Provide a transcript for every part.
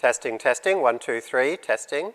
Testing, testing, 1, 2, 3, testing.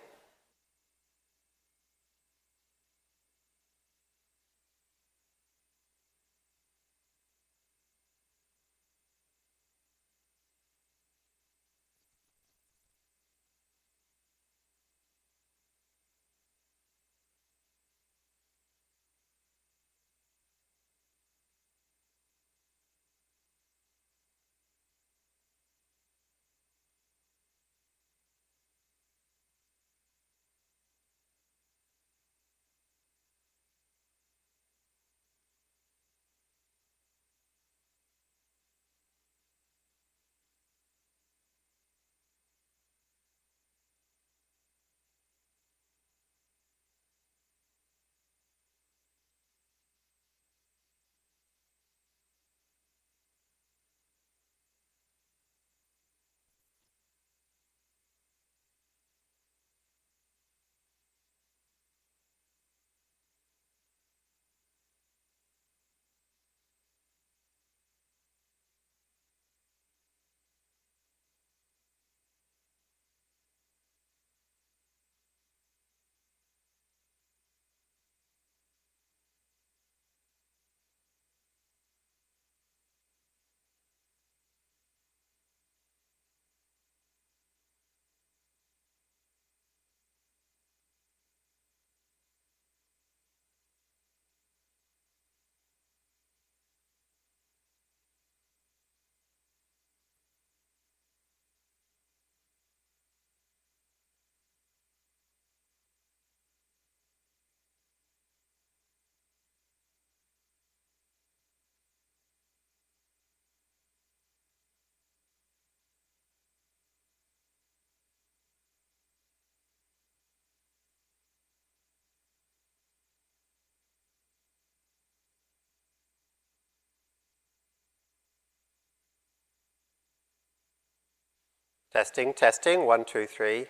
Testing, testing, 1, 2, 3.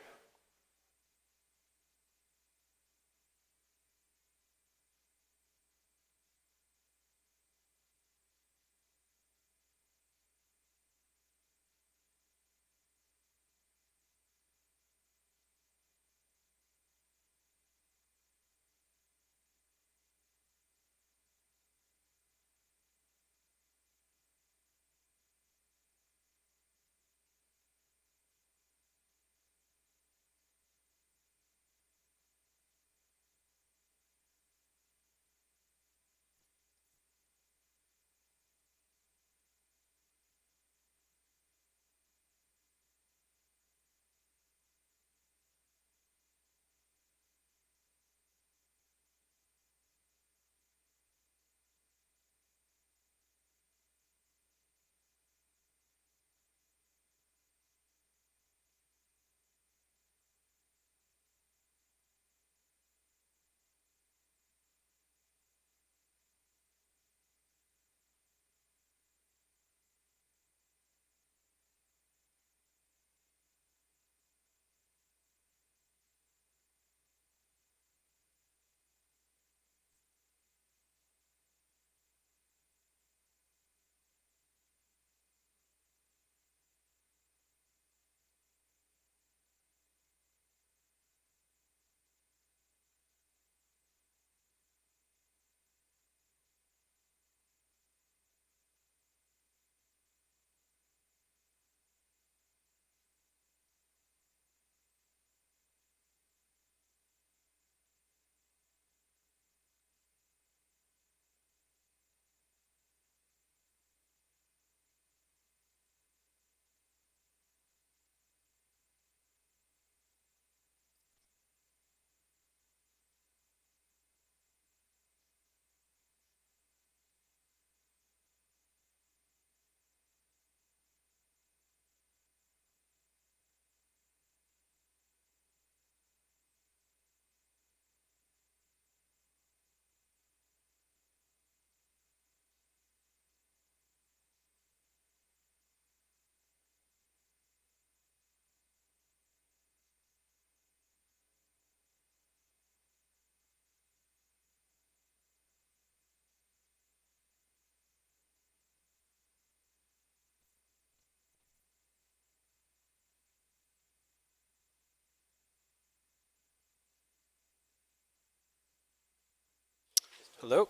Hello?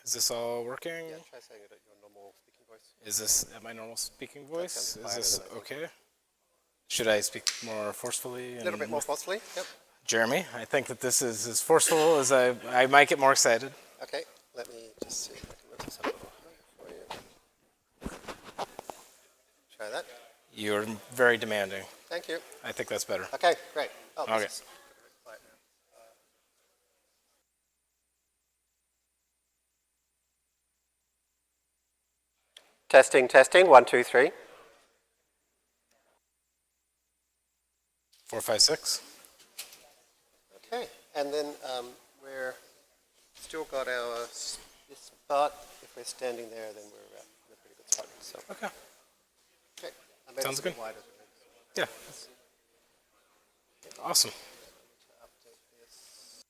Is this all working? Yeah, try saying it at your normal speaking voice. Is this at my normal speaking That voice? sounds Is quieter this than I think. okay? Should I speak more forcefully A little bit and more with forcefully. Yep. Jeremy? I think that this is as forceful as I might get more excited. Okay. Let me just see if I can move this up a little higher for you. Try that. You're very demanding. Thank you. I think that's better. Okay, great. Oh, Okay. this is quiet now. Testing, testing. 1, 2, 3. 456. Okay, and then we're still got our this part. If we're standing there, then we're in a pretty good spot. So, Okay. okay, I made Sounds it a bit good. wider. Yeah. Awesome. To update this.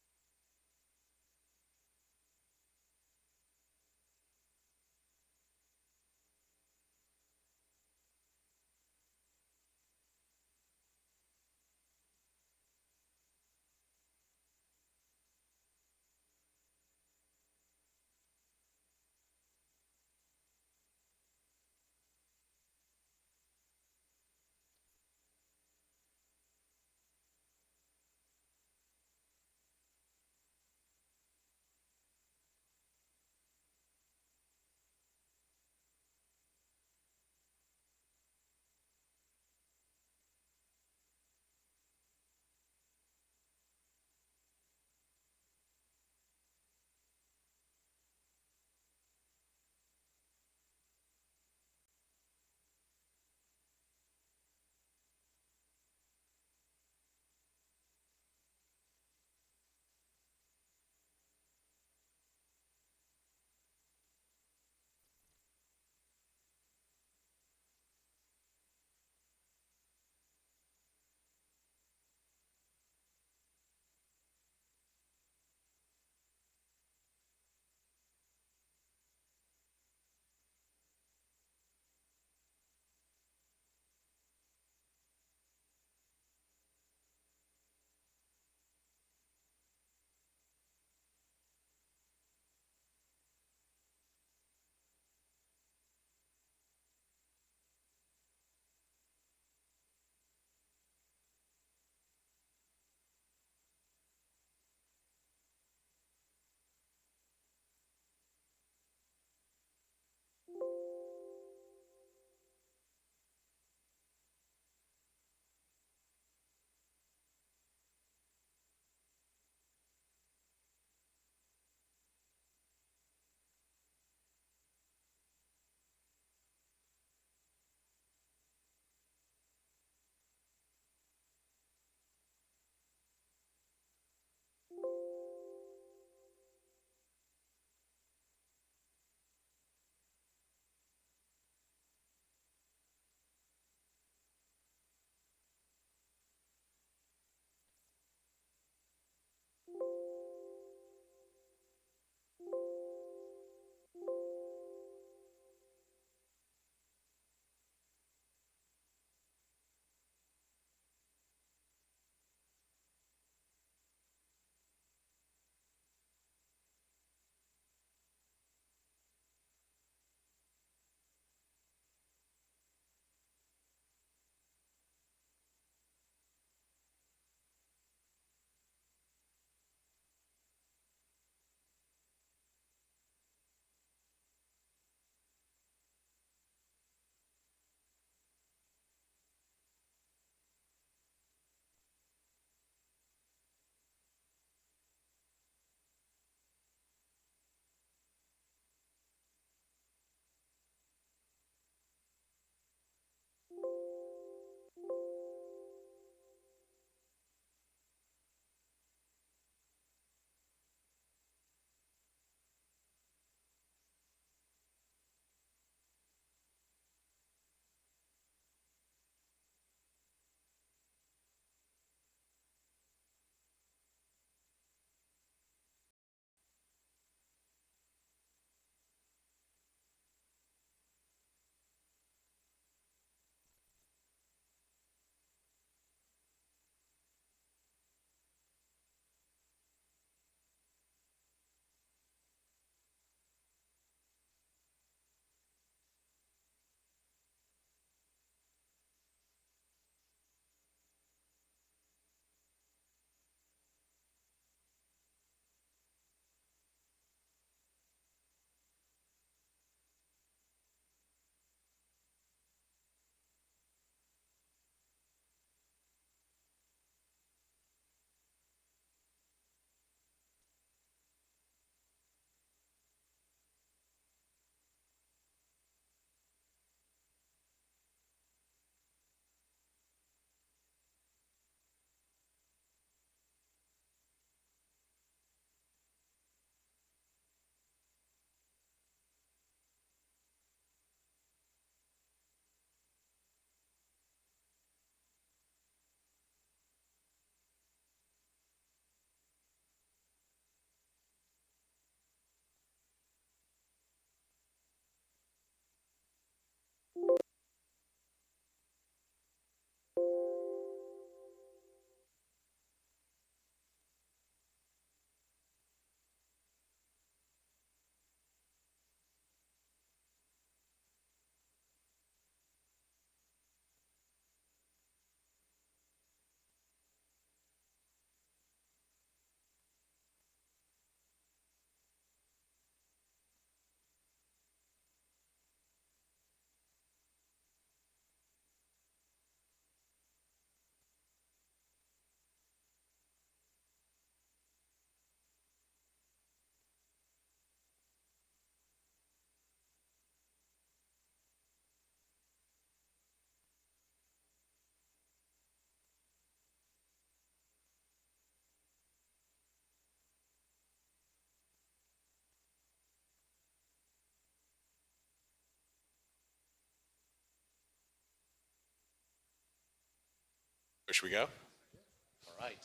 Where should we go? All right.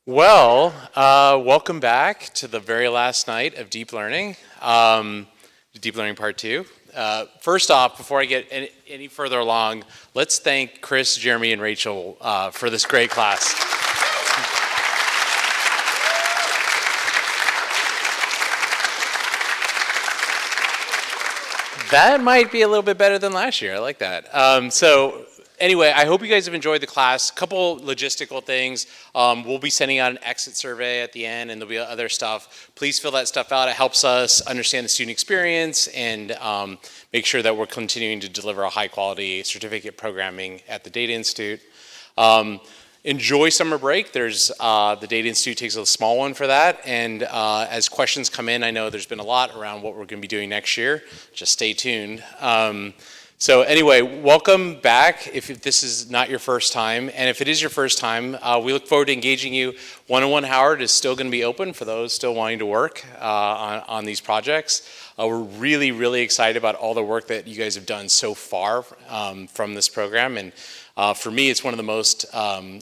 Well, welcome back to the very last night of Deep Learning, Deep Learning Part 2. First off, before I get any further along, let's thank Chris, Jeremy, and Rachel for this great class. That might be a little bit better than last year. I like that. So anyway, I hope you guys have enjoyed the class. A couple logistical things. We'll be sending out an exit survey at the end, and there'll be other stuff. Please fill that stuff out. It helps us understand the student experience and make sure that we're continuing to deliver a high-quality certificate programming at the Data Institute. Enjoy summer break. There's the Data Institute takes a small one for that, and as questions come in, I know there's been a lot around what we're going to be doing next year. Just stay tuned. So anyway, welcome back if this is not your first time, and if it is your first time, we look forward to engaging you. One-on-one Howard is still going to be open for those still wanting to work on these projects. We're really, really excited about all the work that you guys have done so far from this program, and for me, it's one of the most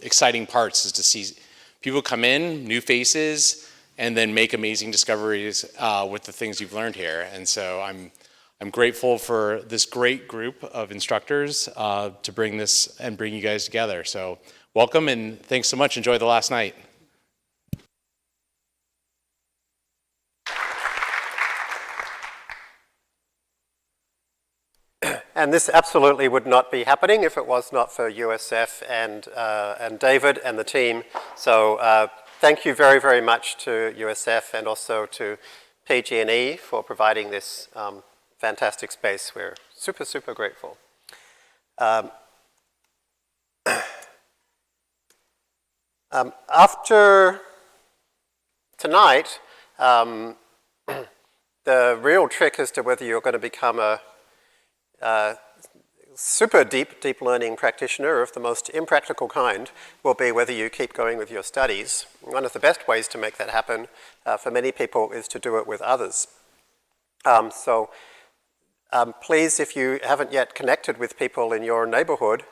exciting parts is to see people come in, new faces, and then make amazing discoveries with the things you've learned here. And so I'm grateful for this great group of instructors to bring this and bring you guys together. So welcome and thanks so much. Enjoy the last night. And this absolutely would not be happening if it was not for USF and David and the team. So thank you very, very much to USF and also to PG&E for providing this fantastic space. We're super, super grateful. After tonight, the real trick as to whether you're going to become a super deep learning practitioner of the most impractical kind will be whether you keep going with your studies. One of the best ways to make that happen for many people is to do it with others. Please, if you haven't yet connected with people in your neighborhood,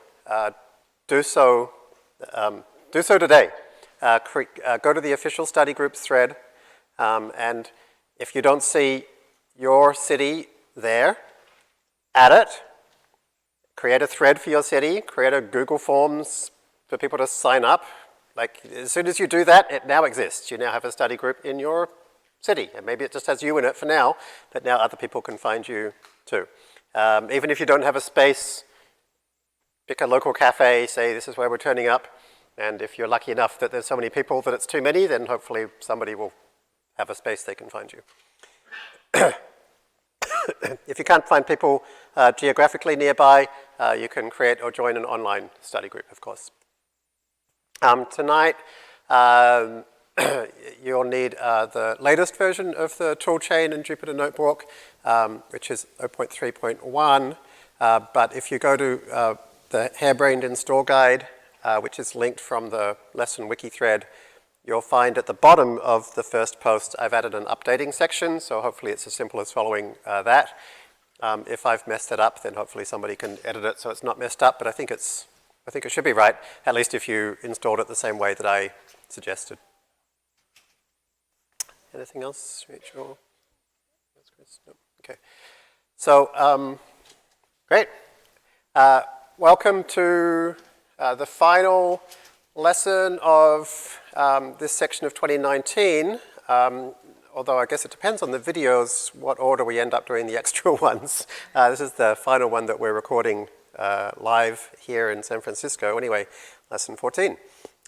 do so today. Go to the official study groups thread, and if you don't see your city there, add it, create a thread for your city, create a Google Forms for people to sign up. Like, as soon as you do that, it now exists. You now have a study group in your city, and maybe it just has you in it for now, but now other people can find you too. Even if you don't have a space, pick a local cafe, say this is where we're turning up, and if you're lucky enough that there's so many people that it's too many, then hopefully somebody will have a space they can find you. If you can't find people geographically nearby, you can create or join an online study group, of course. Tonight, you'll need the latest version of the toolchain in Jupyter Notebook, which is 0.3.1. But if you go to the Harebrained Install Guide, which is linked from the lesson wiki thread, you'll find at the bottom of the first post, I've added an updating section, so hopefully it's as simple as following that. If I've messed it up, then hopefully somebody can edit it so it's not messed up, but I think it should be right, at least if you installed it the same way that I suggested. Anything else, Rachel? No. Okay. So, great. Welcome to the final lesson of this section of 2019, although I guess it depends on the videos what order we end up doing the extra ones. This is the final one that we're recording live here in San Francisco. Anyway, lesson 14.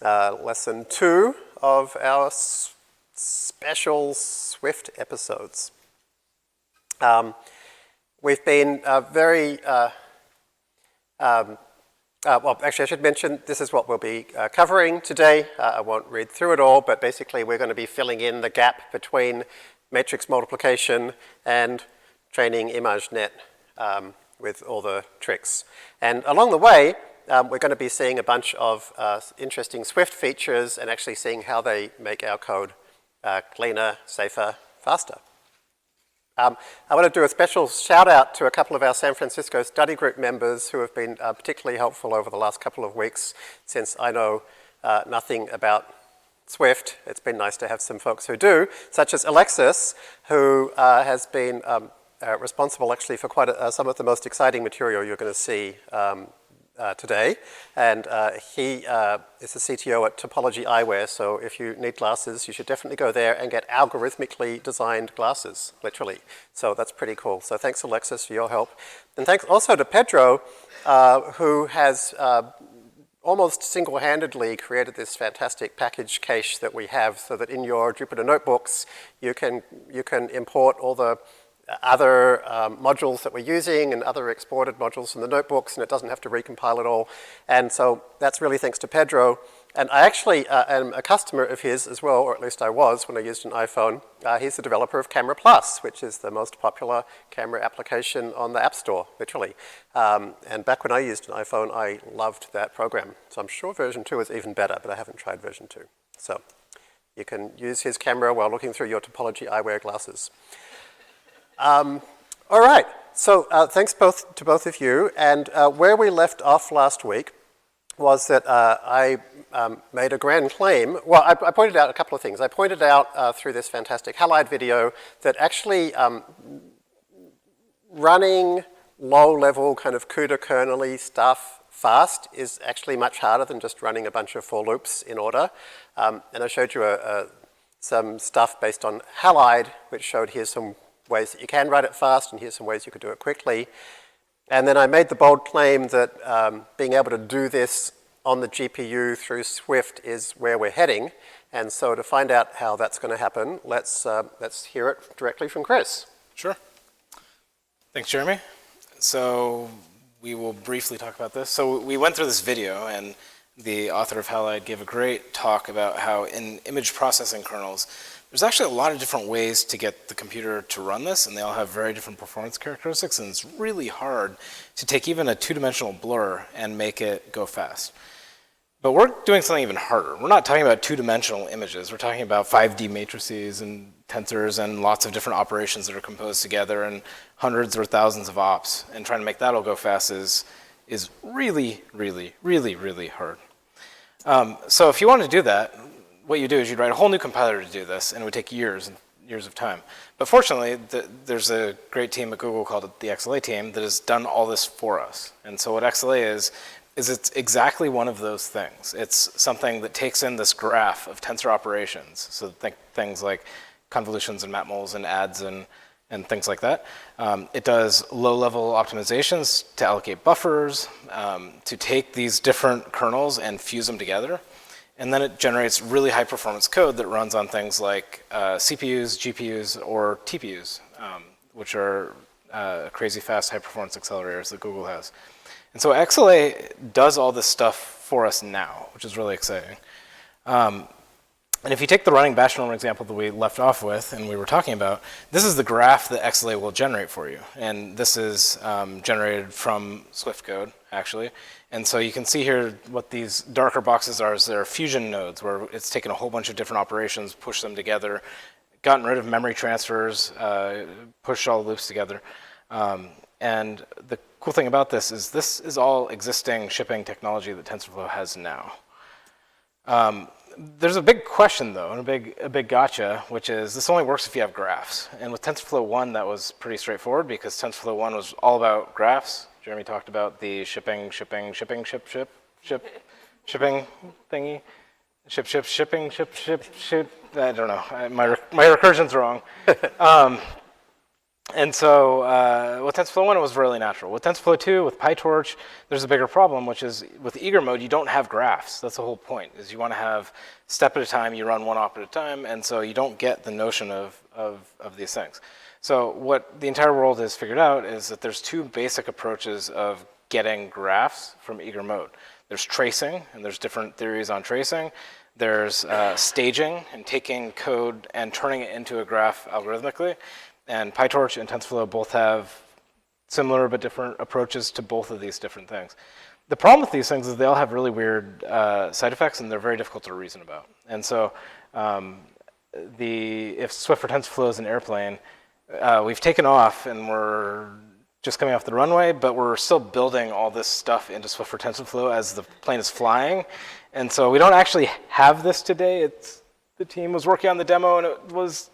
Lesson 2 of our special Swift episodes. We've been very well, actually, I should mention this is what we'll be covering today. I won't read through it all, but basically we're going to be filling in the gap between matrix multiplication and training ImageNet with all the tricks. And along the way, we're going to be seeing a bunch of interesting Swift features and actually seeing how they make our code cleaner, safer, faster. I want to do a special shout out to a couple of our San Francisco study group members who have been particularly helpful over the last couple of weeks, since I know nothing about Swift. It's been nice to have some folks who do, such as Alexis, who has been responsible actually for quite some of the most exciting material you're going to see today. And he is the CTO at Topology Eyewear, so if you need glasses, you should definitely go there and get algorithmically designed glasses, literally. So that's pretty cool. So thanks, Alexis, for your help. And thanks also to Pedro, who has almost single-handedly created this fantastic package cache that we have, so that in your Jupyter notebooks, you can import all the other modules that we're using and other exported modules from the notebooks, and it doesn't have to recompile it all. And so that's really thanks to Pedro. And I actually am a customer of his as well, or at least I was when I used an iPhone. He's the developer of Camera Plus, which is the most popular camera application on the App Store, literally. And back when I used an iPhone, I loved that program. So I'm sure version 2 is even better, but I haven't tried version 2. So you can use his camera while looking through your Topology Eyewear glasses. All right, so thanks to both of you. And where we left off last week was that I made a grand claim. Well, I pointed out a couple of things. I pointed out through this fantastic Halide video that actually running low-level kind of CUDA kernel-y stuff fast is actually much harder than just running a bunch of for loops in order. And I showed you some stuff based on Halide, which showed here's some ways that you can write it fast, and here's some ways you could do it quickly. And then I made the bold claim that being able to do this on the GPU through Swift is where we're heading. And so to find out how that's going to happen, let's hear it directly from Chris. Sure. Thanks, Jeremy. So we will briefly talk about this. So we went through this video, and the author of Halide gave a great talk about how in image processing kernels, there's actually a lot of different ways to get the computer to run this, and they all have very different performance characteristics, and it's really hard to take even a two-dimensional blur and make it go fast. But we're doing something even harder. We're not talking about two-dimensional images. We're talking about 5D matrices and tensors and lots of different operations that are composed together and hundreds or thousands of ops, and trying to make that all go fast is really, really, really, really hard. So if you want to do that, what you do is you'd write a whole new compiler to do this, and it would take years and years of time. But fortunately, there's a great team at Google called the XLA team that has done all this for us. And so what XLA is it's exactly one of those things. It's something that takes in this graph of tensor operations. So think things like convolutions and matmuls and adds and things like that. It does low-level optimizations to allocate buffers, to take these different kernels and fuse them together. And then it generates really high-performance code that runs on things like CPUs, GPUs, or TPUs, which are crazy fast high-performance accelerators that Google has. And so XLA does all this stuff for us now, which is really exciting. And if you take the running bash norm example that we left off with and we were talking about, this is the graph that XLA will generate for you. And this is generated from Swift code, actually. And so you can see here what these darker boxes are is they're fusion nodes where it's taken a whole bunch of different operations, pushed them together, gotten rid of memory transfers, pushed all the loops together. And the cool thing about this is all existing shipping technology that TensorFlow has now. There's a big question though, and a big gotcha, which is this only works if you have graphs. And with TensorFlow 1, that was pretty straightforward because TensorFlow 1 was all about graphs. Jeremy talked about the shipping thingy. Ship. I don't know. My recursion's wrong. And so with TensorFlow 1, it was really natural. With TensorFlow 2, with PyTorch, there's a bigger problem, which is with eager mode, you don't have graphs. That's the whole point, is you want to have step at a time, you run one op at a time, and so you don't get the notion of these things. So what the entire world has figured out is that there's two basic approaches of getting graphs from eager mode. There's tracing, and there's different theories on tracing. There's staging, and taking code and turning it into a graph algorithmically. And PyTorch and TensorFlow both have similar but different approaches to both of these different things. The problem with these things is they all have really weird side effects, and they're very difficult to reason about. And so if Swift for TensorFlow is an airplane, we've taken off and we're just coming off the runway, but we're still building all this stuff into Swift for TensorFlow as the plane is flying. And so we don't actually have this today. The team was working on the demo and it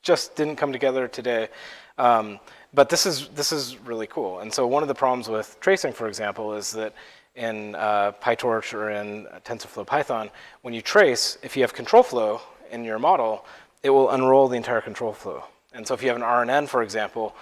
just didn't come together today. But this is really cool. And so one of the problems with tracing, for example, is that in PyTorch or in TensorFlow Python, when you trace, if you have control flow in your model, it will unroll the entire control flow. And so if you have an RNN, for example,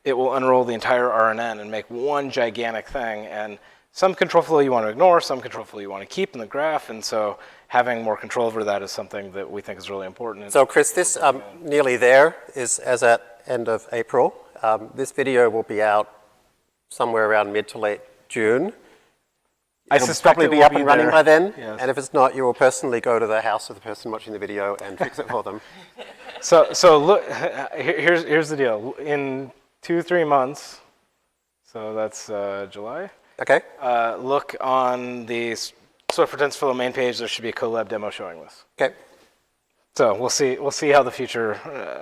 it will unroll the entire RNN and make one gigantic thing. And some control flow you want to ignore, some control flow you want to keep in the graph. And so having more control over that is something that we think is really important. So Chris, this nearly there is as at end of April. This video will be out somewhere around mid to late June. It'll probably be up and running by then. Yes. And if it's not, you will personally go to the house of the person watching the video and fix it for them. So look, here's the deal. In 2-3 months, so that's July. Okay. Look on the Swift for TensorFlow main page. There should be a Colab demo showing this. Okay. So we'll see how the future,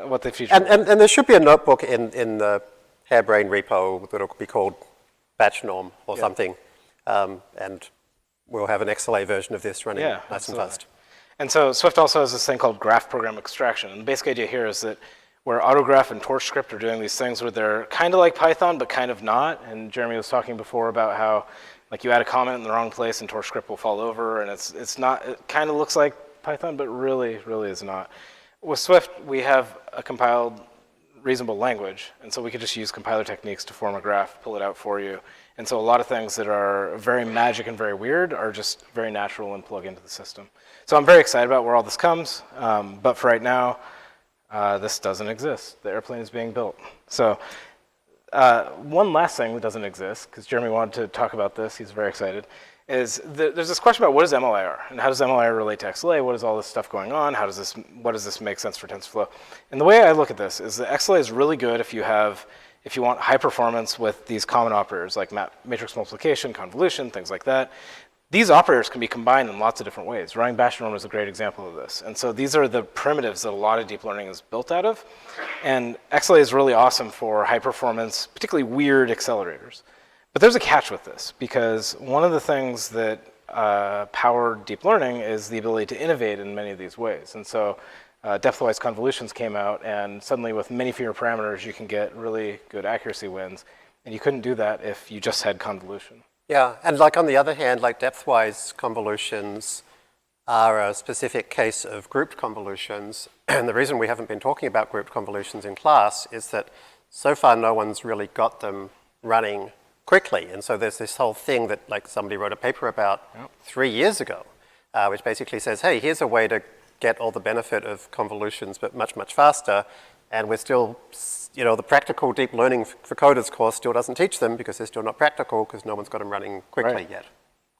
what the future. And there should be a notebook in the Harebrained repo that will be called BatchNorm or something. And we'll have an XLA version of this running nice and fast. And so Swift also has this thing called graph program extraction. And the basic idea here is that where Autograph and TorchScript are doing these things where they're kind of like Python, but kind of not. And Jeremy was talking before about how like you add a comment in the wrong place and TorchScript will fall over. And it's not, it kind of looks like Python, but really is not. With Swift, we have a compiled reasonable language. And so we could just use compiler techniques to form a graph, pull it out for you. And so a lot of things that are very magic and very weird are just very natural and plug into the system. So I'm very excited about where all this comes. But for right now, this doesn't exist. The airplane is being built. So one last thing that doesn't exist, because Jeremy wanted to talk about this, he's very excited, is there's this question about what is MLIR and how does MLIR relate to XLA? What is all this stuff going on? What does this make sense for TensorFlow? And the way I look at this is that XLA is really good if you want high performance with these common operators like matrix multiplication, convolution, things like that. These operators can be combined in lots of different ways. Running BatchNorm is a great example of this. And so these are the primitives that a lot of deep learning is built out of. And XLA is really awesome for high performance, particularly weird accelerators. But there's a catch with this, because one of the things that power deep learning is the ability to innovate in many of these ways. And so depth-wise convolutions came out, and suddenly with many fewer parameters, you can get really good accuracy wins. And you couldn't do that if you just had convolution. Yeah, and like on the other hand, like depth-wise convolutions are a specific case of grouped convolutions. And the reason we haven't been talking about grouped convolutions in class is that so far no one's really got them running quickly. And so there's this whole thing that like somebody wrote a paper about 3 years ago, which basically says, hey, here's a way to get all the benefit of convolutions, but much, much faster. And we're still, the practical deep learning for coders course still doesn't teach them because they're still not practical because no one's got them running quickly yet.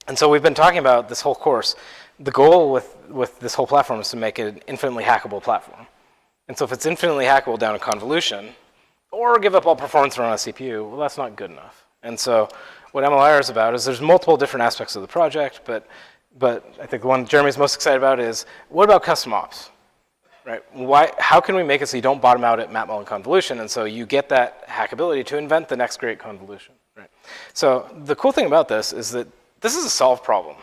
And so we've been talking about this whole course. The goal with this whole platform is to make it an infinitely hackable platform. And so if it's infinitely hackable down to convolution, or give up all performance around a CPU, well, that's not good enough. And so what MLIR is about is there's multiple different aspects of the project, but I think the one Jeremy's most excited about is, what about custom ops? Right? How can we make it so you don't bottom out at map-mullen convolution, and so you get that hackability to invent the next great convolution? Right? So the cool thing about this is that this is a solved problem.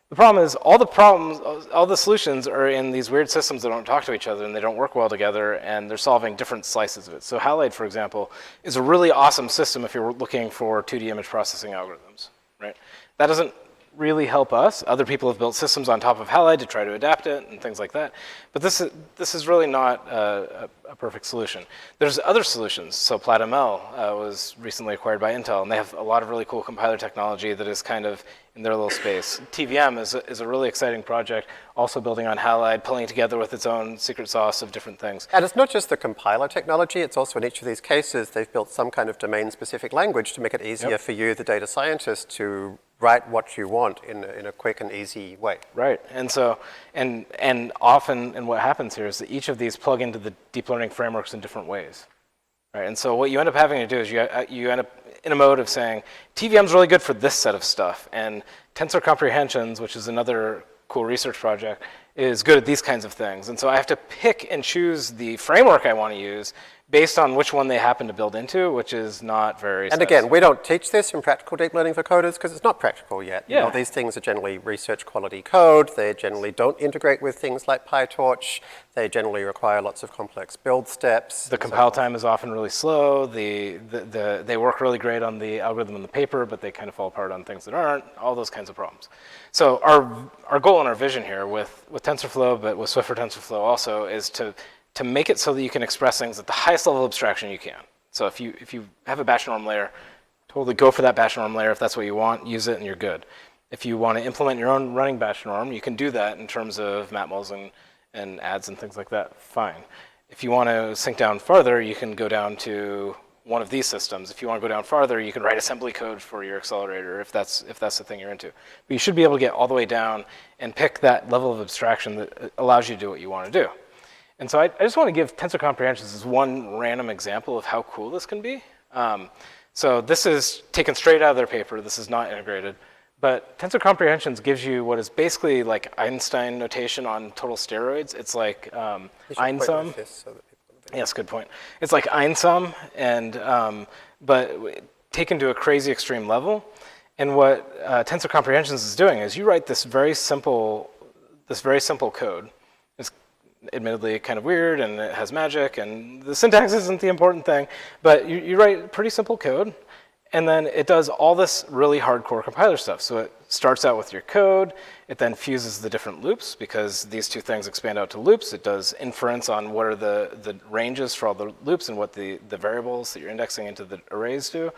The problem is all the solutions are in these weird systems that don't talk to each other and they don't work well together, and they're solving different slices of it. So Halide, for example, is a really awesome system if you're looking for 2D image processing algorithms. Right? That doesn't really help us. Other people have built systems on top of Halide to try to adapt it and things like that. But this is really not a perfect solution. There's other solutions. So PlatML was recently acquired by Intel, and they have a lot of really cool compiler technology that is kind of in their little space. TVM is a really exciting project, also building on Halide, pulling together with its own secret sauce of different things. And it's not just the compiler technology, it's also in each of these cases, they've built some kind of domain-specific language to make it easier for you, the data scientist, to write what you want in a quick and easy way. Right, and so, and often, and what happens here is that each of these plug into the deep learning frameworks in different ways. Right, and so what you end up having to do is you end up in a mode of saying, TVM is really good for this set of stuff, and Tensor Comprehensions, which is another cool research project, is good at these kinds of things. And so I have to pick and choose the framework I want to use based on which one they happen to build into, which is not very And again, we don't teach this in practical deep learning for coders because it's not practical yet. You know, Yeah. these things are generally research quality code. They generally don't integrate with things like PyTorch. They generally require lots of complex build steps. The compile time is often really slow. They work really great on the algorithm in the paper, but they kind of fall apart on things that aren't, all those kinds of problems. So our goal and our vision here with TensorFlow, but with Swift for TensorFlow also, is to make it so that you can express things at the highest level of abstraction you can. So if you have a batch norm layer, totally go for that batch norm layer. If that's what you want, use it and you're good. If you want to implement your own running batch norm, you can do that in terms of matmulls and ads and things like that, fine. If you want to sink down farther, you can go down to one of these systems. If you want to go down farther, you can write assembly code for your accelerator if that's the thing you're into. But you should be able to get all the way down and pick that level of abstraction that allows you to do what you want to do. And so I just want to give tensor comprehensions as one random example of how cool this can be. So this is taken straight out of their paper. This is not integrated. But tensor comprehensions gives you what is basically like Einstein notation on total steroids. It's like einsum. Yes, good point. It's like einsum, and but taken to a crazy extreme level. And what tensor comprehensions is doing is you write this very simple code. It's admittedly kind of weird, and it has magic, and the syntax isn't the important thing. But you write pretty simple code. And then it does all this really hardcore compiler stuff. So it starts out with your code. It then fuses the different loops because these two things expand out to loops. It does inference on what are the ranges for all the loops and what the variables that you're indexing into the arrays do.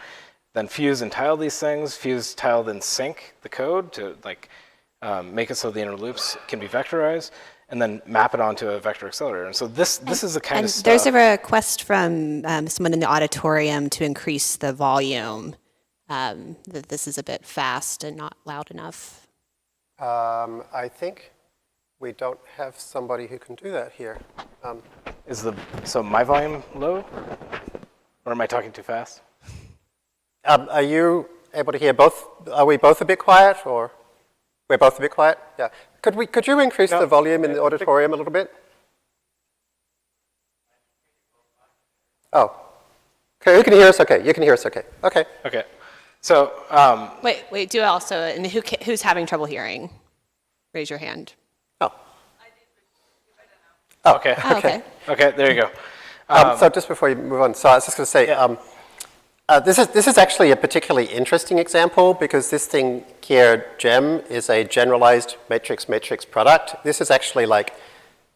Then fuse and tile these things. Fuse, tile, then sync the code to like make it so the inner loops can be vectorized. And then map it onto a vector accelerator. And so this is the kind of stuff. There's a request from someone in the auditorium to increase the volume. That this is a bit fast and not loud enough. I think we don't have somebody who can do that here. So my volume low? Or am I talking too fast? Are you able to hear both? Are we both a bit quiet, or we're both a bit quiet? Yeah. Could you increase the volume in the auditorium a little bit? Oh. Okay, you can hear us okay. You can hear us okay. Okay. Okay. So Wait. Do also, and who's having trouble hearing? Raise your hand. Oh. okay. Oh, okay. Okay, there you go. So just before you move on, so I was just going to say, this is actually a particularly interesting example because this thing here, GEM, is a generalized matrix product. This is actually like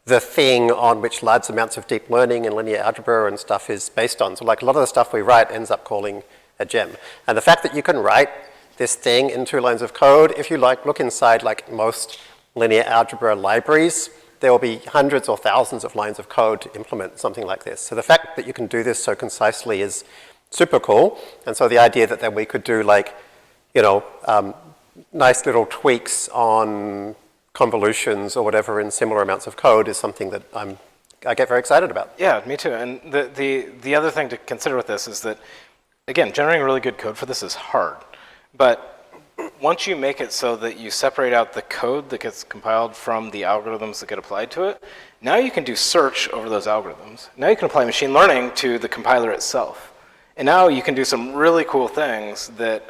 the thing on which large amounts of deep learning and linear algebra and stuff is based on. So like a lot of the stuff we write ends up calling a GEM. And the fact that you can write this thing in 2 lines of code, if you like look inside like most linear algebra libraries, there will be hundreds or thousands of lines of code to implement something like this. So the fact that you can do this so concisely is super cool. And so the idea that then we could do like, you know, nice little tweaks on convolutions or whatever in similar amounts of code is something that I get very excited about. Yeah, me too. And the other thing to consider with this is that, again, generating really good code for this is hard. But once you make it so that you separate out the code that gets compiled from the algorithms that get applied to it, now you can do search over those algorithms. Now you can apply machine learning to the compiler itself. And now you can do some really cool things that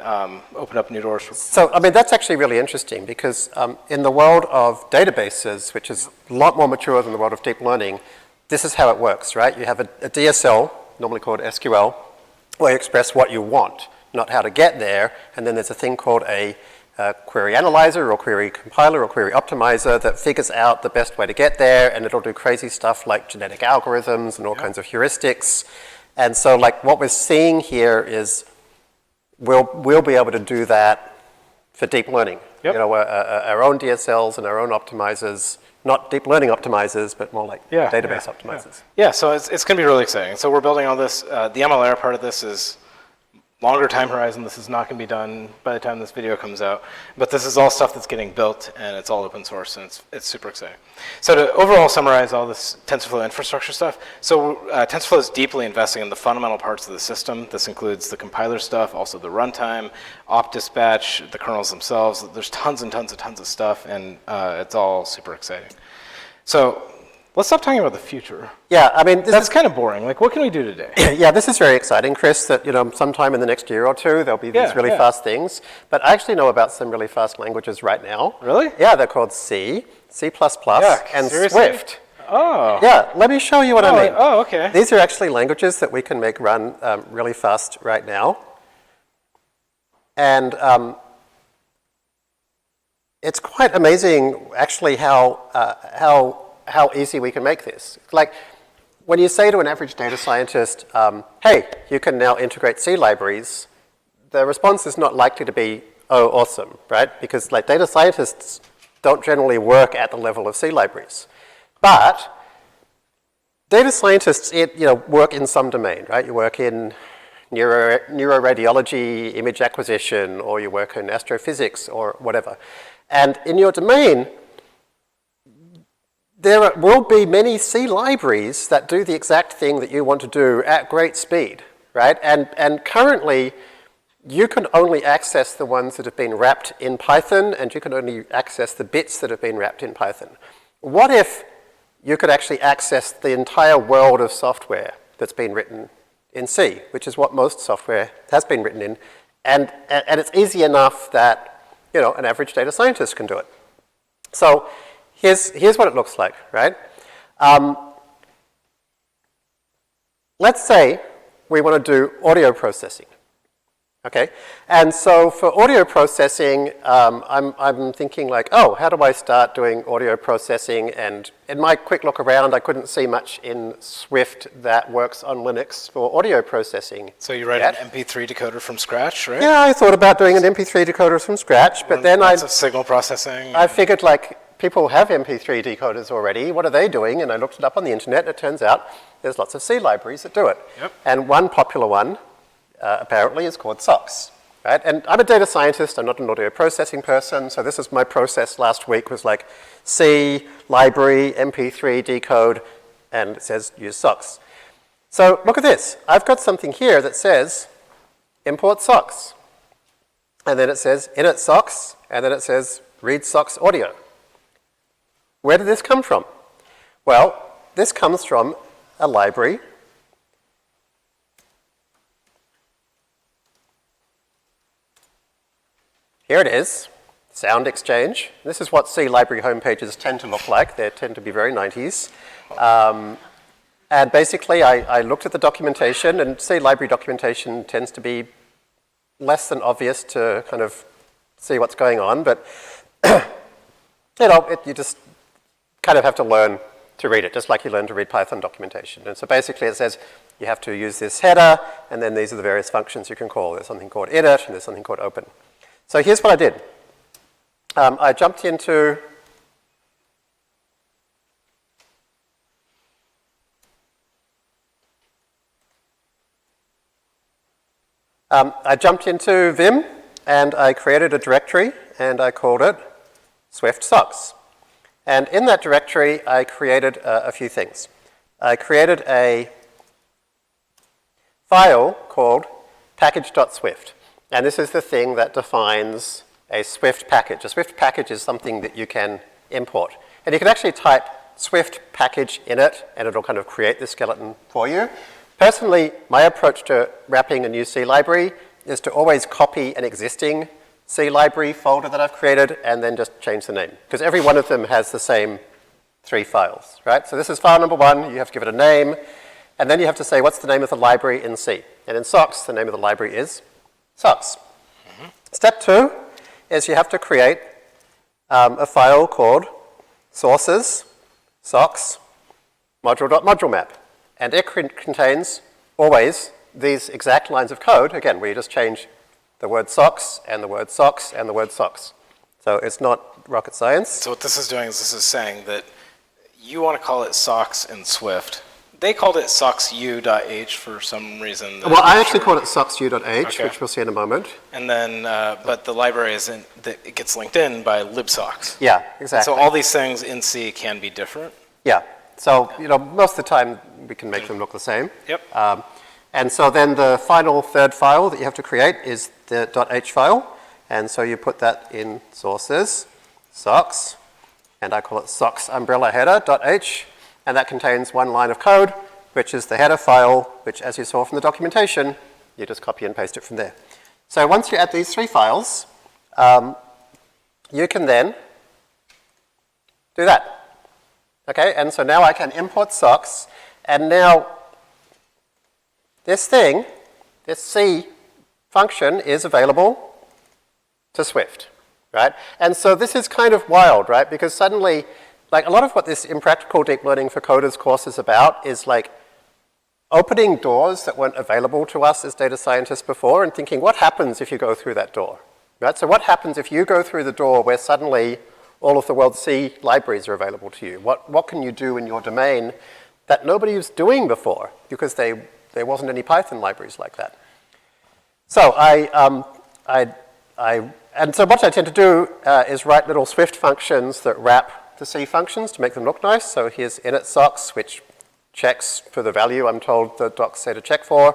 open up new doors. So, I mean, that's actually really interesting because in the world of databases, which is a lot more mature than the world of deep learning, this is how it works, right? You have a DSL, normally called SQL, where you express what you want, not how to get there. And then there's a thing called a query analyzer or query compiler or query optimizer that figures out the best way to get there, and it'll do crazy stuff like genetic algorithms and all kinds of heuristics. And so like what we're seeing here is we'll be able to do that for deep learning. Yep. You know, our own DSLs and our own optimizers, not deep learning optimizers, but more like database optimizers. Yeah, so it's going to be really exciting. So we're building all this. The MLR part of this is longer time horizon. This is not going to be done by the time this video comes out. But this is all stuff that's getting built, and it's all open source, and it's super exciting. So to overall summarize all this TensorFlow infrastructure stuff, so TensorFlow is deeply investing in the fundamental parts of the system. This includes the compiler stuff, also the runtime, OptDispatch, the kernels themselves. There's tons and tons and tons of stuff, and it's all super exciting. So Let's stop talking about the future. Yeah, I mean, That's kind of boring. Like, what can we do today? yeah, this is very exciting, Chris, that, sometime in the next year or two, there'll be these really fast things. But I actually know about some really fast languages right now. Really? Yeah, they're called C, C++, and seriously? Swift. Oh. Yeah, let me show you what I mean. Oh, okay. These are actually languages that we can make run really fast right now. And it's quite amazing, actually, how easy we can make this. Like, when you say to an average data scientist, hey, you can now integrate C libraries, the response is not likely to be, oh, awesome, right? Because like data scientists don't generally work at the level of C libraries. But data scientists, work in some domain, right? You work in neuroradiology, image acquisition, or you work in astrophysics or whatever. And in your domain, there will be many C libraries that do the exact thing that you want to do at great speed, right? And currently, you can only access the ones that have been wrapped in Python, and you can only access the bits that have been wrapped in Python. What if you could actually access the entire world of software that's been written in C, which is what most software has been written in, and it's easy enough that an average data scientist can do it. So here's what it looks like, right? Let's say we want to do audio processing. Okay, and so for audio processing, I'm thinking like, oh, how do I start doing audio processing? And in my quick look around, I couldn't see much in Swift that works on Linux for audio processing. So you write an MP3 decoder from scratch, right? Yeah, I thought about doing an MP3 decoder from scratch, but then lots of signal processing. I figured like people have MP3 decoders already. What are they doing? And I looked it up on the internet, and it turns out there's lots of C libraries that do it. Yep. And one popular one apparently is called SOX, right? And I'm a data scientist, I'm not an audio processing person, so this is my process last week was like C, library, MP3, decode, and it says use SOX. So look at this. I've got something here that says import SOX. And then it says init SOX, and then it says read SOX audio. Where did this come from? Well, this comes from a library . Here it is, Sound Exchange. This is what C library homepages tend to look like. They tend to be very 90s. And basically, I looked at the documentation, and C library documentation tends to be less than obvious to kind of see what's going on. But, you just kind of have to learn to read it, just like you learn to read Python documentation. And so basically, it says you have to use this header, and then these are the various functions you can call. There's something called init, and there's something called open. So here's what I did. I jumped into Vim, and I created a directory, and I called it Swift SOX. And in that directory, I created a few things. I created a file called package.swift. And this is the thing that defines a Swift package. A Swift package is something that you can import. And you can actually type Swift package in it, and it'll kind of create the skeleton for you. Personally, my approach to wrapping a new C library is to always copy an existing C library folder that I've created and then just change the name. Because every one of them has the same 3 files, right? So this is file number 1, you have to give it a name, and then you have to say what's the name of the library in C. And in SOX, the name of the library is SOX. Mm-hmm. Step 2 is you have to create a file called sources SOX module.modulemap. And it contains always these exact lines of code, again, where you just change the word SOX and the word SOX and the word SOX. So it's not rocket science. So what this is doing is this is saying that you want to call it SOX in Swift. They called it soxu.h for some reason. Well, I actually call it soxu.h, Okay. which we'll see in a moment. And then, but the library isn't, it gets linked in by libsox. Yeah, exactly. So all these things in C can be different. Yeah. So, most of the time we can make them look the same. Yep. And so then the final third file that you have to create is the .h file. And so you put that in sources, SOX, and I call it SOX umbrella header.h. and that contains one line of code, which is the header file, which, as you saw from the documentation, you just copy and paste it from there. So once you add these 3 files, you can then do that. Okay, and so now I can import socks, and now this thing, this C function, is available to Swift, right? And so this is kind of wild, right? Because suddenly, like, a lot of what this Impractical Deep Learning for Coders course is about is like opening doors that weren't available to us as data scientists before and thinking, what happens if you go through that door, right? So what happens if you go through the door where suddenly all of the world's C libraries are available to you? What can you do in your domain that nobody was doing before because there wasn't any Python libraries like that? So and so what I tend to do is write little Swift functions that wrap the C functions to make them look nice. So here's init socks, which checks for the value I'm told the docs say to check for,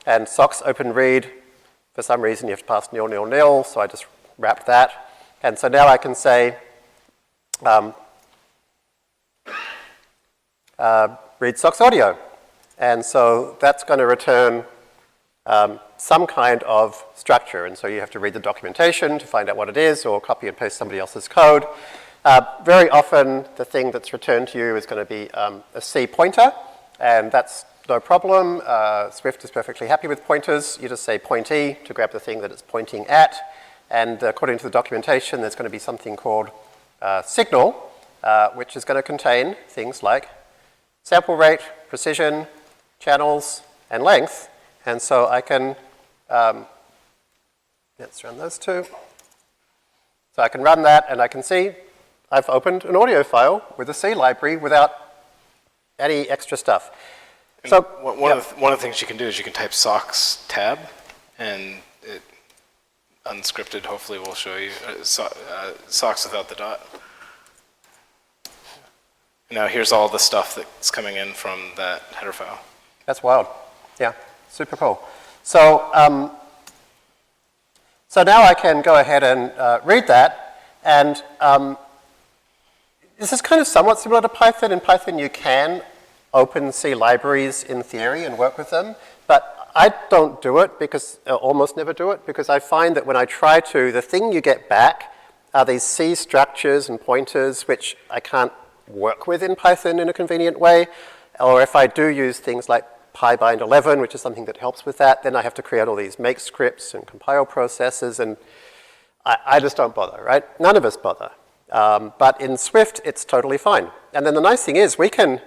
and socks open read. For some reason, you have to pass nil, nil, nil, so I just wrapped that. And so now I can say, read socks audio. And so that's going to return some kind of structure. And so you have to read the documentation to find out what it is, or copy and paste somebody else's code. Very often, the thing that's returned to you is going to be a C pointer, and that's no problem. Swift is perfectly happy with pointers. You just say pointee to grab the thing that it's pointing at, and according to the documentation, there's going to be something called signal, which is going to contain things like sample rate, precision, channels, and length. And so I can, let's run those 2. So I can run that, and I can see I've opened an audio file with a C library without any extra stuff. And so one of the things you can do is you can type socks tab, and it, unscripted, hopefully will show you socks without the dot. Now here's all the stuff that's coming in from that header file. That's wild. Yeah, super cool. So, so now I can go ahead and read that, and this is kind of somewhat similar to Python. In Python, you can open C libraries in theory and work with them, but I don't do it because, almost never do it, because I find that when I try to, the thing you get back are these C structures and pointers, which I can't work with in Python in a convenient way. Or if I do use things like PyBind 11, which is something that helps with that, then I have to create all these make scripts and compile processes, and I just don't bother, right? None of us bother. But in Swift, it's totally fine. And then the nice thing is we can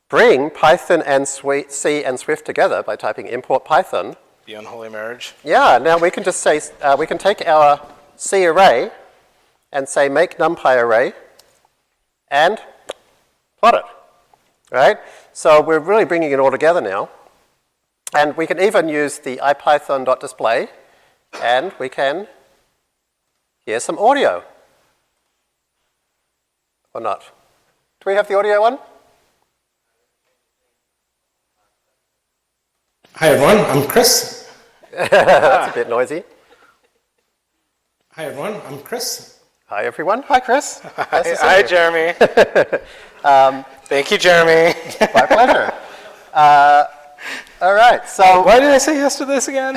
bring Python and C and Swift together by typing import Python. The unholy marriage. Yeah, now we can just say, we can take our C array and say make NumPy array and plot it, right? So we're really bringing it all together now. And we can even use the ipython.display, and we can hear some audio. Or not. Do we have the audio on? Hi everyone, I'm Chris. That's a bit noisy. Hi everyone, I'm Chris. Hi everyone. Hi Chris. Nice to see Hi you. Jeremy. Thank you, Jeremy. My pleasure. All right, so Why did I say yes to this again?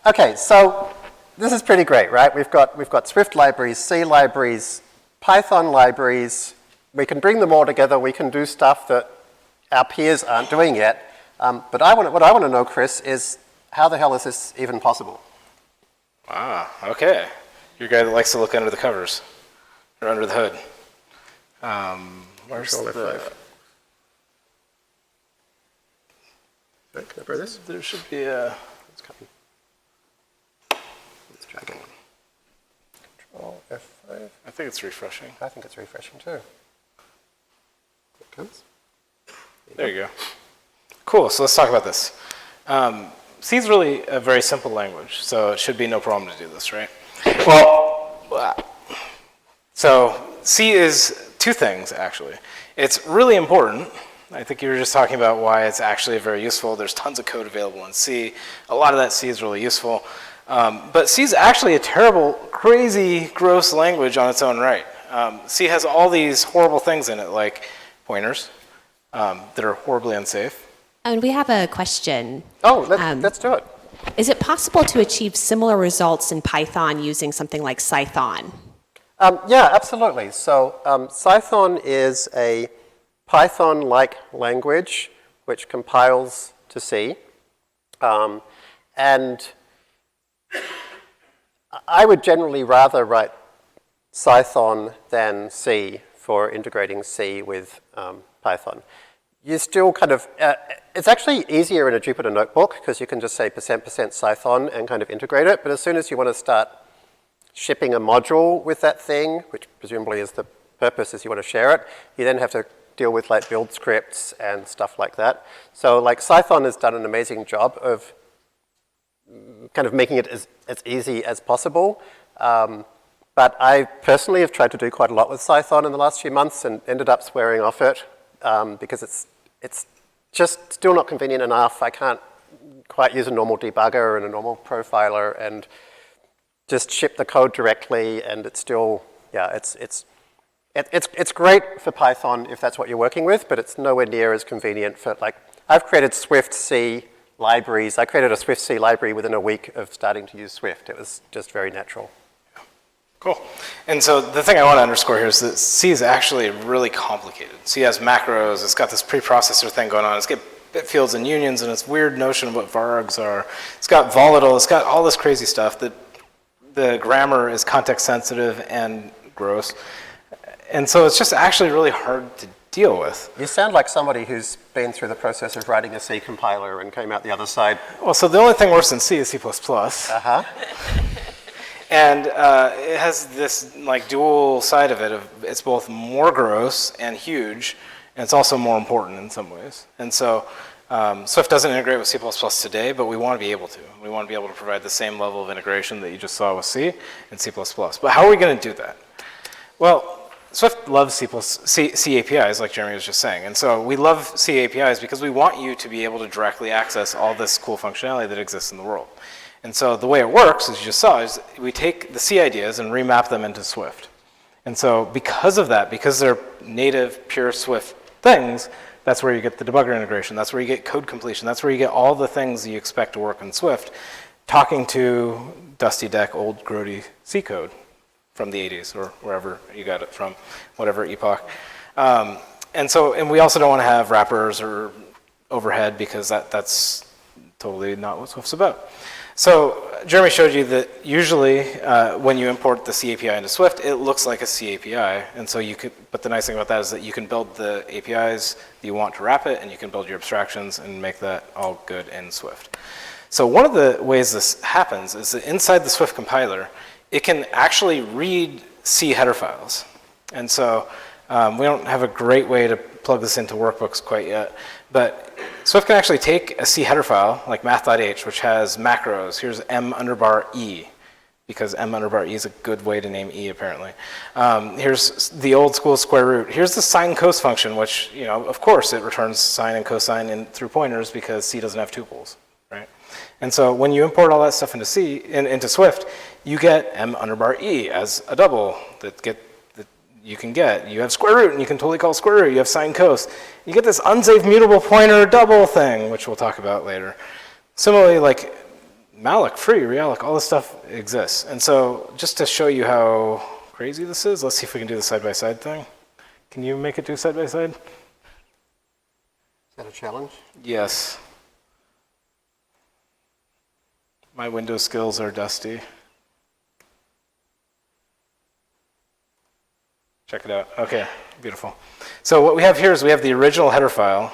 okay, so this is pretty great, right? We've got Swift libraries, C libraries, Python libraries. We can bring them all together. We can do stuff that our peers aren't doing yet. But what I want to know, Chris, is how the hell is this even possible? Ah, okay. You're a guy that likes to look under the covers, or under the hood. Where's Control the... F5. Right, can I borrow this? There should be a... It's coming. Let's try again. Control F5. I think it's refreshing. I think it's refreshing too. Here it comes. There you go. Cool, so let's talk about this. C is really a very simple language, so it should be no problem to do this, right? Well, so C is 2 things, actually. It's really important. I think you were just talking about why it's actually very useful. There's tons of code available in C. A lot of that C is really useful. But C is actually a terrible, crazy, gross language on its own right. C has all these horrible things in it, like pointers that are horribly unsafe. And we have a question. Oh, let's do it. Is it possible to achieve similar results in Python using something like Cython? Yeah, absolutely. So Cython is a Python-like language which compiles to C. And I would generally rather write Cython than C for integrating C with Python. You still kind of, it's actually easier in a Jupyter Notebook because you can just say %% Cython and kind of integrate it. But as soon as you want to start shipping a module with that thing, which presumably is the purpose is you want to share it, you then have to deal with like build scripts and stuff like that. So like Cython has done an amazing job of kind of making it as easy as possible. But I personally have tried to do quite a lot with Cython in the last few months and ended up swearing off it because it's just still not convenient enough. I can't quite use a normal debugger and a normal profiler and just ship the code directly, and it's still, yeah, it's great for Python if that's what you're working with, but it's nowhere near as convenient for, like, I've created Swift C libraries. I created a Swift C library within a week of starting to use Swift. It was just very natural. Cool. And so the thing I want to underscore here is that C is actually really complicated. C has macros, it's got this preprocessor thing going on, it's got bit fields and unions, and this weird notion of what vargs are. It's got volatile, it's got all this crazy stuff. The grammar is context sensitive and gross. And so it's just actually really hard to deal with. You sound like somebody who's been through the process of writing a C compiler and came out the other side. Well, so the only thing worse than C is C++. Uh-huh. And it has this like dual side of it. It's both more gross and huge, and it's also more important in some ways. And so Swift doesn't integrate with C++ today, but we want to be able to. We want to be able to provide the same level of integration that you just saw with C and C++. But how are we going to do that? Well, Swift loves C APIs, like Jeremy was just saying. And so we love C APIs because we want you to be able to directly access all this cool functionality that exists in the world. And so the way it works, as you just saw, is we take the C ideas and remap them into Swift. And so because of that, because they're native, pure Swift things, that's where you get the debugger integration. That's where you get code completion. That's where you get all the things you expect to work in Swift, talking to Dusty Deck, old grody C code from the 80s or wherever you got it from, whatever epoch. And we also don't want to have wrappers or overhead because that's totally not what Swift's about. So Jeremy showed you that usually when you import the C API into Swift, it looks like a C API. And so you could, but the nice thing about that is that you can build the APIs that you want to wrap it, and you can build your abstractions and make that all good in Swift. So one of the ways this happens is that inside the Swift compiler, it can actually read C header files. And so we don't have a great way to plug this into workbooks quite yet, but Swift can actually take a C header file, like math.h, which has macros. Here's m_e, because m_e is a good way to name e, apparently. Here's the old school square root. Here's the sine cos function, which, you know, of course, it returns sine and cosine through pointers because C doesn't have tuples, right? And so when you import all that stuff into into Swift, you get m_e as a double that you can get. You have square root, and you can totally call square root. You have sine cos. You get this unsafe mutable pointer double thing, which we'll talk about later. Similarly, like malloc, free, realloc, all this stuff exists. And so just to show you how crazy this is, let's see if we can do the side-by-side thing. Can you make it do side-by-side? Is that a challenge? Yes. My Windows skills are dusty. Check it out. Okay, beautiful. So what we have here is we have the original header file,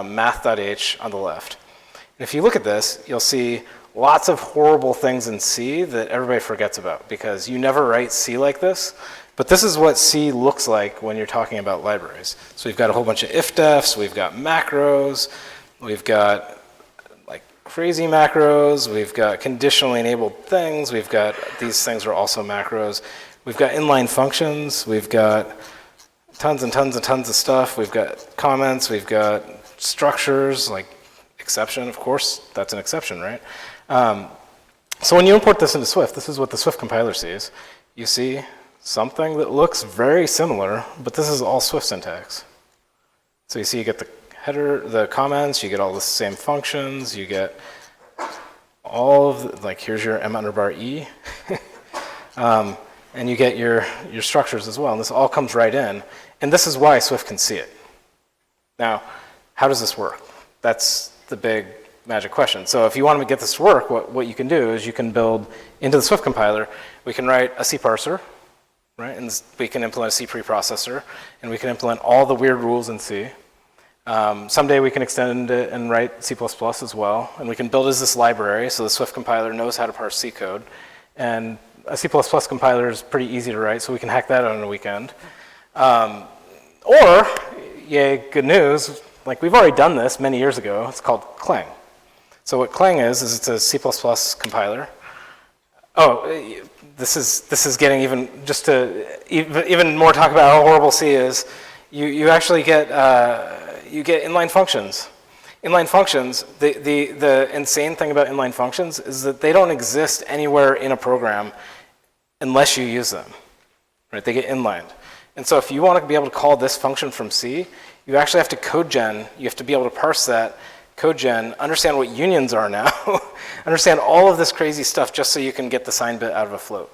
math.h on the left. And if you look at this, you'll see lots of horrible things in C that everybody forgets about because you never write C like this. But this is what C looks like when you're talking about libraries. So we've got a whole bunch of if-defs, we've got macros, we've got like crazy macros, we've got conditionally enabled things, we've got these things are also macros. We've got inline functions, we've got tons and tons and tons of stuff, we've got comments, we've got structures, like exception, of course, that's an exception, right? So when you import this into Swift, this is what the Swift compiler sees. You see something that looks very similar, but this is all Swift syntax. So you see you get the header, the comments, you get all the same functions, you get all of the, like here's your m_e, and you get your structures as well, and this all comes right in, and this is why Swift can see it. Now, how does this work? That's the big magic question. So if you want to get this to work, what you can do is you can build into the Swift compiler, we can write a C parser, right? And we can implement a C preprocessor, and we can implement all the weird rules in C. Someday we can extend it and write C++ as well, and we can build as this library, so the Swift compiler knows how to parse C code. And a C++ compiler is pretty easy to write, so we can hack that out in a weekend. Or, yay, good news, like we've already done this many years ago, it's called Clang. So what Clang is it's a C++ compiler. Oh, this is getting even, just to even more talk about how horrible C is, you actually get, you get inline functions. Inline functions, the insane thing about inline functions is that they don't exist anywhere in a program unless you use them, right? They get inlined. And so if you want to be able to call this function from C, you actually have to code gen, you have to be able to parse that, code gen, understand what unions are now, understand all of this crazy stuff just so you can get the sign bit out of a float,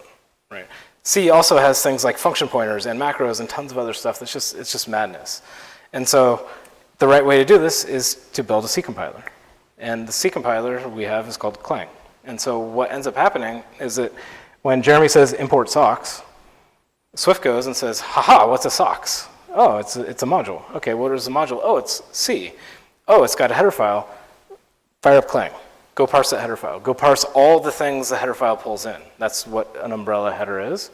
right? C also has things like function pointers and macros and tons of other stuff it's just madness. And so the right way to do this is to build a C compiler. And the C compiler we have is called Clang. And so what ends up happening is that when Jeremy says import socks, Swift goes and says, haha, what's a socks? Oh, it's a module. Okay, what is a module? Oh, it's C. Oh, it's got a header file. Fire up Clang. Go parse that header file. Go parse all the things the header file pulls in. That's what an umbrella header is.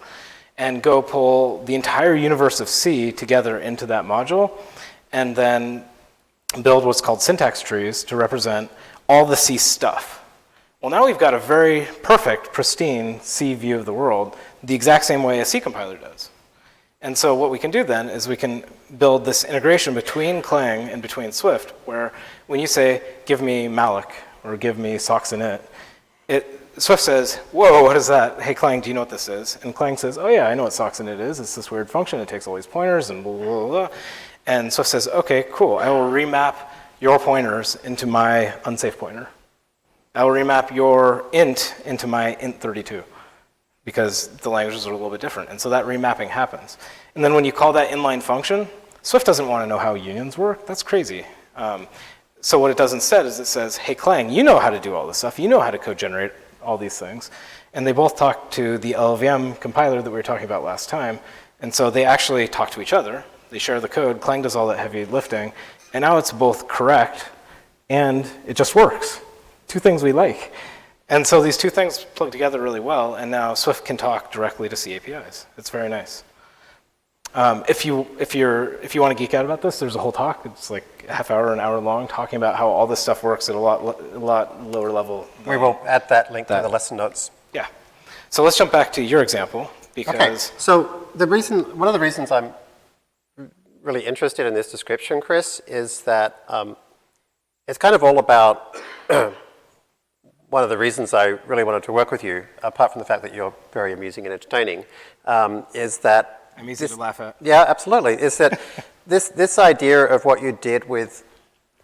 And go pull the entire universe of C together into that module, and then build what's called syntax trees to represent all the C stuff. Well, now we've got a very perfect, pristine C view of the world, the exact same way a C compiler does. And so what we can do then is we can build this integration between Clang and between Swift, where when you say, give me malloc, or give me socks in it, Swift says, whoa, what is that? Hey, Clang, do you know what this is? And Clang says, oh yeah, I know what socks in it is. It's this weird function. It takes all these pointers and blah, blah, blah. And Swift says, okay, cool. I will remap your pointers into my unsafe pointer. I will remap your int into my int32, because the languages are a little bit different. And so that remapping happens. And then when you call that inline function, Swift doesn't want to know how unions work. That's crazy. So what it does instead is it says, hey, Clang, you know how to do all this stuff. You know how to code generate all these things. And they both talk to the LLVM compiler that we were talking about last time. And so they actually talk to each other. They share the code. Clang does all that heavy lifting. And now it's both correct and it just works. Two things we like. And so these two things plug together really well, and now Swift can talk directly to C APIs. It's very nice. If you want to geek out about this, there's a whole talk. It's like a half hour, an hour long, talking about how all this stuff works at a lot lower level. We will add that link to the lesson notes. Yeah. So let's jump back to your example, because... Okay, so one of the reasons I'm really interested in this description, Chris, is that it's kind of all about... One of the reasons I really wanted to work with you, apart from the fact that you're very amusing and entertaining, is that... I'm easy to laugh at. Yeah, absolutely. Is that this idea of what you did with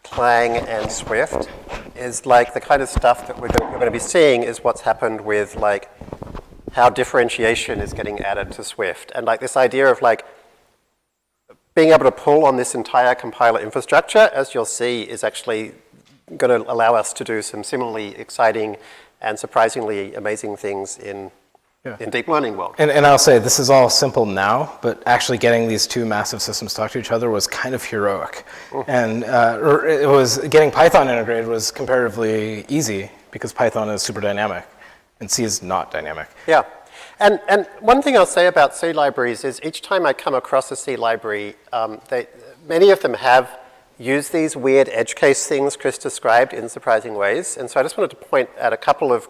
Clang and Swift is like the kind of stuff that we're going to be seeing is what's happened with like how differentiation is getting added to Swift. And like this idea of like being able to pull on this entire compiler infrastructure, as you'll see, is actually going to allow us to do some similarly exciting and surprisingly amazing things in deep learning world. And I'll say, this is all simple now, but actually getting these two massive systems to talk to each other was kind of heroic. And getting Python integrated was comparatively easy because Python is super dynamic and C is not dynamic. Yeah. And one thing I'll say about C libraries is each time I come across a C library, many of them have used these weird edge case things Chris described in surprising ways. And so I just wanted to point at a couple of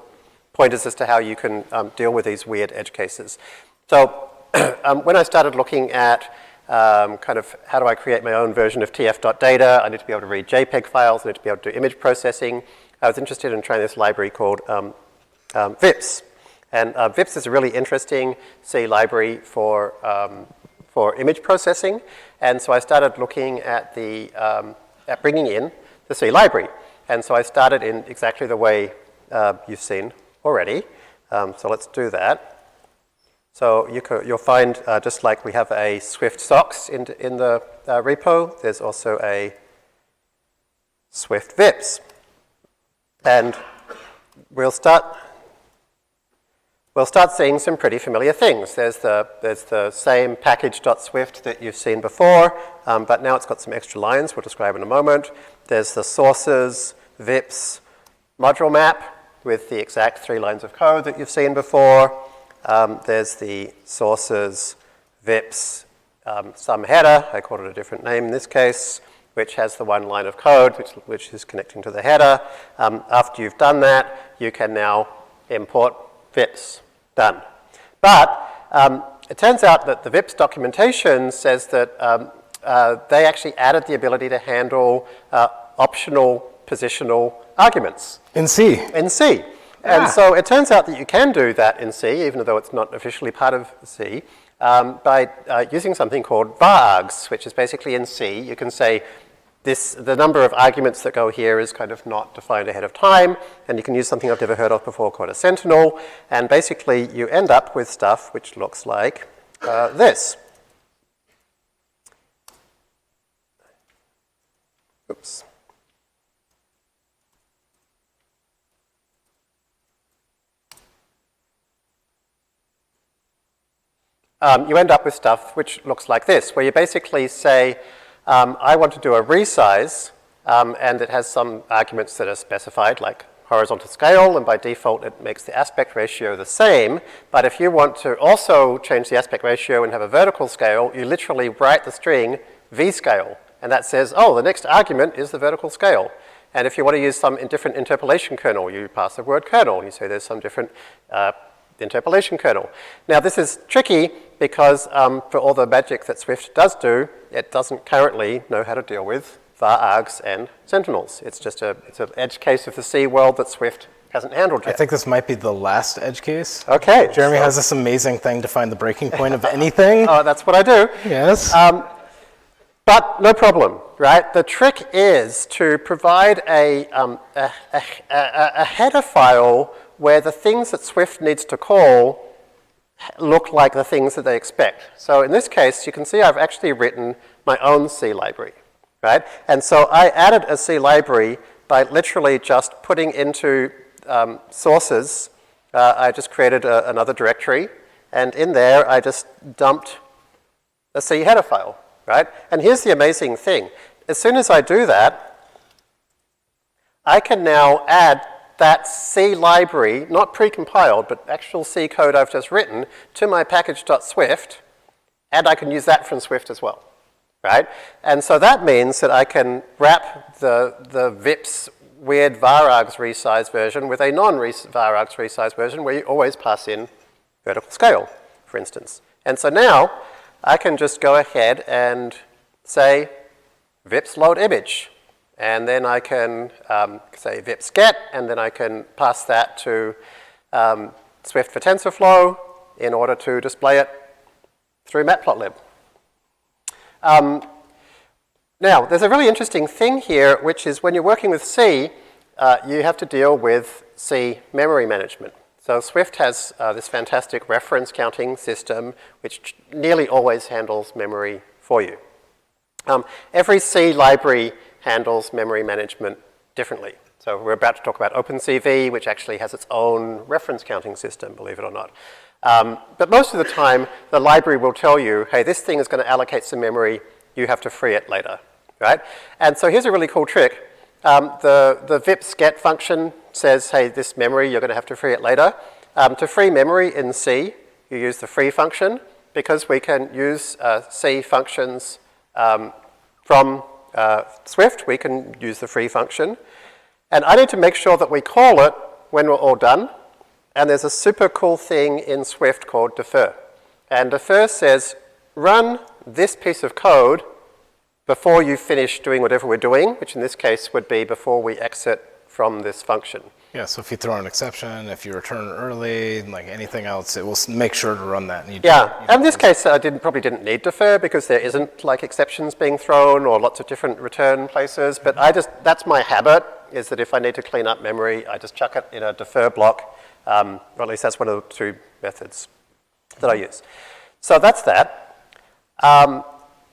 pointers as to how you can deal with these weird edge cases. So when I started looking at kind of how do I create my own version of tf.data, I need to be able to read JPEG files, I need to be able to do image processing. I was interested in trying this library called VIPS. And VIPS is a really interesting C library for image processing. And so I started looking at at bringing in the C library. And so I started in exactly the way you've seen already. So let's do that. So you'll find, just like we have a Swift socks in the repo, there's also a Swift VIPS. And we'll start seeing some pretty familiar things. There's the same package.swift that you've seen before, but now it's got some extra lines we'll describe in a moment. There's the sources, VIPS, module map with the exact 3 lines of code that you've seen before. There's the sources, VIPS, some header, I called it a different name in this case, which has the 1 line of code which is connecting to the header. After you've done that, you can now import VIPS. Done. But it turns out that the VIPS documentation says that they actually added the ability to handle optional positional arguments. In C. In C. And so it turns out that you can do that in C, even though it's not officially part of C, by using something called varargs, which is basically in C. You can say the number of arguments that go here is kind of not defined ahead of time, and you can use something I've never heard of before called a sentinel, and basically you end up with stuff which looks like this. Oops. You end up with stuff which looks like this, where you basically say, I want to do a resize, and it has some arguments that are specified, like horizontal scale, and by default it makes the aspect ratio the same. But if you want to also change the aspect ratio and have a vertical scale, you literally write the string vscale, and that says, oh, the next argument is the vertical scale. And if you want to use some different interpolation kernel, you pass the word kernel. You say there's some different interpolation kernel. Now this is tricky because for all the magic that Swift does do, it doesn't currently know how to deal with varargs and sentinels. It's just it's an edge case of the C world that Swift hasn't handled yet. I think this might be the last edge case. Okay. Jeremy has this amazing thing to find the breaking point of anything. Oh, that's what I do. Yes. But no problem, right? The trick is to provide a header file where the things that Swift needs to call look like the things that they expect. So in this case, you can see I've actually written my own C library, right? And so I added a C library by literally just putting into sources. I just created another directory, and in there I just dumped a C header file, right? And here's the amazing thing. As soon as I do that, I can now add that C library, not pre-compiled, but actual C code I've just written, to my package.swift, and I can use that from Swift as well, right? And so that means that I can wrap the VIPS weird varargs resize version with a non-varargs resize version where you always pass in vertical scale, for instance. And so now I can just go ahead and say VIPS load image. And then I can say VIPS get, and then I can pass that to Swift for TensorFlow in order to display it through Matplotlib. Now, there's a really interesting thing here, which is when you're working with C, you have to deal with C memory management. So Swift has this fantastic reference counting system, which nearly always handles memory for you. Every C library handles memory management differently. So we're about to talk about OpenCV, which actually has its own reference counting system, believe it or not. But most of the time, the library will tell you, hey, this thing is going to allocate some memory, you have to free it later, right? And so here's a really cool trick. The VIPS get function says, hey, this memory, you're going to have to free it later. To free memory in C, you use the free function, because we can use C functions from Swift, we can use the free function. And I need to make sure that we call it when we're all done. And there's a super cool thing in Swift called defer. And defer says, run this piece of code before you finish doing whatever we're doing, which in this case would be before we exit from this function. Yeah, so if you throw an exception, if you return early, like anything else, it will make sure to run that. And you Yeah, in this case, I probably didn't need defer because there isn't like exceptions being thrown or lots of different return places. But that's my habit, is that if I need to clean up memory, I just chuck it in a defer block. Or at least that's one of the two methods that I use. So that's that.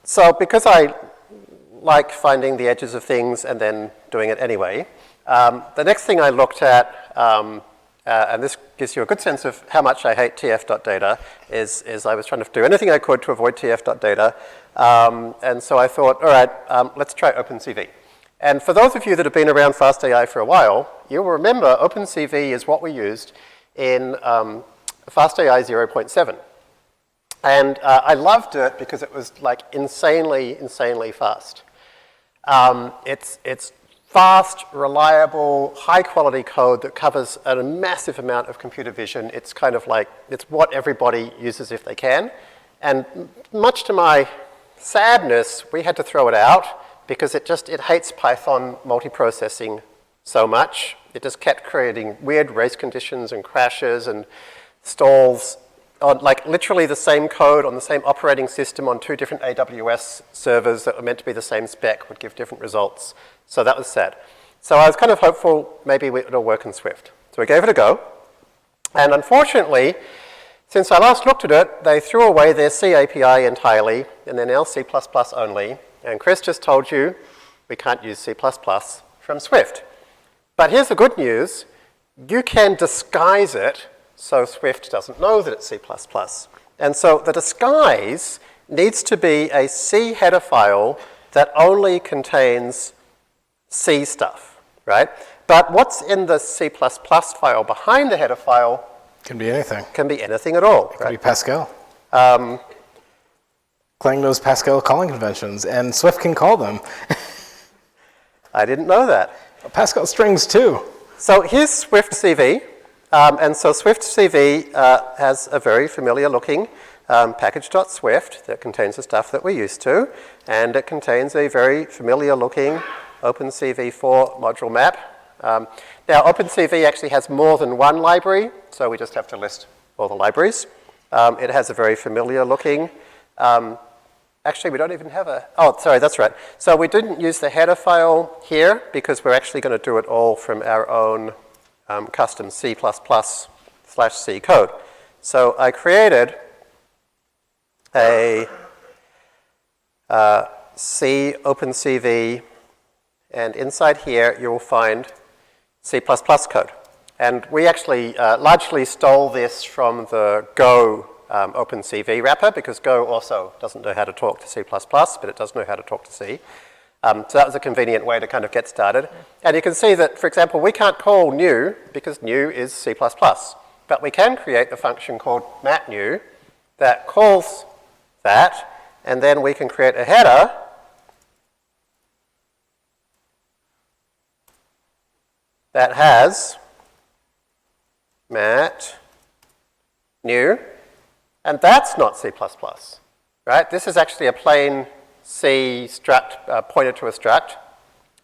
So because I like finding the edges of things and then doing it anyway, the next thing I looked at, and this gives you a good sense of how much I hate tf.data, is I was trying to do anything I could to avoid tf.data. And so I thought, all right, let's try OpenCV. And for those of you that have been around FastAI for a while, you'll remember OpenCV is what we used in FastAI 0.7. And I loved it because it was like insanely fast. It's fast, reliable, high-quality code that covers a massive amount of computer vision. It's kind of like, it's what everybody uses if they can. And much to my sadness, we had to throw it out because it hates Python multiprocessing so much. It just kept creating weird race conditions and crashes and stalls on like literally the same code on the same operating system on two different AWS servers that were meant to be the same spec would give different results. So that was sad. So I was kind of hopeful maybe it'll work in Swift. So we gave it a go. And unfortunately, since I last looked at it, they threw away their C API entirely, and they're now C++ only. And Chris just told you we can't use C++ from Swift. But here's the good news. You can disguise it so Swift doesn't know that it's C++. And so the disguise needs to be a C header file that only contains C stuff, right? But what's in the C++ file behind the header file can be anything. Can be anything at all. It can be Pascal. Clang knows Pascal calling conventions, and Swift can call them. I didn't know that. Pascal strings too. So here's Swift CV. And so Swift CV has a very familiar looking package.swift that contains the stuff that we're used to. And it contains a very familiar looking OpenCV4 module map. Now OpenCV actually has more than one library, so we just have to list all the libraries. It has a very familiar looking, actually we don't even have oh sorry, that's right. So we didn't use the header file here because we're actually going to do it all from our own custom C++/C code. So I created a C OpenCV, and inside here you will find C++ code. And we actually largely stole this from the Go OpenCV wrapper, because Go also doesn't know how to talk to C++, but it does know how to talk to C. So that was a convenient way to kind of get started. And you can see that, for example, we can't call new because new is C++. But we can create a function called matnew that calls that, and then we can create a header that has mat new, and that's not C++, right? This is actually a plain C struct pointed to a struct,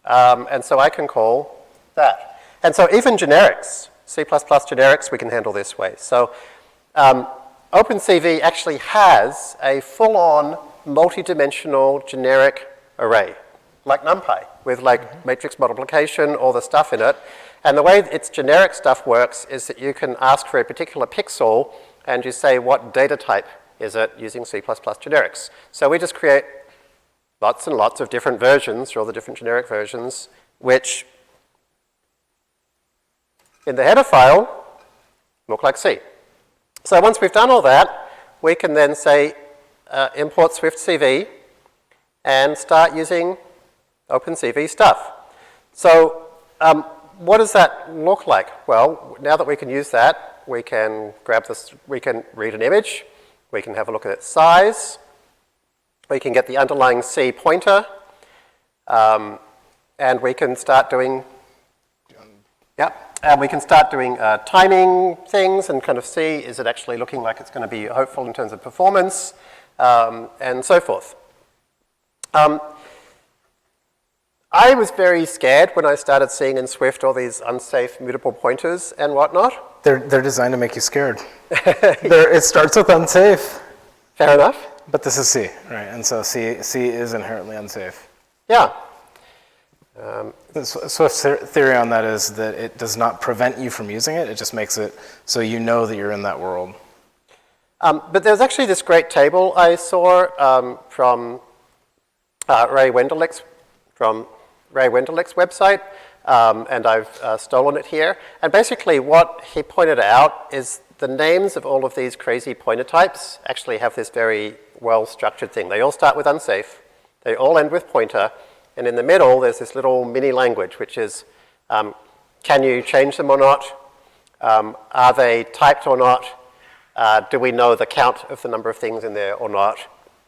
and so I can call that. And so even generics, C++ generics, we can handle this way. So OpenCV actually has a full-on multi-dimensional generic array, like NumPy, with like matrix multiplication, all the stuff in it. And the way its generic stuff works is that you can ask for a particular pixel, and you say what data type is it using C++ generics. So we just create lots and lots of different versions, or all the different generic versions, which in the header file look like C. So once we've done all that, we can then say import SwiftCV and start using OpenCV stuff. So what does that look like? Well, now that we can use that, we can grab this, we can read an image, we can have a look at its size, we can get the underlying C pointer, and we can start doing, and we can start doing timing things and kind of see, is it actually looking like it's going to be hopeful in terms of performance, and so forth. I was very scared when I started seeing in Swift all these unsafe mutable pointers and whatnot. They're designed to make you scared. It starts with unsafe, Fair enough. but this is C, right? And so C is inherently unsafe. Yeah. Swift's theory on that is that it does not prevent you from using it. It just makes it so you know that you're in that world. But there's actually this great table I saw from Ray Wenderlich's website, and I've stolen it here. And basically what he pointed out is the names of all of these crazy pointer types actually have this very well-structured thing. They all start with unsafe, they all end with pointer, and in the middle there's this little mini language, which is, can you change them or not? Are they typed or not? Do we know the count of the number of things in there or not?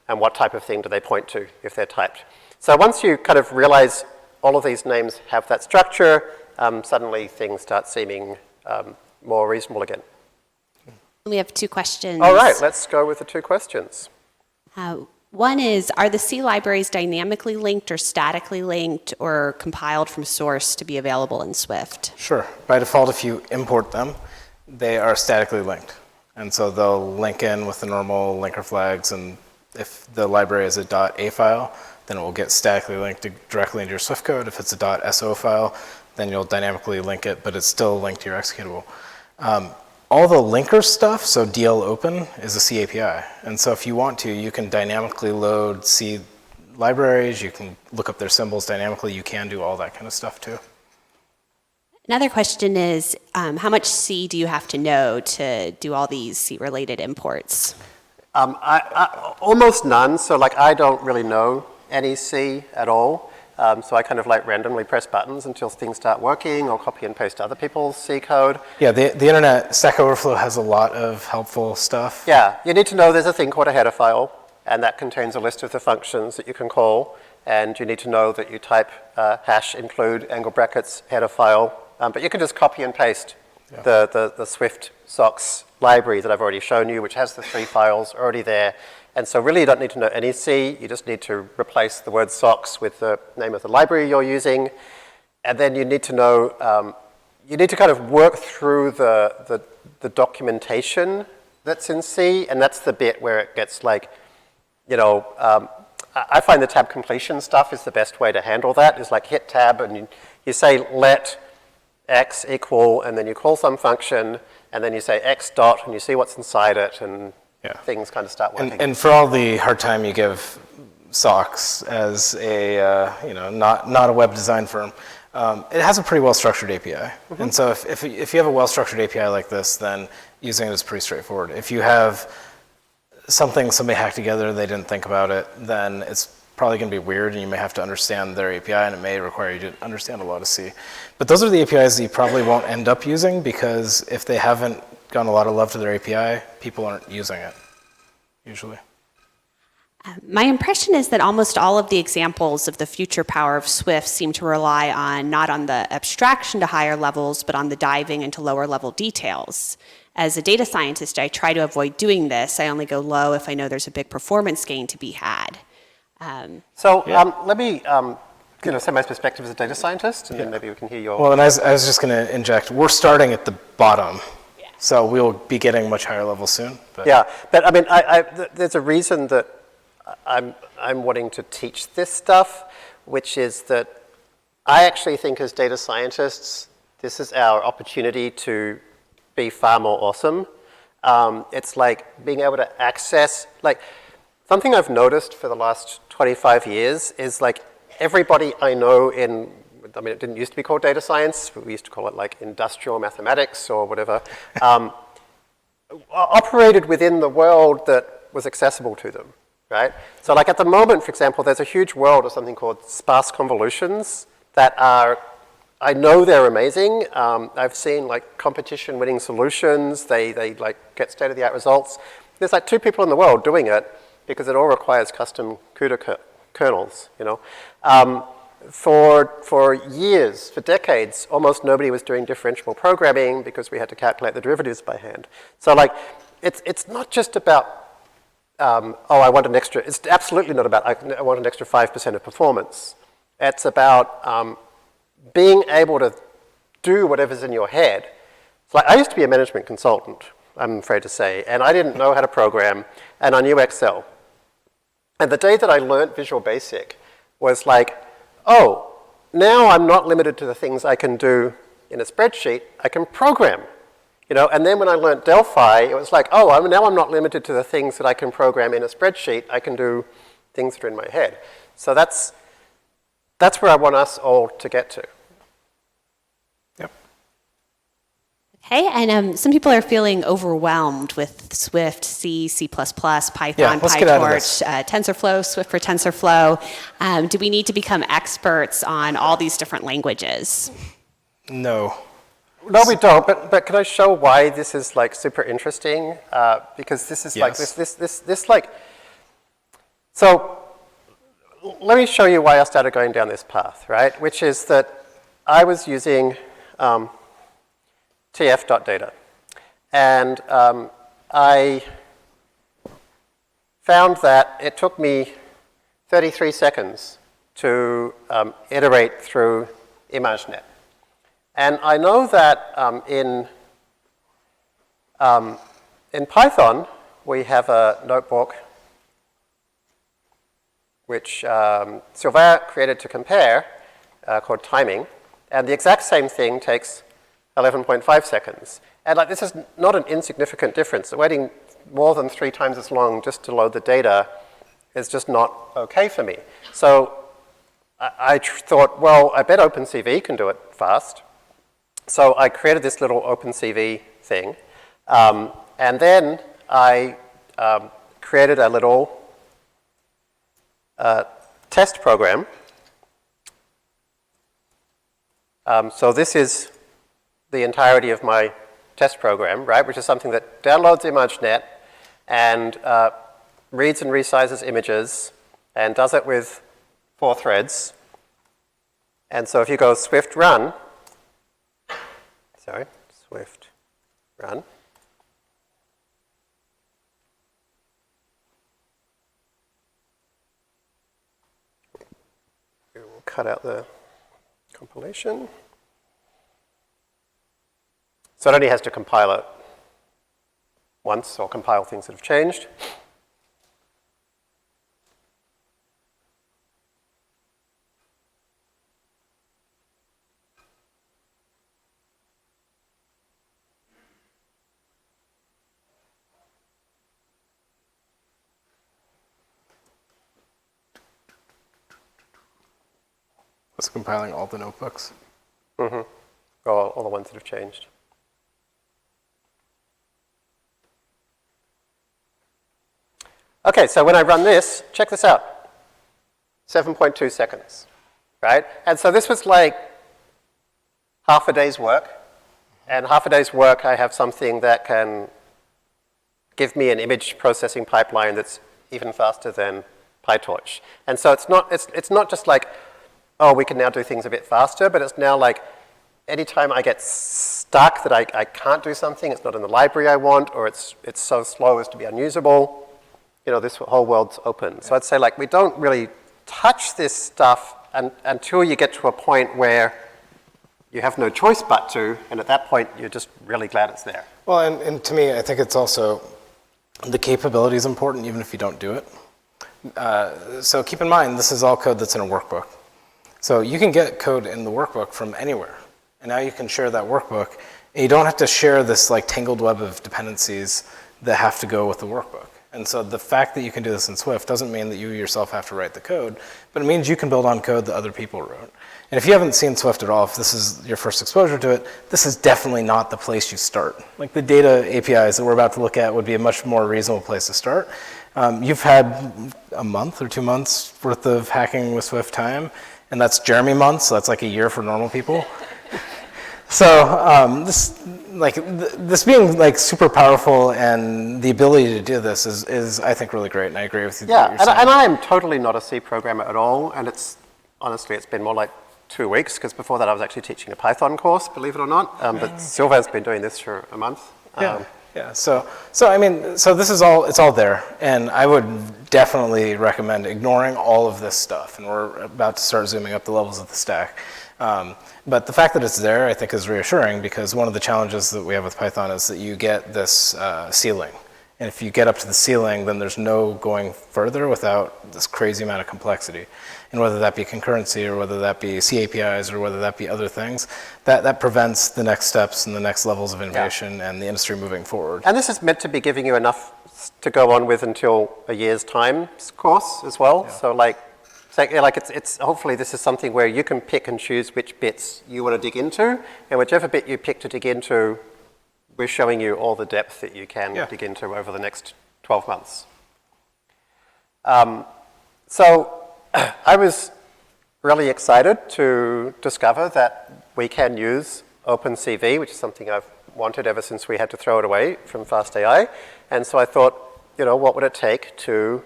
And what type of thing do they point to if they're typed? So once you kind of realize all of these names have that structure, suddenly things start seeming more reasonable again. We have 2 questions. All right, let's go with the 2 questions. One is, are the C libraries dynamically linked or statically linked or compiled from source to be available in Swift? Sure. By default, if you import them, they are statically linked. And so they'll link in with the normal linker flags, and if the library is a .a file, then it will get statically linked directly into your Swift code. If it's a .so file, then you'll dynamically link it, but it's still linked to your executable. All the linker stuff, so DL open, is a C API. And so if you want to, you can dynamically load C libraries, you can look up their symbols dynamically, you can do all that kind of stuff too. Another question is, how much C do you have to know to do all these C-related imports? Almost none, so like I don't really know any C at all. So I kind of like randomly press buttons until things start working, or copy and paste other people's C code. Yeah, the internet, Stack Overflow has a lot of helpful stuff. Yeah, you need to know there's a thing called a header file, and that contains a list of the functions that you can call, and you need to know that you type hash include angle brackets header file, but you can just copy and paste the Swift socks library that I've already shown you, which has the 3 files already there. And so really you don't need to know any C, you just need to replace the word socks with the name of the library you're using. And then you need to know, you need to kind of work through the documentation that's in C, and that's the bit where it gets like, you know, I find the tab completion stuff is the best way to handle that. Is like hit tab and you say let x equal, and then you call some function, and then you say x dot, and you see what's inside it, and things kind of start working. And for all the hard time you give Socks as a, you know, not a web design firm, it has a pretty well-structured API. Mm-hmm. And so if you have a well-structured API like this, then using it is pretty straightforward. If you have something somebody hacked together, they didn't think about it, then it's probably going to be weird, and you may have to understand their API, and it may require you to understand a lot of C. But those are the APIs that you probably won't end up using, because if they haven't gotten a lot of love to their API, people aren't using it, usually. My impression is that almost all of the examples of the future power of Swift seem to rely on not on the abstraction to higher levels, but on the diving into lower level details. As a data scientist, I try to avoid doing this. I only go low if I know there's a big performance gain to be had. Let me say my perspective as a data scientist, and then maybe we can hear your... Well, and I was just going to inject, we're starting at the bottom. So we'll be getting much higher levels soon. But. Yeah, but I mean, there's a reason that I'm wanting to teach this stuff, which is that I actually think as data scientists, this is our opportunity to be far more awesome. It's like being able to access, like, something I've noticed for the last 25 years is like everybody I know in, I mean, it didn't used to be called data science, but we used to call it like industrial mathematics or whatever, operated within the world that was accessible to them, right? So like at the moment, for example, there's a huge world of something called sparse convolutions that are, I know they're amazing. I've seen like competition winning solutions. They like get state-of-the-art results. There's like 2 people in the world doing it because it all requires custom CUDA kernels, you know. For years, for decades, almost nobody was doing differentiable programming because we had to calculate the derivatives by hand. So like, it's not just about, I want an extra, it's absolutely not about, I want an extra 5% of performance. It's about being able to do whatever's in your head. It's like, I used to be a management consultant, I'm afraid to say, and I didn't know how to program, and I knew Excel. And the day that I learned Visual Basic was like, oh, now I'm not limited to the things I can do in a spreadsheet, I can program. You know, and then when I learned Delphi, it was like, oh, now I'm not limited to the things that I can program in a spreadsheet, I can do things that are in my head. So that's where I want us all to get to. Yep. Okay, and some people are feeling overwhelmed with Swift, C, C++, Python, Yeah, let's get out of this. PyTorch, TensorFlow, Swift for TensorFlow. Do we need to become experts on all these different languages? No. No, we don't, but can I show why this is like super interesting? Because this is like, this like, so let me show you why I started going down this path, right? Which is that I was using tf.data. And I found that it took me 33 seconds to iterate through ImageNet. And I know that in Python, we have a notebook which Sylvain created to compare, called timing. And the exact same thing takes 11.5 seconds. And like, this is not an insignificant difference. Waiting more than 3 times as long just to load the data is just not okay for me. So I thought, well, I bet OpenCV can do it fast. So I created this little OpenCV thing. And then I created a little test program. So this is the entirety of my test program, right, which is something that downloads ImageNet and reads and resizes images and does it with 4 threads. And so if you go Swift run, Swift run, we will cut out the compilation. So it only has to compile it once, or compile things that have changed. Was it compiling all the notebooks? Mm-hmm. All the ones that have changed. Okay, so when I run this, check this out. 7.2 seconds, right? And so this was like half a day's work. And half a day's work, I have something that can give me an image processing pipeline that's even faster than PyTorch. And so it's not just like, oh, we can now do things a bit faster, but it's now like anytime I get stuck that I can't do something, it's not in the library I want, or it's so slow as to be unusable, you know, this whole world's open. So I'd say, like, we don't really touch this stuff until you get to a point where you have no choice but to, and at that point, you're just really glad it's there. Well, and to me, I think it's also, the capability is important even if you don't do it. So keep in mind, this is all code that's in a workbook. So you can get code in the workbook from anywhere. And now you can share that workbook. And you don't have to share this like tangled web of dependencies that have to go with the workbook. And so the fact that you can do this in Swift doesn't mean that you yourself have to write the code, but it means you can build on code that other people wrote. And if you haven't seen Swift at all, if this is your first exposure to it, this is definitely not the place you start. Like the data APIs that we're about to look at would be a much more reasonable place to start. You've had a month or 2 months worth of hacking with Swift time, and that's Jeremy months, so that's like a year for normal people. So this being like super powerful and the ability to do this is I think really great, and I agree with you. Yeah, and I am totally not a C programmer at all, and honestly it's been more like 2 weeks, because before that I was actually teaching a Python course, believe it or not, but Sylvain's been doing this for a month. Yeah. Yeah, so I mean, so this is all, it's all there, and I would definitely recommend ignoring all of this stuff, and we're about to start zooming up the levels of the stack. But the fact that it's there, I think, is reassuring, because one of the challenges that we have with Python is that you get this ceiling. And if you get up to the ceiling, then there's no going further without this crazy amount of complexity. And whether that be concurrency, or whether that be C APIs, or whether that be other things, that prevents the next steps and the next levels of innovation and the industry moving forward. And this is meant to be giving you enough to go on with until a year's time course as well. Yeah. So like it's hopefully this is something where you can pick and choose which bits you want to dig into, and whichever bit you pick to dig into, we're showing you all the depth that you can dig into over the next 12 months. So I was really excited to discover that we can use OpenCV, which is something I've wanted ever since we had to throw it away from FastAI. And so I thought, you know, what would it take to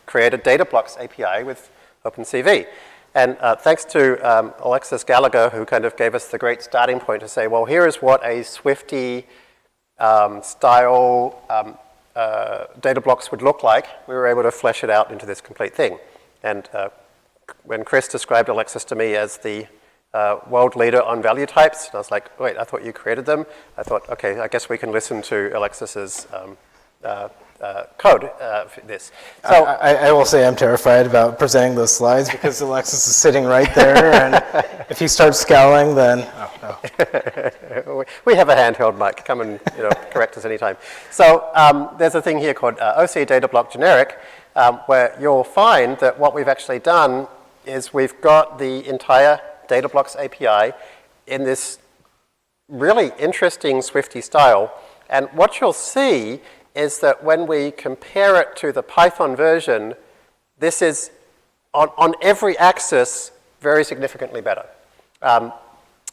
create a Datablocks API with OpenCV? And thanks to Alexis Gallagher, who kind of gave us the great starting point to say, well, here is what a Swifty style Datablocks would look like. We were able to flesh it out into this complete thing. And when Chris described Alexis to me as the world leader on value types, and I was like, wait, I thought you created them. I thought, okay, I guess we can listen to Alexis's code for this. So I will say I'm terrified about presenting those slides, because Alexis is sitting right there, and if he starts scowling, then we have a handheld mic. Come and correct us anytime. So there's a thing here called OC Datablock Generic, where you'll find that what we've actually done is we've got the entire Datablocks API in this really interesting Swifty style. And what you'll see is that when we compare it to the Python version, this is, on every axis, very significantly better.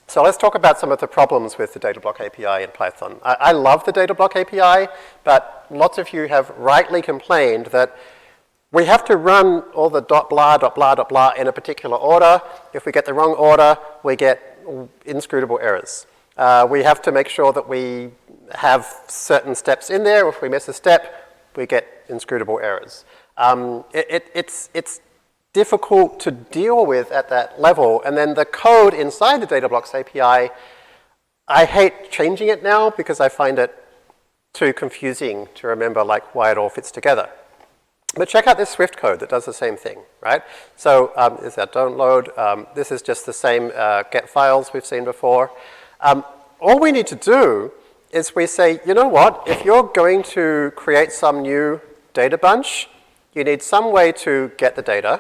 So let's talk about some of the problems with the Datablock API in Python. I love the Datablock API, but lots of you have rightly complained that we have to run all the .blah, .blah, .blah in a particular order. If we get the wrong order, we get inscrutable errors. We have to make sure that we have certain steps in there. If we miss a step, we get inscrutable errors. It's difficult to deal with at that level. And then the code inside the Datablocks API, I hate changing it now because I find it too confusing to remember like why it all fits together. But check out this Swift code that does the same thing, right? So is that don't load? This is just the same get files we've seen before. All we need to do is we say, you know what? If you're going to create some new data bunch, you need some way to get the data.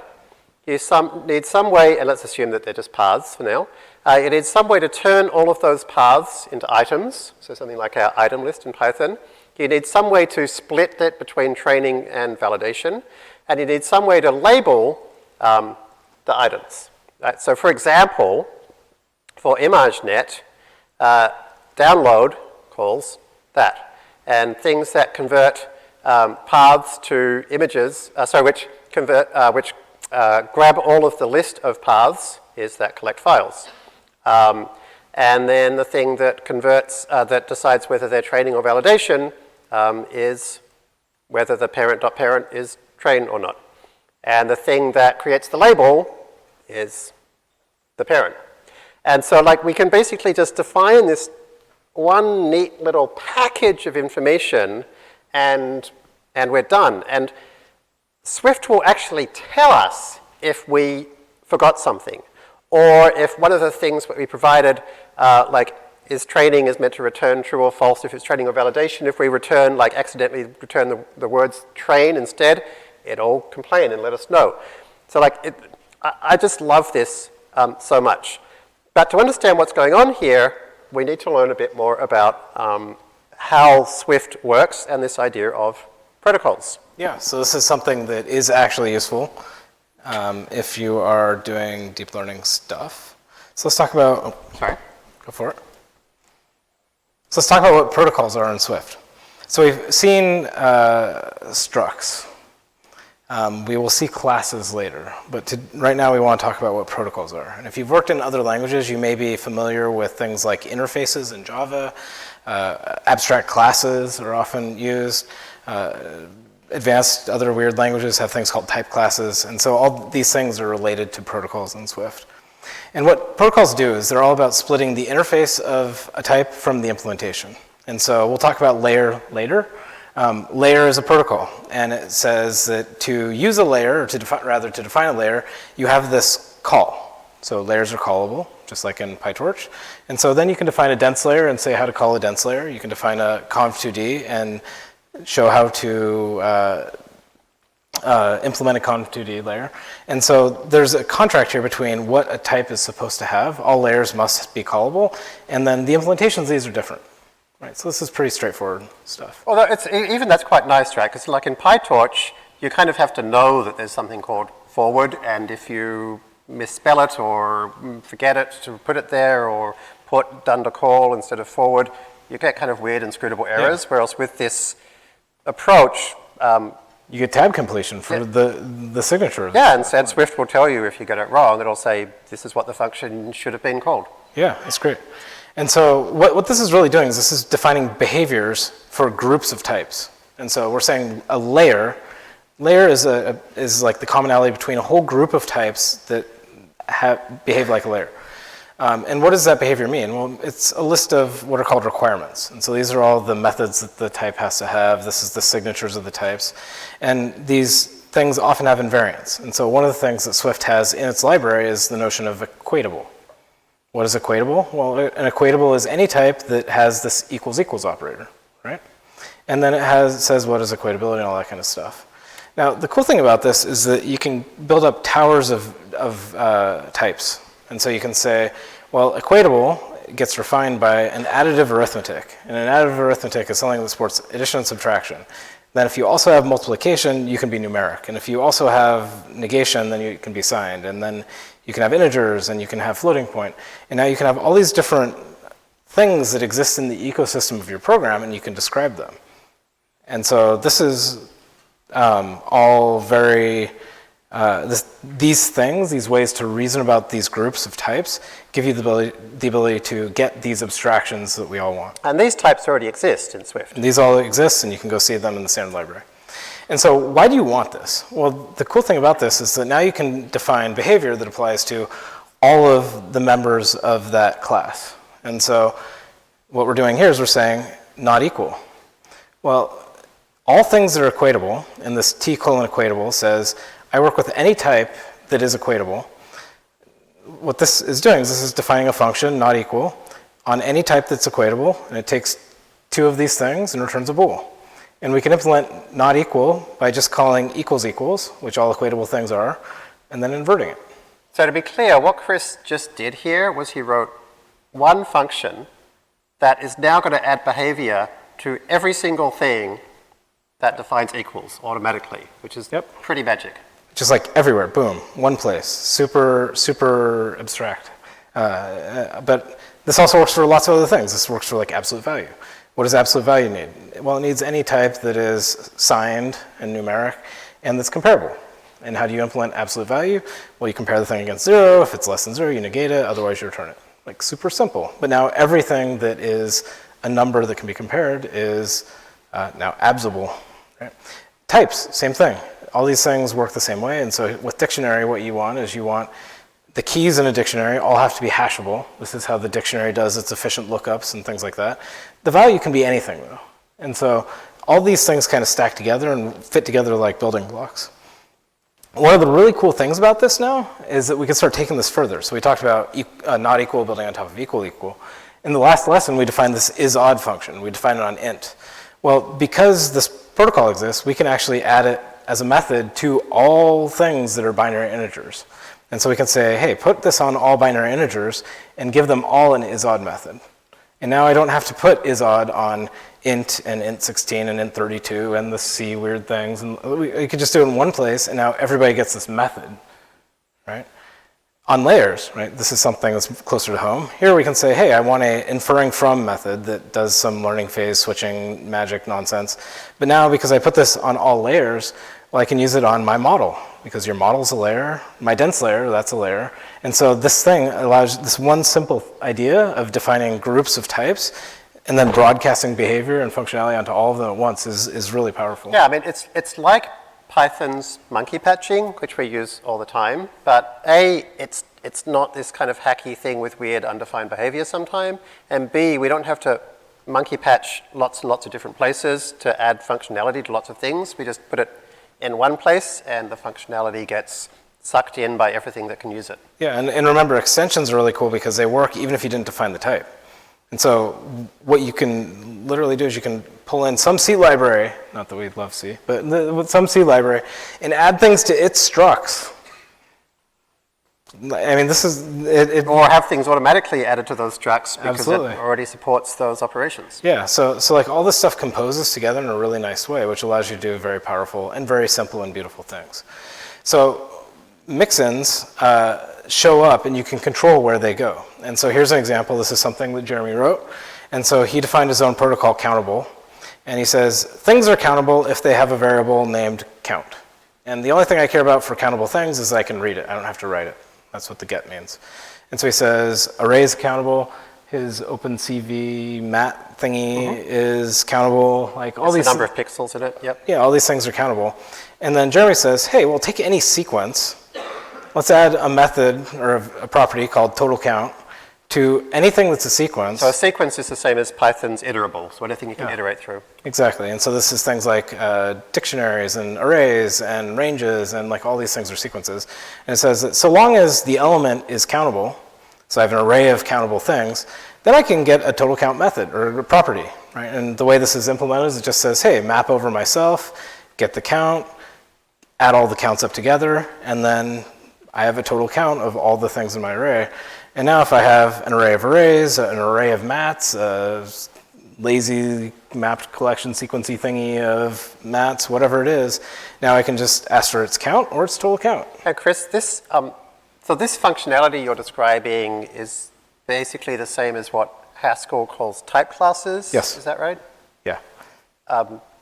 You need some way, and let's assume that they're just paths for now. You need some way to turn all of those paths into items, so something like our item list in Python. You need some way to split it between training and validation. And you need some way to label the items. Right? So for example, for ImageNet, download calls that. And things that convert paths to images, which grab all of the list of paths is that collect files. And then the thing that converts, that decides whether they're training or validation is whether the parent.parent is train or not. And the thing that creates the label is the parent. And so like we can basically just define this one neat little package of information and we're done. And Swift will actually tell us if we forgot something, or if one of the things that we provided, is training is meant to return true or false if it's training or validation. If we return, accidentally return the words train instead, it'll complain and let us know. So I just love this so much. But to understand what's going on here, we need to learn a bit more about how Swift works and this idea of protocols. Yeah, so this is something that is actually useful if you are doing deep learning stuff. So let's talk about, go for it. So let's talk about what protocols are in Swift. So we've seen structs. We will see classes later, but right now we want to talk about what protocols are. And if you've worked in other languages, you may be familiar with things like interfaces in Java, Abstract classes are often used. Advanced other weird languages have things called type classes. And so all these things are related to protocols in Swift. And what protocols do is they're all about splitting the interface of a type from the implementation. And so we'll talk about layer later. Layer is a protocol, and it says that to use a layer, or to define a layer, you have this call. So layers are callable, just like in PyTorch. And so then you can define a dense layer and say how to call a dense layer. You can define a conv2d and show how to implement a conv2d layer. And so there's a contract here between what a type is supposed to have. All layers must be callable, and then the implementations of these are different. Right, so this is pretty straightforward stuff. Although even that's quite nice, right? Because like in PyTorch, you kind of have to know that there's something called forward, and if you misspell it or forget it to put it there or put done to call instead of forward, you get kind of weird inscrutable errors, whereas with this approach... you get tab completion for the signature. Yeah, and Swift will tell you if you get it wrong. It'll say, this is what the function should have been called. Yeah, that's great. And so what this is really doing is this is defining behaviors for groups of types. And so we're saying a layer is like the commonality between a whole group of types that behave like a layer. And what does that behavior mean? Well, it's a list of what are called requirements. And so these are all the methods that the type has to have. This is the signatures of the types. And these things often have invariants. And so one of the things that Swift has in its library is the notion of equatable. What is equatable? Well, an equatable is any type that has this equals equals operator, right? And then it says what is equatability and all that kind of stuff. Now, the cool thing about this is that you can build up towers of types. And so you can say, well, equatable gets refined by an additive arithmetic. And an additive arithmetic is something that supports addition and subtraction. Then if you also have multiplication, you can be numeric. And if you also have negation, then you can be signed. And then you can have integers, and you can have floating point. And now you can have all these different things that exist in the ecosystem of your program, and you can describe them. And so this is all very, these things, these ways to reason about these groups of types, give you the ability to get these abstractions that we all want. And these types already exist in Swift. And these all exist, and you can go see them in the standard library. And so why do you want this? Well, the cool thing about this is that now you can define behavior that applies to all of the members of that class. And so what we're doing here is we're saying not equal. Well, all things that are equatable, and this t:(equatable) says, I work with any type that is equatable. What this is doing is this is defining a function, not equal, on any type that's equatable, and it takes two of these things and returns a bool. And we can implement not equal by just calling equals equals, which all equatable things are, and then inverting it. So to be clear, what Chris just did here was he wrote one function that is now going to add behavior to every single thing that defines equals automatically, which is pretty magic. Just like everywhere, boom, one place, super abstract. But this also works for lots of other things. This works for like absolute value. What does absolute value need? Well, it needs any type that is signed and numeric and that's comparable. And how do you implement absolute value? Well, you compare the thing against 0. If it's less than 0, you negate it. Otherwise, you return it. Like super simple. But now everything that is a number that can be compared is now absable. Right? Types, same thing. All these things work the same way. And so with dictionary, what you want is you want the keys in a dictionary all have to be hashable. This is how the dictionary does its efficient lookups and things like that. The value can be anything, though. And so all these things kind of stack together and fit together like building blocks. One of the really cool things about this now is that we can start taking this further. So we talked about not equal building on top of equal. In the last lesson, we defined this is_odd function. We defined it on int. Well, because this protocol exists, we can actually add it as a method to all things that are binary integers. And so we can say, hey, put this on all binary integers and give them all an is_odd method. And now I don't have to put is_odd on int and int16 and int32 and the C weird things. And we could just do it in one place, and now everybody gets this method, right? On layers, right, this is something that's closer to home. Here we can say, hey, I want a inferring from method that does some learning phase switching magic nonsense. But now because I put this on all layers, well, I can use it on my model because your model's a layer, my dense layer, that's a layer. And so this thing allows this one simple idea of defining groups of types and then broadcasting behavior and functionality onto all of them at once is really powerful. Yeah, I mean, it's like Python's monkey patching, which we use all the time, but A, it's not this kind of hacky thing with weird undefined behavior sometime, and B, we don't have to monkey patch lots and lots of different places to add functionality to lots of things. We just put it in one place, and the functionality gets sucked in by everything that can use it. Yeah, and remember, extensions are really cool because they work even if you didn't define the type. And so what you can literally do is you can pull in some C library, not that we love C, but with some C library, and add things to its structs. I mean, this is... Or have things automatically added to those structs because Absolutely. it already supports those operations. Yeah, so like all this stuff composes together in a really nice way, which allows you to do very powerful and very simple and beautiful things. So mixins show up and you can control where they go. And so here's an example. This is something that Jeremy wrote. And so he defined his own protocol, countable. And he says, things are countable if they have a variable named count. And the only thing I care about for countable things is I can read it. I don't have to write it. That's what the get means. And so he says, arrays countable. His OpenCV mat thingy is countable. Like all It's these the number of pixels in it, yep. Yeah, all these things are countable. And then Jeremy says, hey, well, take any sequence. Let's add a method or a property called total count to anything that's a sequence. So a sequence is the same as Python's iterable, so anything you can iterate through. Exactly. And so this is things like dictionaries and arrays and ranges and like all these things are sequences. And it says that so long as the element is countable, so I have an array of countable things, then I can get a total count method or a property, right? And the way this is implemented is it just says, hey, map over myself, get the count, add all the counts up together, and then I have a total count of all the things in my array. And now if I have an array of arrays, an array of mats, a lazy mapped collection sequencey thingy of mats, whatever it is, now I can just ask for its count or its total count. Hey, Chris, this, so this functionality you're describing is basically the same as what Haskell calls type classes? Yes. Is that right? Yeah.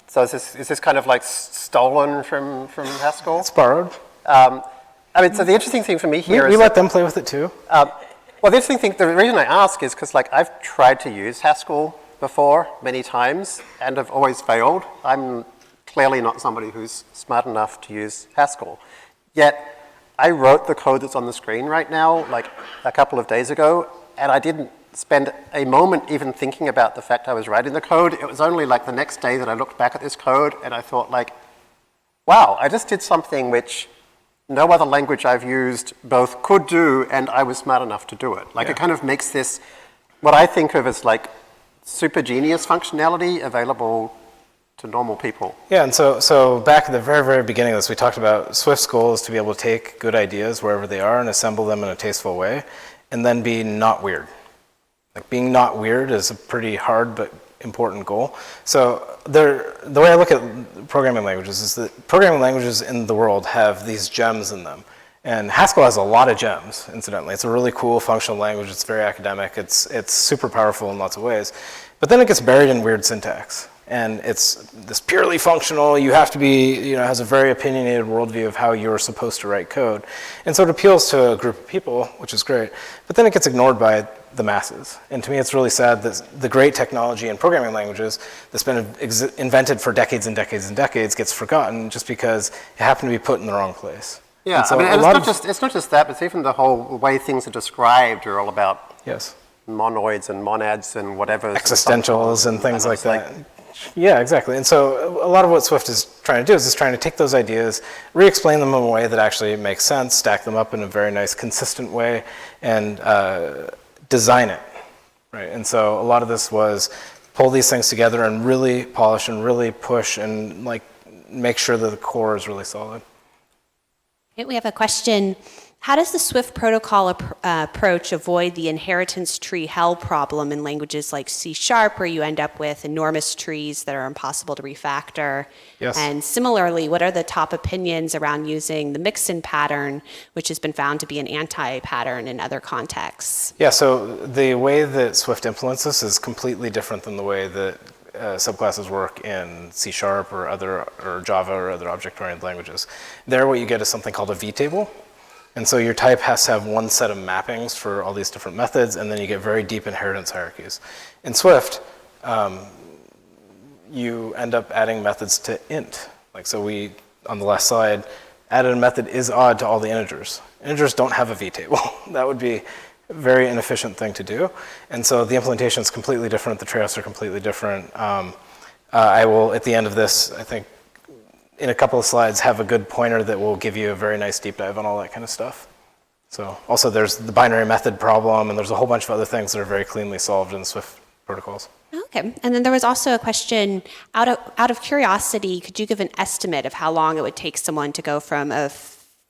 So is this kind of like stolen from Haskell? It's borrowed. I mean, so the interesting thing for me here We is let them play with it too. well, the interesting thing, the reason I ask is because like I've tried to use Haskell before many times and have always failed. I'm clearly not somebody who's smart enough to use Haskell. Yet I wrote the code that's on the screen right now like a couple of days ago, and I didn't spend a moment even thinking about the fact I was writing the code. It was only like the next day that I looked back at this code and I thought like, wow, I just did something which no other language I've used both could do and I was smart enough to do it. Like it kind of makes this, what I think of as like super genius functionality available to normal people. Yeah, and so back at the very, very beginning of this, we talked about Swift's goal is to be able to take good ideas wherever they are and assemble them in a tasteful way, and then be not weird. Like being not weird is a pretty hard but important goal. So the way I look at programming languages is that programming languages in the world have these gems in them. And Haskell has a lot of gems, incidentally. It's a really cool functional language. It's very academic. It's super powerful in lots of ways. But then it gets buried in weird syntax. And it's this purely functional, you have to be, has a very opinionated worldview of how you're supposed to write code. And so it appeals to a group of people, which is great. But then it gets ignored by the masses. And to me, it's really sad that the great technology in programming languages that's been invented for decades and decades and decades gets forgotten just because it happened to be put in the wrong place. Yeah, and so I mean, a and lot it's not just that, but it's even the whole way things are described are all about yes. monoids and monads and whatever. Existentials and things like like- that. Yeah, exactly. And so a lot of what Swift is trying to do is trying to take those ideas, re-explain them in a way that actually makes sense, stack them up in a very nice, consistent way, and design it, right? And so a lot of this was pull these things together and really polish and really push and like make sure that the core is really solid. Okay, we have a question. How does the Swift protocol approach avoid the inheritance tree hell problem in languages like C#, where you end up with enormous trees that are impossible to refactor? Yes. And similarly, what are the top opinions around using the mixin pattern, which has been found to be an anti-pattern in other contexts? Yeah, so the way that Swift implements this is completely different than the way that subclasses work in C# or Java or other object-oriented languages. There, what you get is something called a vtable. And so your type has to have one set of mappings for all these different methods, and then you get very deep inheritance hierarchies. In Swift, you end up adding methods to int. Like, so we, on the last slide, added a method is_odd to all the integers. Integers don't have a v-table. That would be a very inefficient thing to do. And so the implementation is completely different. The trade-offs are completely different. I will, at the end of this, I think, in a couple of slides, have a good pointer that will give you a very nice deep dive on all that kind of stuff. So also there's the binary method problem, and there's a whole bunch of other things that are very cleanly solved in Swift protocols. Okay, and then there was also a question, out of curiosity, could you give an estimate of how long it would take someone to go from a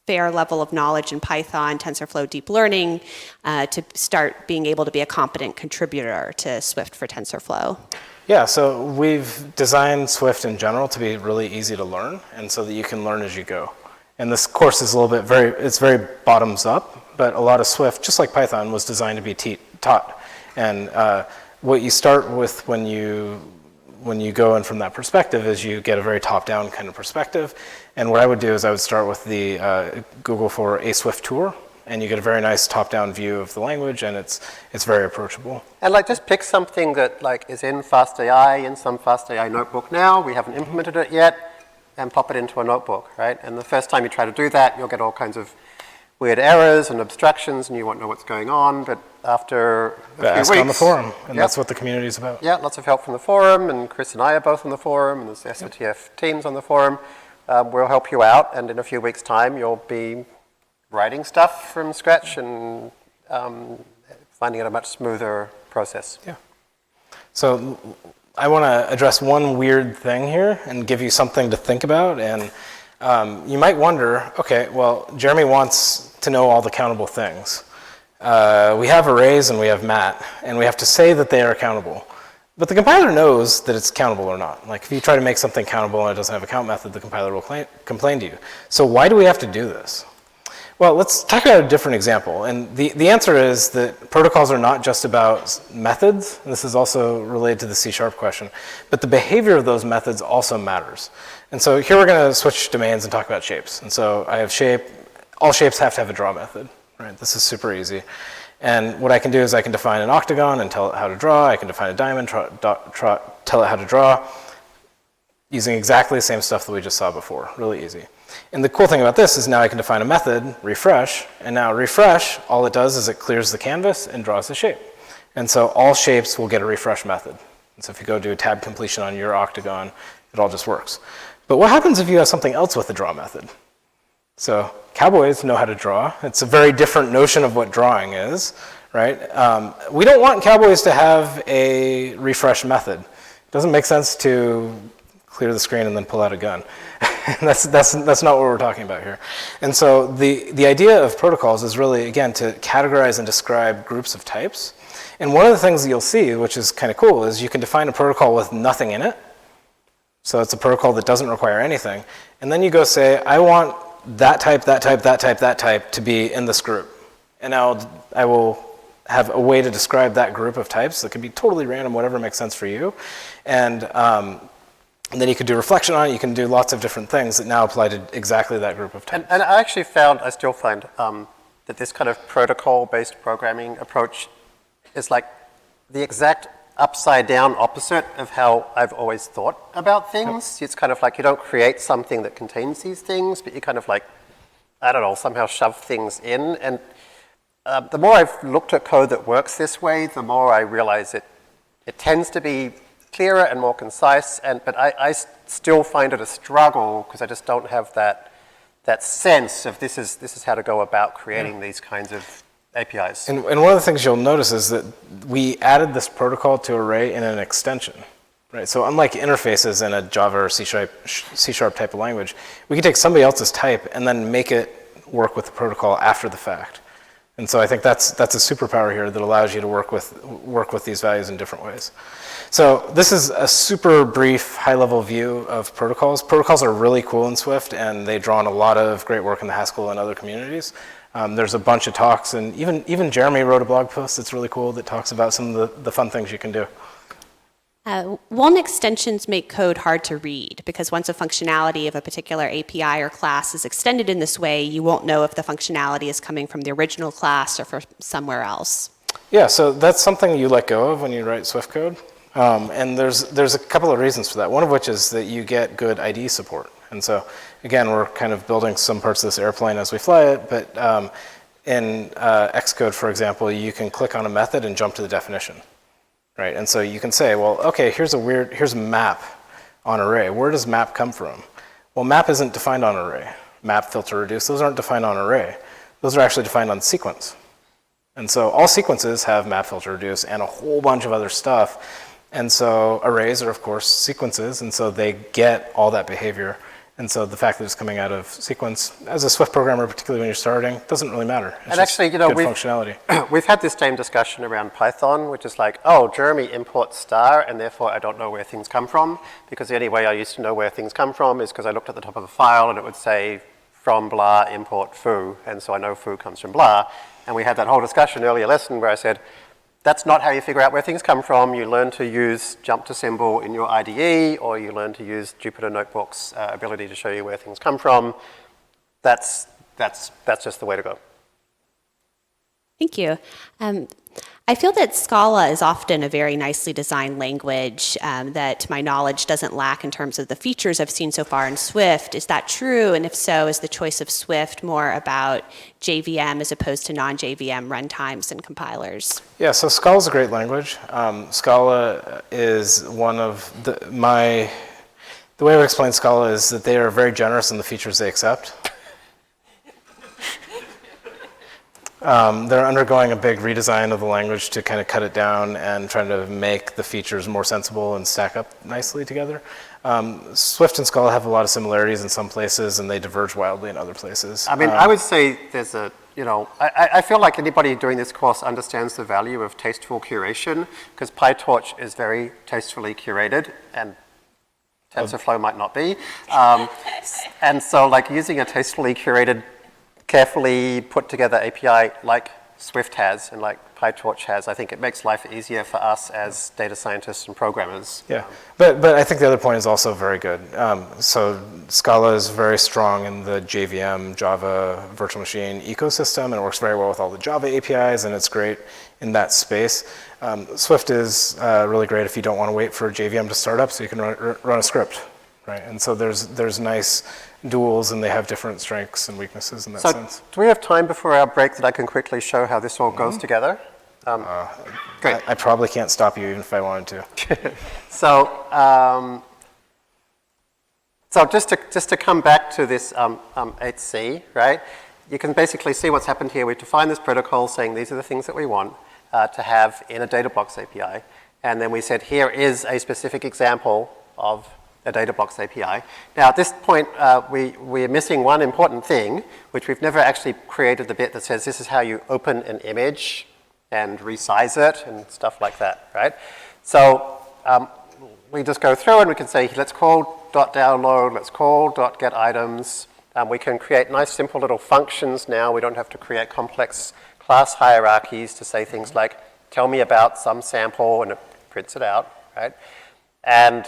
fair level of knowledge in Python, TensorFlow, deep learning, to start being able to be a competent contributor to Swift for TensorFlow? Yeah, so we've designed Swift in general to be really easy to learn, and so that you can learn as you go. And this course is a little bit it's very bottoms up, but a lot of Swift, just like Python, was designed to be taught. And what you start with when you go in from that perspective is you get a very top-down kind of perspective. And what I would do is I would start with the Google for a Swift tour, and you get a very nice top-down view of the language, and it's very approachable. And like, just pick something that like is in FastAI, in some FastAI notebook now. We haven't implemented it yet, and pop it into a notebook, right? And the first time you try to do that, you'll get all kinds of weird errors and abstractions, and you won't know what's going on. But after a few Ask weeks, on the forum, and yep. that's what the community is about. Yeah, lots of help from the forum, and Chris and I are both on the forum, and there's the SOTF teams on the forum. We'll help you out, and in a few weeks' time, you'll be writing stuff from scratch and finding it a much smoother process. Yeah. So I want to address one weird thing here and give you something to think about. And you might wonder, okay, well, Jeremy wants to know all the countable things. We have arrays and we have mat, and we have to say that they are countable. But the compiler knows that it's countable or not. Like, if you try to make something countable and it doesn't have a count method, the compiler will complain to you. So why do we have to do this? Well, let's talk about a different example. And the answer is that protocols are not just about methods. And this is also related to the C# question. But the behavior of those methods also matters. And so here we're going to switch domains and talk about shapes. And so I have shape. All shapes have to have a draw method. Right? This is super easy. And what I can do is I can define an octagon and tell it how to draw. I can define a diamond, tell it how to draw, using exactly the same stuff that we just saw before. Really easy. And the cool thing about this is now I can define a method, refresh, and now refresh, all it does is it clears the canvas and draws the shape. And so all shapes will get a refresh method. And so if you go do a tab completion on your octagon, it all just works. But what happens if you have something else with the draw method? So cowboys know how to draw. It's a very different notion of what drawing is, right? We don't want cowboys to have a refresh method. It doesn't make sense to clear the screen and then pull out a gun. That's not what we're talking about here. And so the idea of protocols is really, again, to categorize and describe groups of types. And one of the things that you'll see, which is kind of cool, is you can define a protocol with nothing in it. So it's a protocol that doesn't require anything. And then you go say, I want that type, that type, that type, that type to be in this group. And now I will have a way to describe that group of types that can be totally random, whatever makes sense for you. And then you could do reflection on it. You can do lots of different things that now apply to exactly that group of types. And I actually found, I still find, that this kind of protocol-based programming approach is like the exact upside-down opposite of how I've always thought about things. Yep. It's kind of like you don't create something that contains these things, but you kind of like, I don't know, somehow shove things in. And the more I've looked at code that works this way, the more I realize it tends to be clearer and more concise, but I still find it a struggle because I just don't have that sense of this is how to go about creating these kinds of APIs. And one of the things you'll notice is that we added this protocol to array in an extension, right? So unlike interfaces in a Java or C# type of language, we can take somebody else's type and then make it work with the protocol after the fact. And so I think that's a superpower here that allows you to work with these values in different ways. So this is a super brief, high-level view of protocols. Protocols are really cool in Swift, and they draw on a lot of great work in the Haskell and other communities. There's a bunch of talks, and even Jeremy wrote a blog post that's really cool that talks about some of the fun things you can do. Won't extensions make code hard to read? Because once a functionality of a particular API or class is extended in this way, you won't know if the functionality is coming from the original class or from somewhere else. Yeah, so that's something you let go of when you write Swift code. And there's a couple of reasons for that. One of which is that you get good ID support. And so, again, we're kind of building some parts of this airplane as we fly it, but in Xcode, for example, you can click on a method and jump to the definition, right? And so you can say, well, okay, here's a map on array. Where does map come from? Well, map isn't defined on array. Map, filter, reduce, those aren't defined on array. Those are actually defined on sequence. And so all sequences have map, filter, reduce, and a whole bunch of other stuff. And so arrays are, of course, sequences, and so they get all that behavior. And so the fact that it's coming out of sequence, as a Swift programmer, particularly when you're starting, doesn't really matter. It's And actually, you know, good functionality. we've had this same discussion around Python, which is like, oh, Jeremy imports star, and therefore I don't know where things come from, because the only way I used to know where things come from is because I looked at the top of a file and it would say from blah import foo, and so I know foo comes from blah. And we had that whole discussion earlier lesson where I said, that's not how you figure out where things come from. You learn to use jump to symbol in your IDE, or you learn to use Jupyter Notebook's ability to show you where things come from. That's just the way to go. Thank you. I feel that Scala is often a very nicely designed language that, to my knowledge, doesn't lack in terms of the features I've seen so far in Swift. Is that true? And if so, is the choice of Swift more about JVM as opposed to non-JVM runtimes and compilers? Yeah, so Scala is a great language. Scala is one of the way I would explain Scala is that they are very generous in the features they accept. They're undergoing a big redesign of the language to kind of cut it down and trying to make the features more sensible and stack up nicely together. Swift and Scala have a lot of similarities in some places, and they diverge wildly in other places. I mean, I would say there's a, you know, I feel like anybody doing this course understands the value of tasteful curation, because PyTorch is very tastefully curated, and TensorFlow might not be. And so, like, using a tastefully curated, carefully put together API like Swift has and like PyTorch has, I think it makes life easier for us as data scientists and programmers. Yeah, but I think the other point is also very good. So Scala is very strong in the JVM, Java Virtual Machine ecosystem, and it works very well with all the Java APIs, and it's great in that space. Swift is really great if you don't want to wait for JVM to start up, so you can run a script, right? And so there's nice duals, and they have different strengths and weaknesses in that sense. Do we have time before our break that I can quickly show how this all goes together? Great. I probably can't stop you even if I wanted to. So just to come back to this 8C, right? You can basically see what's happened here. We've defined this protocol saying these are the things that we want to have in a DataBox API. And then we said here is a specific example of a DataBox API. Now at this point, we're missing one important thing, which we've never actually created the bit that says this is how you open an image and resize it and stuff like that, right? So we just go through and we can say, let's call .download, let's call .getItems. We can create nice simple little functions now. We don't have to create complex class hierarchies to say things like, tell me about some sample, and it prints it out, right? And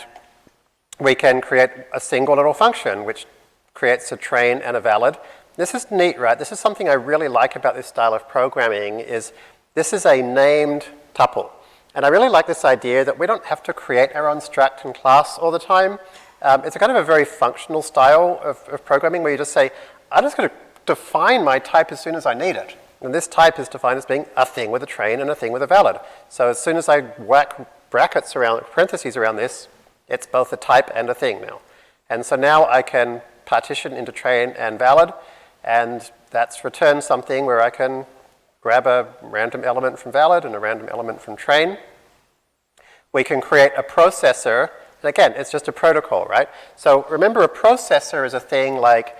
we can create a single little function which creates a train and a valid. This is neat, right? This is something I really like about this style of programming is this is a named tuple. And I really like this idea that we don't have to create our own struct and class all the time. It's a kind of a very functional style of programming where you just say, I'm just going to define my type as soon as I need it. And this type is defined as being a thing with a train and a thing with a valid. So as soon as I whack brackets around, parentheses around this, it's both a type and a thing now. And so now I can partition into train and valid, and that's returned something where I can grab a random element from valid and a random element from train. We can create a processor, and again, it's just a protocol, right? So remember, a processor is a thing like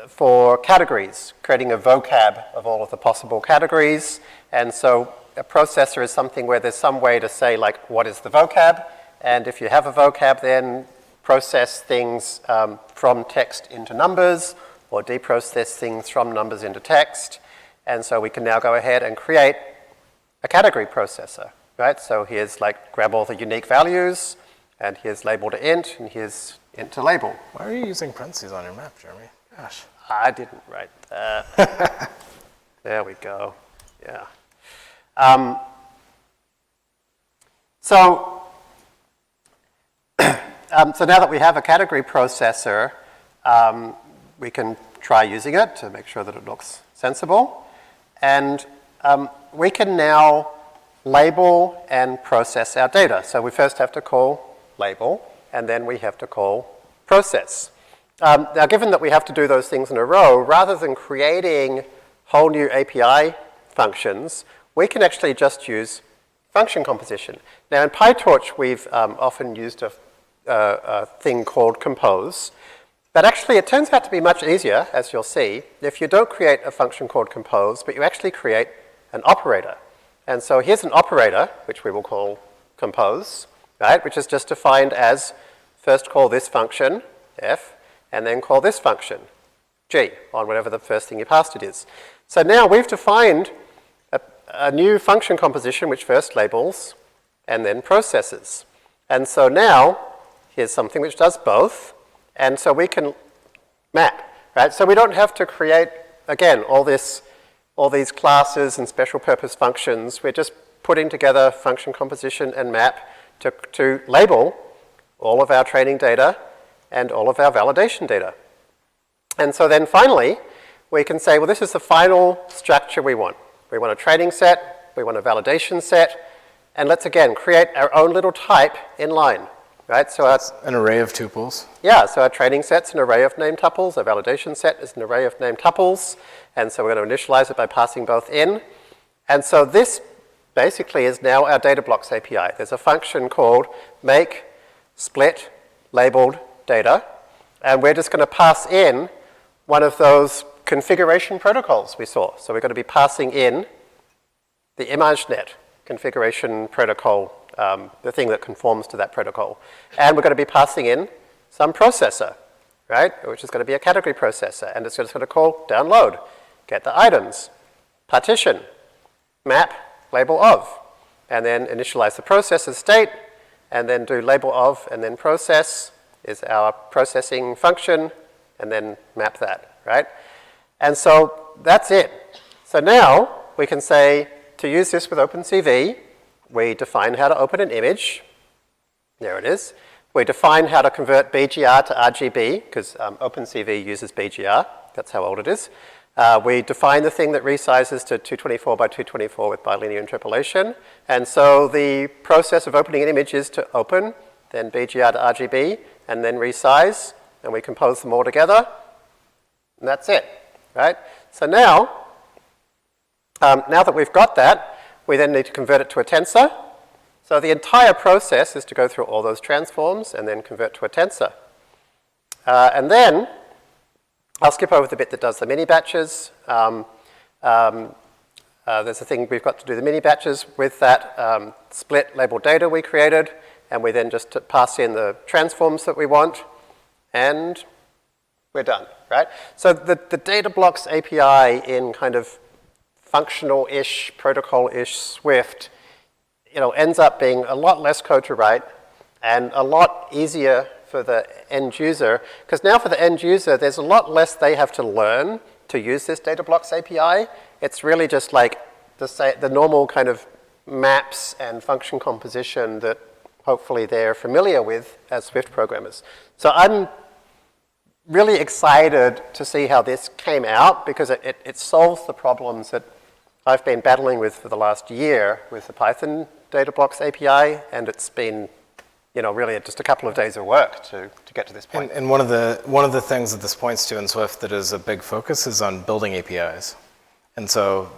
for categories, creating a vocab of all of the possible categories. And so a processor is something where there's some way to say, like, what is the vocab? And if you have a vocab, then process things from text into numbers, or deprocess things from numbers into text. And so we can now go ahead and create a category processor, right? So here's like, grab all the unique values, and here's label to int, and here's int to label. Why are you using parentheses on your map, Jeremy? Gosh. I didn't write that. There we go, yeah. So, so now that we have a category processor, we can try using it to make sure that it looks sensible. And we can now label and process our data. So we first have to call label, and then we have to call process. Now, given that we have to do those things in a row, rather than creating whole new API functions, we can actually just use function composition. Now, in PyTorch, we've often used a thing called compose. But actually, it turns out to be much easier, as you'll see, if you don't create a function called compose, but you actually create an operator. And so here's an operator, which we will call compose, right, which is just defined as first call this function, f, and then call this function, g, on whatever the first thing you passed it is. So now we've defined a new function composition which first labels and then processes. And so now, here's something which does both, and so we can map, right? So we don't have to create, again, all these classes and special purpose functions. We're just putting together function composition and map to label all of our training data and all of our validation data. And so then finally, we can say, well, this is the final structure we want. We want a training set, we want a validation set, and let's again create our own little type in line, right? So an array of tuples. Yeah, so our training set's an array of named tuples, our validation set is an array of named tuples, and so we're going to initialize it by passing both in. And so this basically is now our data blocks API. There's a function called make split labeled data, and we're just going to pass in one of those configuration protocols we saw. So we're going to be passing in the ImageNet configuration protocol, the thing that conforms to that protocol. And we're going to be passing in some processor, right, which is going to be a category processor. And it's just going to call download, get the items, partition, map, label of, and then initialize the processor state, and then do label of, and then process is our processing function, and then map that, right? And so that's it. So now we can say, to use this with OpenCV, we define how to open an image. There it is. We define how to convert BGR to RGB, because OpenCV uses BGR. That's how old it is. We define the thing that resizes to 224 by 224 with bilinear interpolation. And so the process of opening an image is to open, then BGR to RGB, and then resize, and we compose them all together. And that's it, right? So now that we've got that, we then need to convert it to a tensor. So the entire process is to go through all those transforms and then convert to a tensor. And then I'll skip over the bit that does the mini batches. There's a thing we've got to do the mini batches with that split labeled data we created, and we then just pass in the transforms that we want, and we're done, right? So the data blocks API in kind of functional-ish, protocol-ish Swift, ends up being a lot less code to write and a lot easier for the end user, because now for the end user, there's a lot less they have to learn to use this data blocks API. It's really just like the normal kind of maps and function composition that hopefully they're familiar with as Swift programmers. So I'm really excited to see how this came out, because it solves the problems that I've been battling with for the last year with the Python data blocks API, and it's been really just a couple of days of work to get to this point. And one of the things that this points to in Swift that is a big focus is on building APIs. And so,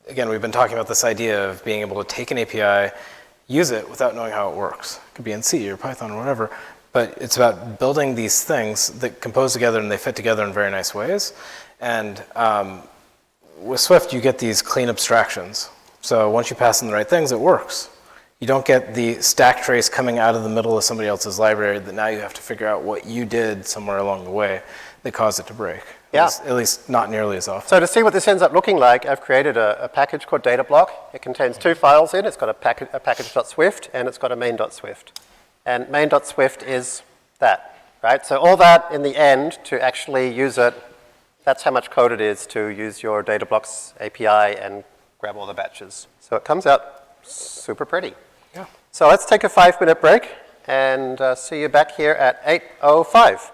again, we've been talking about this idea of being able to take an API, use it without knowing how it works. It could be in C or Python or whatever, but it's about building these things that compose together and they fit together in very nice ways. And with Swift, you get these clean abstractions. So once you pass in the right things, it works. You don't get the stack trace coming out of the middle of somebody else's library that now you have to figure out what you did somewhere along the way that caused it to break. Yeah. At least not nearly as often. So to see what this ends up looking like, I've created a package called DataBlock. It contains two files in. It's got a package.swift and it's got a main.swift. And main.swift is that, right? So all that in the end to actually use it, that's how much code it is to use your DataBlocks API and grab all the batches. So it comes out super pretty. Yeah. So let's take a 5-minute break and see you back here at 8:05.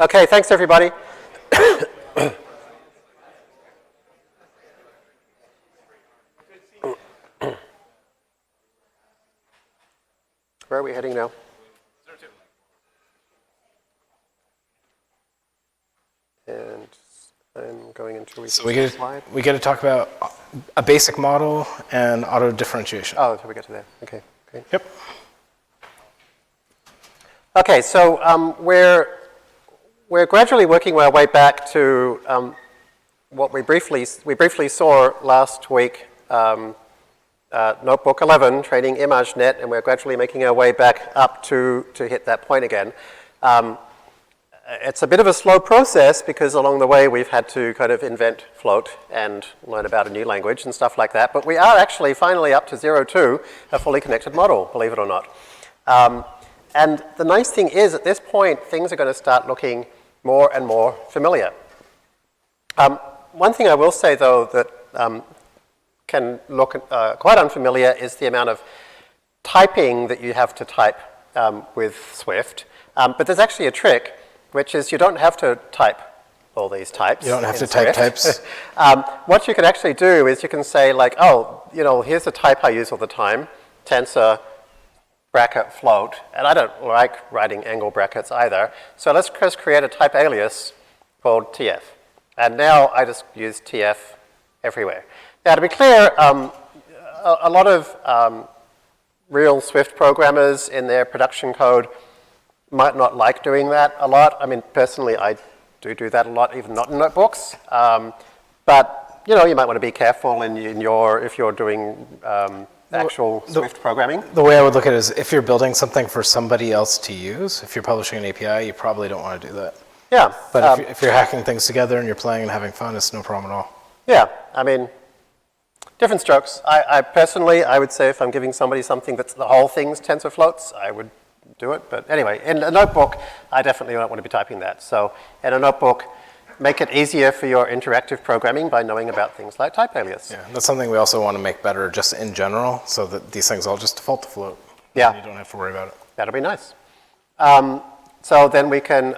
Okay, thanks everybody. Where are we heading now? And I'm going into So a slide? we get to talk about a basic model and auto differentiation. Oh, so we get to there. Okay, great. Yep. Okay, so we're gradually working our way back to what we briefly saw last week, Notebook 11, training ImageNet, and we're gradually making our way back up to hit that point again. It's a bit of a slow process because along the way we've had to kind of invent float and learn about a new language and stuff like that, but we are actually finally up to 0.2, a fully connected model, believe it or not. And the nice thing is, at this point, things are going to start looking more and more familiar. One thing I will say, though, that can look quite unfamiliar is the amount of typing that you have to type with Swift. But there's actually a trick, which is you don't have to type all these types. You don't have to in type Swift. types. What you can actually do is you can say, like, oh, you know, here's a type I use all the time, tensor, bracket, float, and I don't like writing angle brackets either. So let's just create a type alias called TF. And now I just use TF everywhere. Now, to be clear, a lot of real Swift programmers in their production code might not like doing that a lot. I mean, personally, I do that a lot, even not in notebooks. But, you know, you might want to be careful if you're doing actual Swift programming. The way I would look at it is if you're building something for somebody else to use, if you're publishing an API, you probably don't want to do that. Yeah. But if you're hacking things together and you're playing and having fun, it's no problem at all. Yeah, I mean, different strokes. I personally, I would say if I'm giving somebody something that's the whole thing's tensor floats, I would do it. But anyway, in a notebook, I definitely don't want to be typing that. So in a notebook, make it easier for your interactive programming by knowing about things like type alias. Yeah, that's something we also want to make better just in general, so that these things all just default to float. Yeah. You don't have to worry about it. That'll be nice. So then we can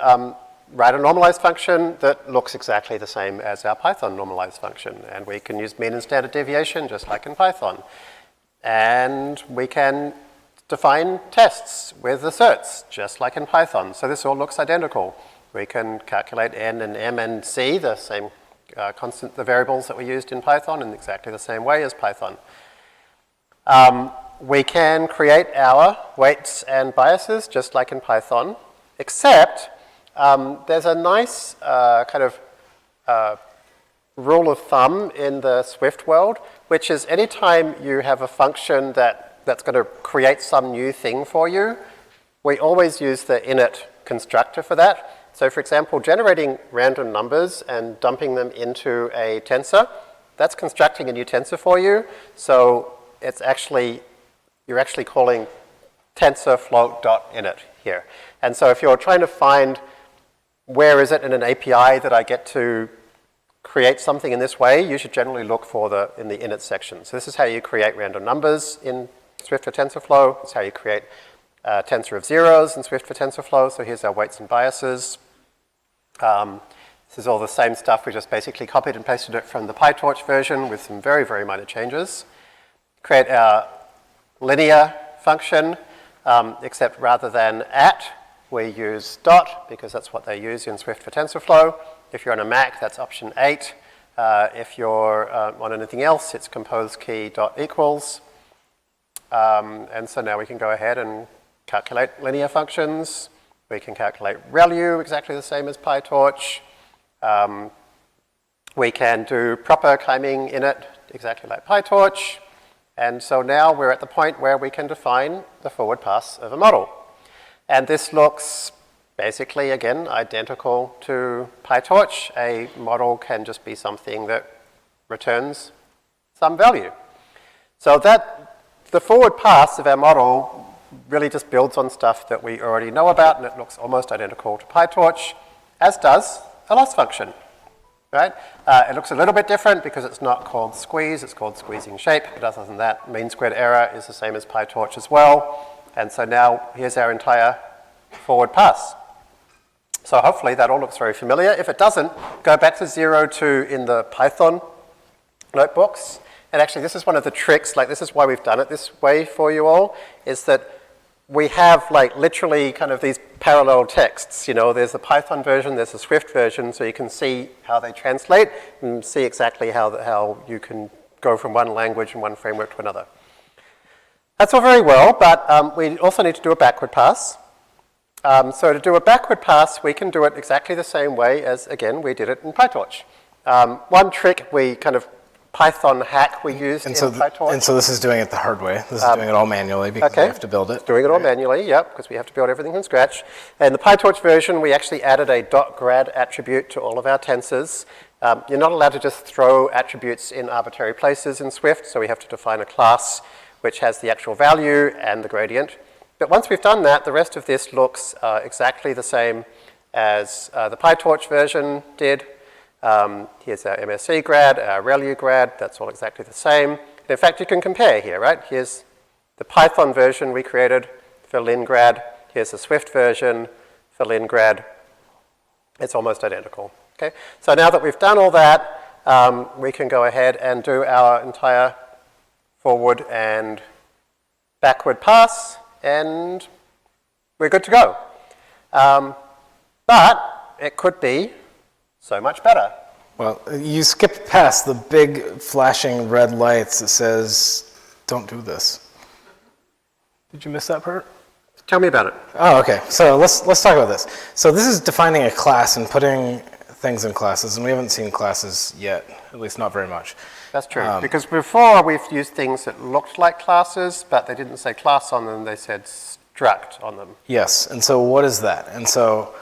write a normalized function that looks exactly the same as our Python normalized function. And we can use mean and standard deviation just like in Python. And we can define tests with asserts just like in Python. So this all looks identical. We can calculate n and m and c, the same constant, the variables that we used in Python in exactly the same way as Python. We can create our weights and biases just like in Python, except there's a nice kind of rule of thumb in the Swift world, which is anytime you have a function that's going to create some new thing for you, we always use the init constructor for that. So for example, generating random numbers and dumping them into a tensor, that's constructing a new tensor for you. So it's actually, you're actually calling tensorfloat.init here. And so if you're trying to find where is it in an API that I get to create something in this way, you should generally look for in the init section. So this is how you create random numbers in Swift for TensorFlow. It's how you create a tensor of zeros in Swift for TensorFlow. So here's our weights and biases. This is all the same stuff. We just basically copied and pasted it from the PyTorch version with some very, very minor changes. Create our linear function, except rather than @ we use dot, because that's what they use in Swift for TensorFlow. If you're on a Mac, that's option 8. If you're on anything else, it's compose key dot equals. And so now we can go ahead and calculate linear functions. We can calculate ReLU exactly the same as PyTorch. We can do proper chiming init exactly like PyTorch. And so now we're at the point where we can define the forward pass of a model. And this looks basically, again, identical to PyTorch. A model can just be something that returns some value. So the forward pass of our model really just builds on stuff that we already know about, and it looks almost identical to PyTorch, as does a loss function, right? It looks a little bit different because it's not called squeeze, it's called squeezing shape, but other than that, mean squared error is the same as PyTorch as well. And so now here's our entire forward pass. So hopefully that all looks very familiar. If it doesn't, go back to 0.2 in the Python notebooks. And actually, this is one of the tricks, like this is why we've done it this way for you all, is that we have like literally kind of these parallel texts. You know, there's a Python version, there's a Swift version, so you can see how they translate and see exactly how you can go from one language and one framework to another. That's all very well, but we also need to do a backward pass. So to do a backward pass, we can do it exactly the same way as, again, we did it in PyTorch. One trick we kind of Python hack we used in PyTorch. And so this is doing it the hard way. This is doing it all manually because we have to build it. Doing it all manually, yep, because we have to build everything from scratch. In the PyTorch version, we actually added a .grad attribute to all of our tensors. You're not allowed to just throw attributes in arbitrary places in Swift, so we have to define a class which has the actual value and the gradient. But once we've done that, the rest of this looks exactly the same as the PyTorch version did. Here's our MSc grad, our ReLU grad, that's all exactly the same. And in fact, you can compare here, right? Here's the Python version we created for LinGrad. Here's the Swift version for LinGrad. It's almost identical, okay? So now that we've done all that, we can go ahead and do our entire forward and backward pass, and we're good to go. But it could be so much better. Well, you skipped past the big flashing red lights that says, don't do this. Did you miss that part? Tell me about it. Oh, okay. So let's talk about this. So this is defining a class and putting things in classes, and we haven't seen classes yet, at least not very much. That's true, because before we've used things that looked like classes, but they didn't say class on them, they said struct on them. Yes, and so what is that? And so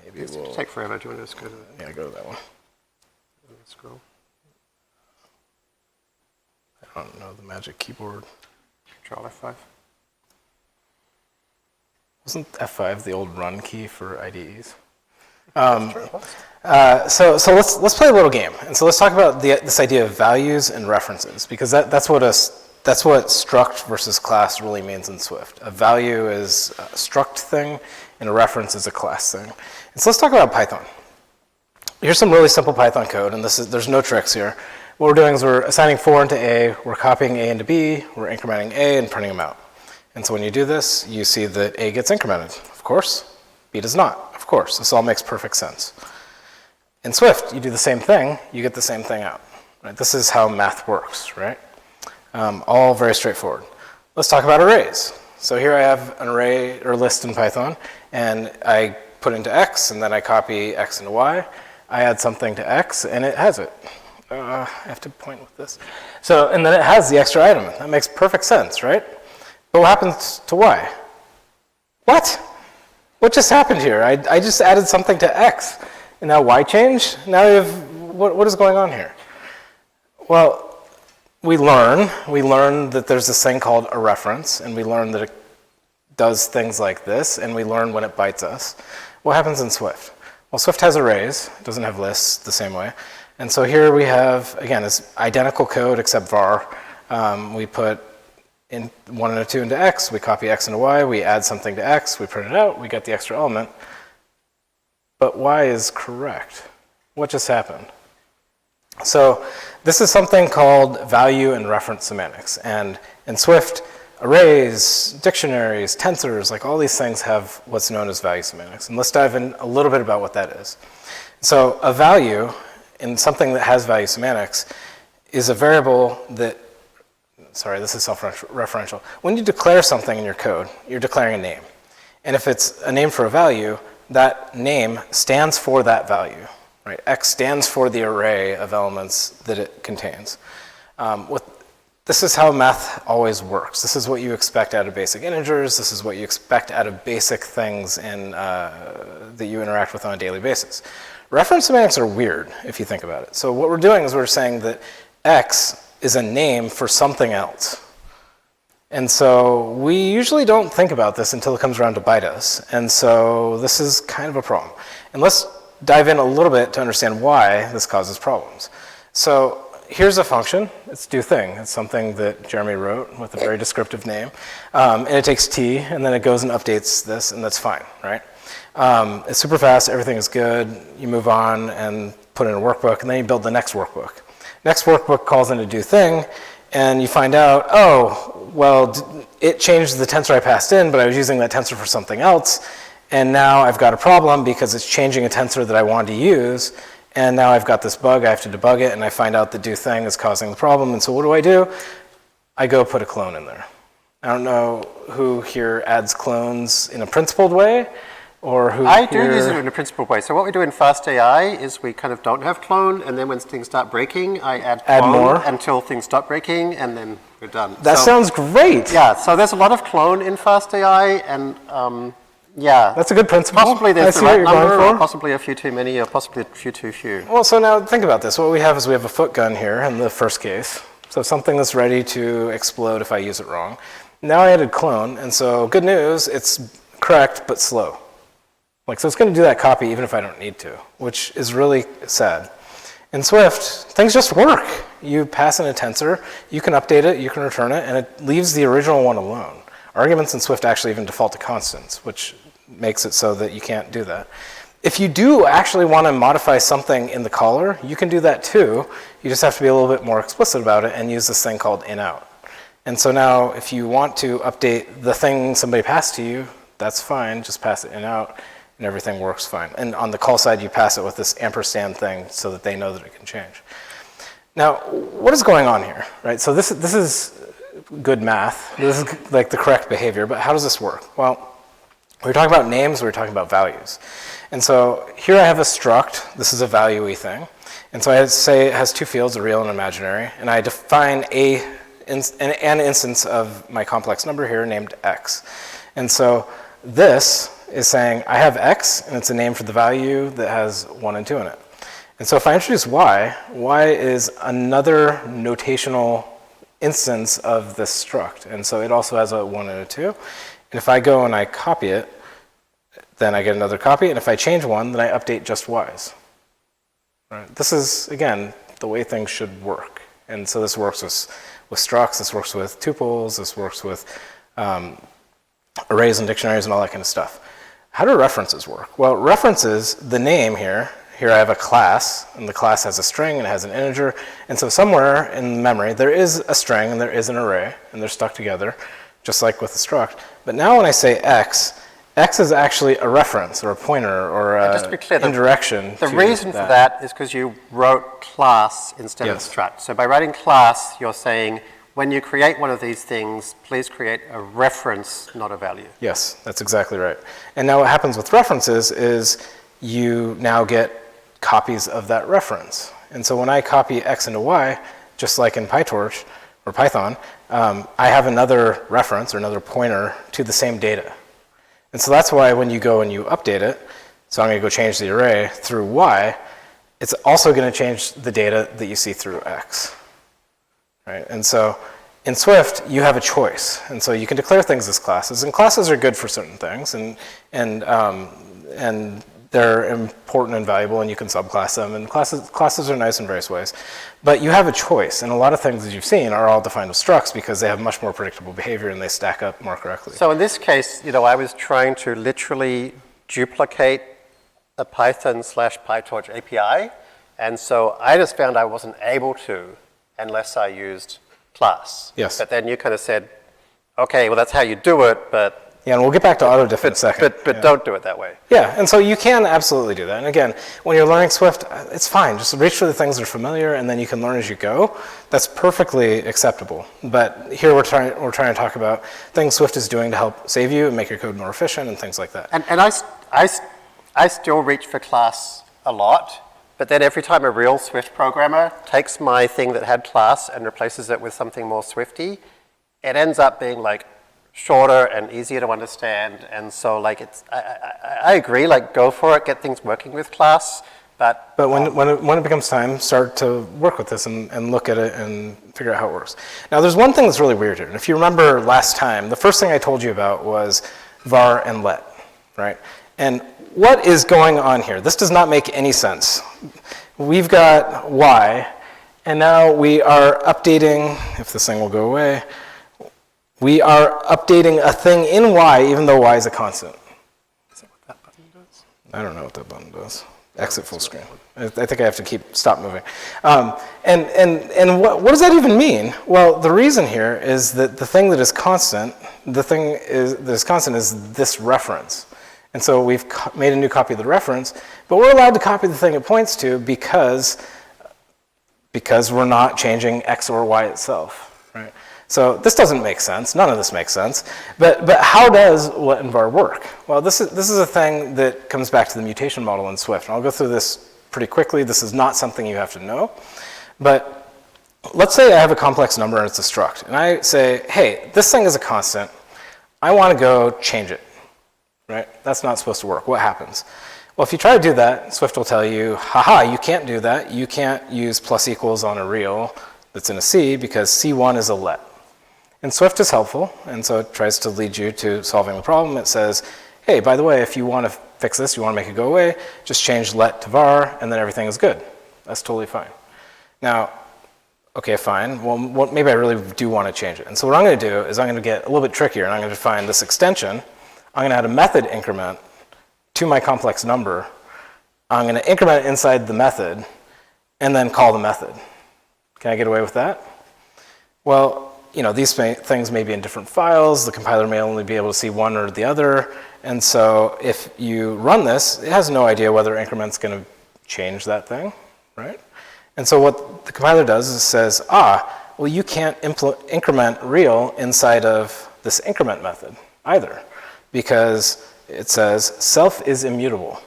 maybe It'll take forever. Do you want to just go to that? Yeah, go to that one. Scroll. I don't know the magic keyboard. Control F5. Wasn't F5 the old run key for IDEs? Sure it was. So let's play a little game, and so let's talk about this idea of values and references, because that's what struct versus class really means in Swift. A value is a struct thing, and a reference is a class thing. And so let's talk about Python. Here's some really simple Python code, and there's no tricks here. What we're doing is we're assigning 4 into A, we're copying A into B, we're incrementing A and printing them out. And so when you do this, you see that A gets incremented, of course. B does not, of course. This all makes perfect sense. In Swift, you do the same thing, you get the same thing out. Right? This is how math works, right? All very straightforward. Let's talk about arrays. So here I have an array or list in Python, and I put into X, and then I copy X into Y. I add something to X, and it has it. I have to point with this. So, and then it has the extra item. That makes perfect sense, right? But what happens to Y? What? What just happened here? I just added something to X, and now Y changed? Now you have, what is going on here? Well, we learn that there's this thing called a reference, and we learn that it does things like this, and we learn when it bites us. What happens in Swift? Well, Swift has arrays. It doesn't have lists the same way. And so here we have, again, it's identical code except var. We put in 1 and a 2 into X, we copy X into Y, we add something to X, we print it out, we get the extra element. But Y is correct. What just happened? So this is something called value and reference semantics. And in Swift, arrays, dictionaries, tensors, like all these things have what's known as value semantics. And let's dive in a little bit about what that is. So a value in something that has value semantics is a variable that, sorry, this is self-referential. When you declare something in your code, you're declaring a name. And if it's a name for a value, that name stands for that value. Right? X stands for the array of elements that it contains. This is how math always works. This is what you expect out of basic integers. This is what you expect out of basic things that you interact with on a daily basis. Reference semantics are weird if you think about it. So what we're doing is we're saying that X is a name for something else. And so we usually don't think about this until it comes around to bite us. And so this is kind of a problem. And let's dive in a little bit to understand why this causes problems. So here's a function. It's doThing. It's something that Jeremy wrote with a very descriptive name. And it takes T, and then it goes and updates this, and that's fine, right? It's super fast. Everything is good. You move on and put in a workbook, and then you build the next workbook. Next workbook calls into doThing, and you find out, oh, well, it changed the tensor I passed in, but I was using that tensor for something else, and now I've got a problem because it's changing a tensor that I wanted to use, and now I've got this bug, I have to debug it, and I find out the do thing is causing the problem, and so what do? I go put a clone in there. I don't know who here adds clones in a principled way, or who I do here... use it in a principled way. So what we do in FastAI is we kind of don't have clone, and then when things start breaking, I add clone more? until things stop breaking, and then we're done. That sounds great. Yeah, so there's a lot of clone in FastAI, and yeah. That's a good principle. Possibly I there's the see what right you're going number, or for. possibly a few too many, or possibly a few too few. Well, so now think about this. What we have is we have a foot gun here in the first case. So something that's ready to explode if I use it wrong. Now I added clone, and so good news, it's correct but slow. Like, so it's going to do that copy even if I don't need to, which is really sad. In Swift, things just work. You pass in a tensor, you can update it, you can return it, and it leaves the original one alone. Arguments in Swift actually even default to constants, which makes it so that you can't do that. If you do actually want to modify something in the caller, you can do that too. You just have to be a little bit more explicit about it and use this thing called in-out. And so now if you want to update the thing somebody passed to you, that's fine, just pass it in-out and everything works fine. And on the call side, you pass it with this ampersand thing so that they know that it can change. Now, what is going on here, right? So this is good math. This is like the correct behavior, but how does this work? Well, we were talking about names, we were talking about values. And so here I have a struct, this is a value-y thing. And so I say it has two fields, a real and imaginary, and I define an instance of my complex number here named x. And so this is saying I have x, and it's a name for the value that has 1 and 2 in it. And so if I introduce y is another notational instance of this struct. And so it also has a 1 and a 2. And if I go and I copy it, then I get another copy, and if I change one, then I update just y's. Right? This is, again, the way things should work. And so this works with structs, this works with tuples, this works with arrays and dictionaries and all that kind of stuff. How do references work? Well, references, the name here I have a class, and the class has a string and it has an integer, and so somewhere in memory there is a string and there is an array, and they're stuck together, just like with a struct. But now when I say x is actually a reference or a pointer or a Just to be clear, indirection. The reason for that is because you wrote class instead of struct. So by writing class, you're saying when you create one of these things, please create a reference, not a value. Yes, that's exactly right. And now what happens with references is you now get copies of that reference. And so when I copy x into y, just like in PyTorch or Python, I have another reference or another pointer to the same data. And so that's why when you go and you update it, so I'm going to go change the array through y, it's also going to change the data that you see through x. Right? And so in Swift, you have a choice. And so you can declare things as classes. And classes are good for certain things. And they're important and valuable, and you can subclass them. And classes are nice in various ways. But you have a choice. And a lot of things that you've seen are all defined with structs because they have much more predictable behavior and they stack up more correctly. So in this case, I was trying to literally duplicate a Python/PyTorch API. And so I just found I wasn't able to unless I used class. Yes. But then you kind of said, okay, well, that's how you do it, but... Yeah, and we'll get back to autodiff in a second. But don't do it that way. Yeah, and so you can absolutely do that. And again, when you're learning Swift, it's fine. Just reach for the things that are familiar, and then you can learn as you go. That's perfectly acceptable. But here we're trying to talk about things Swift is doing to help save you and make your code more efficient and things like that. And I still reach for class a lot, but then every time a real Swift programmer takes my thing that had class and replaces it with something more Swifty, it ends up being like shorter and easier to understand. And so I agree, go for it, get things working with class. But when it becomes time, start to work with this and look at it and figure out how it works. Now there's one thing that's really weird here. And if you remember last time, the first thing I told you about was var and let, right? And what is going on here? This does not make any sense. We've got y, and now we are updating, if this thing will go away, we are updating a thing in y even though y is a constant. Is that what that button does? I don't know what that button does. Exit full screen. I think I have to stop moving. And what does that even mean? Well, the reason here is that the thing that is constant, is this reference. And so we've made a new copy of the reference, but we're allowed to copy the thing it points to because we're not changing X or Y itself, right? So this doesn't make sense. None of this makes sense. But how does let and var work? Well, this is a thing that comes back to the mutation model in Swift. And I'll go through this pretty quickly. This is not something you have to know. But let's say I have a complex number and it's a struct. And I say, hey, this thing is a constant. I want to go change it, right? That's not supposed to work. What happens? Well, if you try to do that, Swift will tell you, haha, you can't do that. You can't use plus equals on a real that's in a C because C1 is a let. And Swift is helpful, and so it tries to lead you to solving the problem. It says, hey, by the way, if you want to fix this, you want to make it go away, just change let to var, and then everything is good. That's totally fine. Now, okay, fine. Well, maybe I really do want to change it. And so what I'm going to do is I'm going to get a little bit trickier, and I'm going to define this extension. I'm going to add a method increment to my complex number. I'm going to increment it inside the method, and then call the method. Can I get away with that? Well, these things may be in different files. The compiler may only be able to see one or the other. And so if you run this, it has no idea whether increment's going to change that thing, right? And so what the compiler does is it says, well, you can't increment real inside of this increment method either, because it says self is immutable.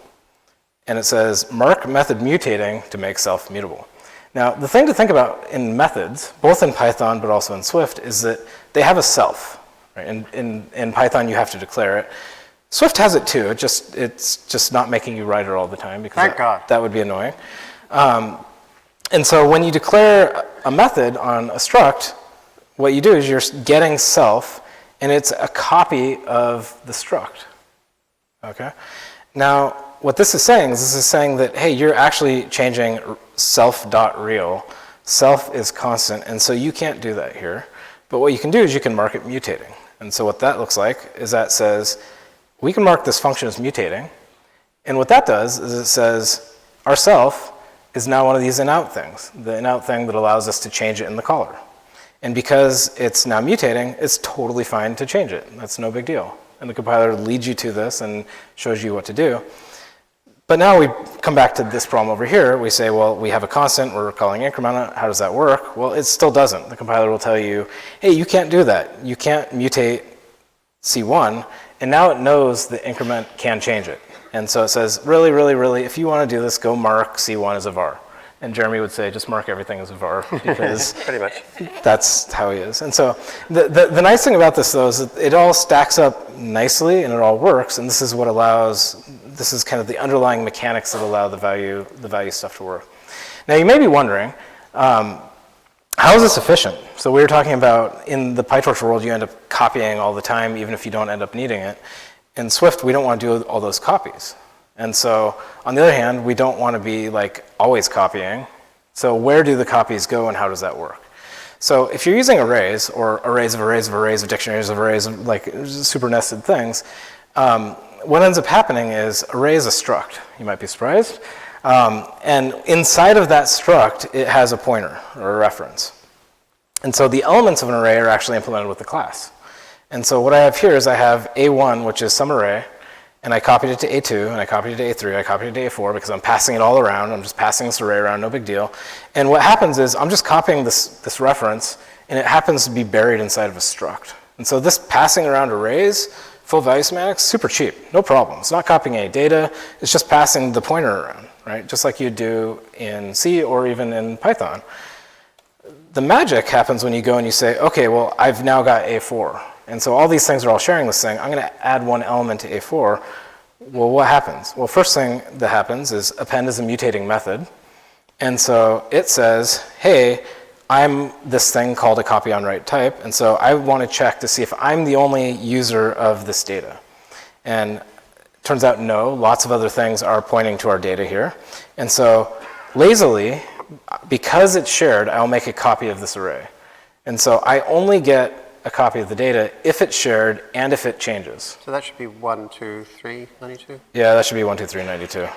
And it says mark method mutating to make self mutable. Now, the thing to think about in methods, both in Python but also in Swift, is that they have a self. Right? In Python, you have to declare it. Swift has it too. It's just not making you write it all the time because that would be annoying. And so when you declare a method on a struct, what you do is you're getting self, and it's a copy of the struct. Okay? Now, what this is saying that, hey, you're actually changing self.real. Self is constant, and so you can't do that here. But what you can do is you can mark it mutating. And so what that looks like is that says, we can mark this function as mutating. And what that does is it says, our self is now one of these in-out things, the in-out thing that allows us to change it in the caller. And because it's now mutating, it's totally fine to change it. That's no big deal. And the compiler leads you to this and shows you what to do. But now we come back to this problem over here. We say, well, we have a constant. We're calling increment. How does that work? Well, it still doesn't. The compiler will tell you, hey, you can't do that. You can't mutate C1. And now it knows the increment can change it. And so it says, really, really, really, if you want to do this, go mark C1 as a var. And Jeremy would say, just mark everything as a var, because pretty much that's how he is. And so the nice thing about this, though, is that it all stacks up nicely and it all works. And this is what allows, this is kind of the underlying mechanics that allow the value stuff to work. Now, you may be wondering, how is this efficient? So we were talking about in the PyTorch world, you end up copying all the time, even if you don't end up needing it. In Swift, we don't want to do all those copies. And so, on the other hand, we don't want to be like always copying. So where do the copies go and how does that work? So if you're using arrays, or arrays of arrays of arrays of dictionaries of arrays of like super nested things, what ends up happening is array is a struct. You might be surprised. And inside of that struct, it has a pointer or a reference. And so the elements of an array are actually implemented with the class. And so what I have here is I have A1, which is some array, and I copied it to A2, and I copied it to A3, I copied it to A4 because I'm passing it all around. I'm just passing this array around, no big deal. And what happens is I'm just copying this reference, and it happens to be buried inside of a struct. And so this passing around arrays, full value semantics, super cheap, no problem. It's not copying any data, it's just passing the pointer around, right? Just like you do in C or even in Python. The magic happens when you go and you say, okay, well, I've now got A4. And so all these things are all sharing this thing. I'm going to add one element to A4. Well, what happens? Well, first thing that happens is append is a mutating method. And so it says, hey, I'm this thing called a copy on write type. And so I want to check to see if I'm the only user of this data. And it turns out no, lots of other things are pointing to our data here. And so lazily, because it's shared, I'll make a copy of this array. And so I only get a copy of the data if it's shared and if it changes. So that should be 1, 2, 3, 92? Yeah, that should be 1, 2, 3, 92.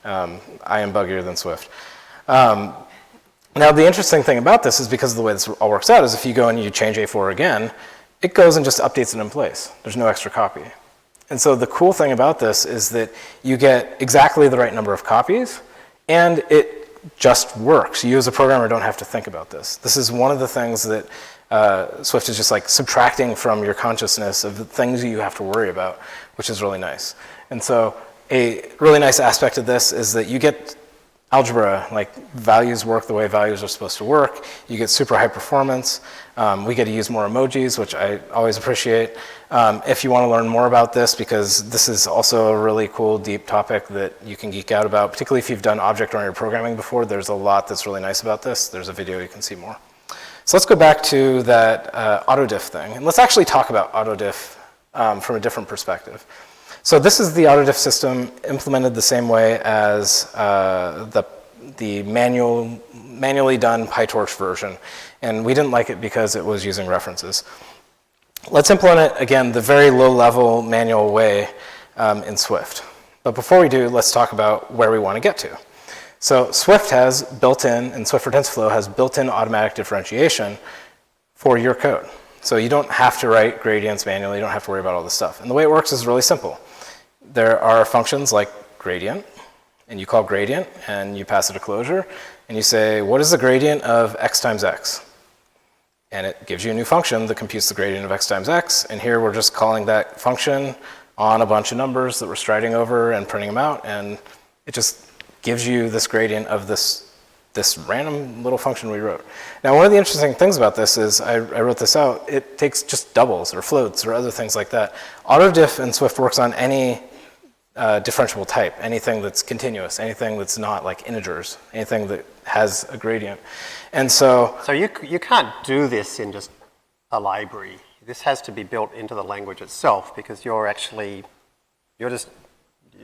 I am buggier than Swift. Now, the interesting thing about this is because of the way this all works out is if you go and you change A4 again, it goes and just updates it in place. There's no extra copy. And so the cool thing about this is that you get exactly the right number of copies, and it just works. You as a programmer don't have to think about this. This is one of the things that Swift is just like subtracting from your consciousness of the things you have to worry about, which is really nice. And so a really nice aspect of this is that you get algebra, like values work the way values are supposed to work. You get super high performance. We get to use more emojis, which I always appreciate. If you want to learn more about this, because this is also a really cool, deep topic that you can geek out about, particularly if you've done object-oriented programming before, there's a lot that's really nice about this. There's a video you can see more. So let's go back to that autodiff thing, and let's actually talk about autodiff from a different perspective. So this is the autodiff system implemented the same way as the manually done PyTorch version. And we didn't like it because it was using references. Let's implement it, again, the very low-level manual way in Swift. But before we do, let's talk about where we want to get to. So Swift has built-in, and Swift for TensorFlow has built-in automatic differentiation for your code. So you don't have to write gradients manually. You don't have to worry about all this stuff. And the way it works is really simple. There are functions like gradient, and you call gradient, and you pass it a closure, and you say, what is the gradient of x times x? And it gives you a new function that computes the gradient of x times x, and here we're just calling that function on a bunch of numbers that we're striding over and printing them out, and it just gives you this gradient of this random little function we wrote. Now, one of the interesting things about this is I wrote this out. It takes just doubles or floats or other things like that. Autodiff in Swift works on any differentiable type, anything that's continuous, anything that's not like integers, anything that has a gradient. And so you can't do this in just a library. This has to be built into the language itself because you're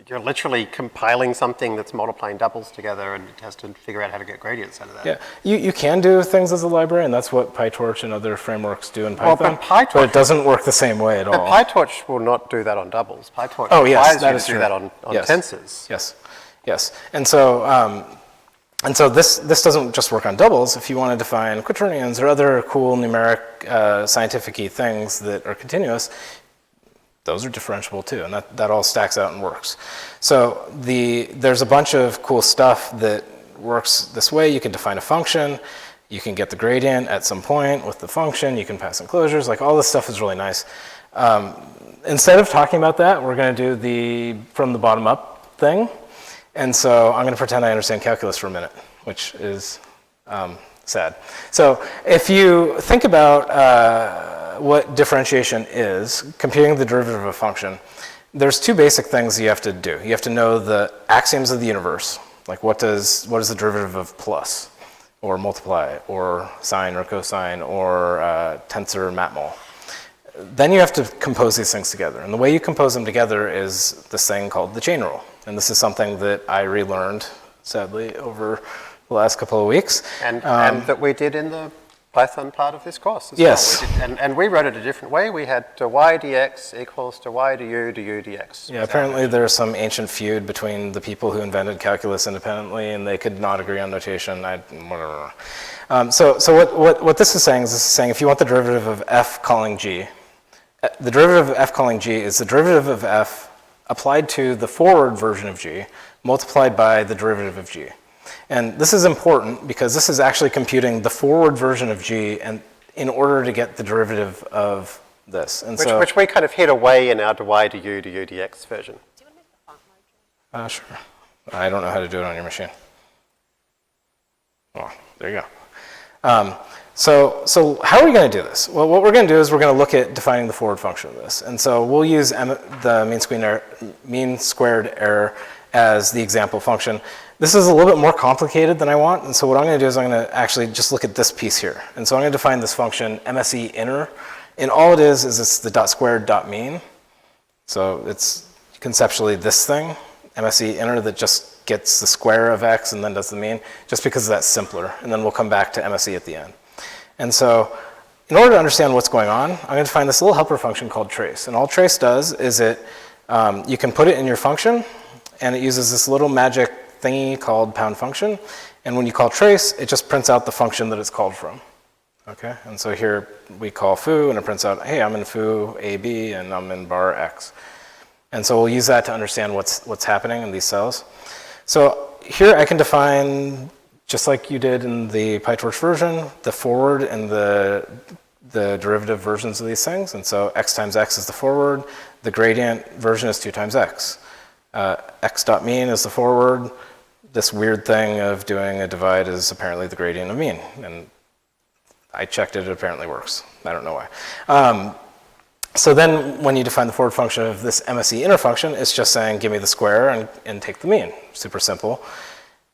literally compiling something that's multiplying doubles together, and it has to figure out how to get gradients out of that. yeah, you can do things as a library, and that's what PyTorch and other frameworks do in Python. But it doesn't work the same way at all. But PyTorch will not do that on doubles. PyTorch yes, requires you to do that on yes. tensors. Yes. And so this doesn't just work on doubles. If you want to define quaternions or other cool numeric scientific-y things that are continuous, those are differentiable too, and that all stacks out and works. So there's a bunch of cool stuff that works this way. You can define a function, you can get the gradient at some point with the function, you can pass enclosures, like all this stuff is really nice. Instead of talking about that, we're going to do the from the bottom up thing. And so I'm going to pretend I understand calculus for a minute, which is sad. So if you think about what differentiation is, computing the derivative of a function, there's two basic things you have to do. You have to know the axioms of the universe, like what is the derivative of plus, or multiply, or sine or cosine, or tensor matmul. Then you have to compose these things together. And the way you compose them together is this thing called the chain rule. And this is something that I relearned, sadly, over the last couple of weeks. And that we did in the Python part of this course as yes. well. And we wrote it a different way. We had y dx equals to y du dx. Yeah, apparently there's some ancient feud between the people who invented calculus independently, and they could not agree on notation. Whatever. So what this is saying if you want the derivative of f calling g, the derivative of f calling g is the derivative of f applied to the forward version of g multiplied by the derivative of g. And this is important because this is actually computing the forward version of g and in order to get the derivative of this. And which we kind of hid away in our y du dx version. Do you want to make the font larger? Sure. I don't know how to do it on your machine. Oh, there you go. So how are we going to do this? Well, what we're going to do is we're going to look at defining the forward function of this. And so we'll use the mean squared error as the example function. This is a little bit more complicated than I want, and so what I'm going to do is I'm going to actually just look at this piece here. And so I'm going to define this function MSE inner, and all it is it's the dot squared dot mean. So it's conceptually this thing, MSE inner, that just gets the square of x and then does the mean, just because that's simpler. And then we'll come back to MSE at the end. And so in order to understand what's going on, I'm going to find this little helper function called trace. And all trace does is you can put it in your function, and it uses this little magic thingy called pound function. And when you call trace, it just prints out the function that it's called from. Okay, and so here we call foo, and it prints out, hey, I'm in foo AB, and I'm in bar X. And so we'll use that to understand what's happening in these cells. So here I can define, just like you did in the PyTorch version, the forward and the derivative versions of these things. And so x times x is the forward. The gradient version is 2 times x. X dot mean is the forward. This weird thing of doing a divide is apparently the gradient of mean. And I checked it, it apparently works. I don't know why. So then when you define the forward function of this MSE inner function, it's just saying, give me the square and take the mean. Super simple.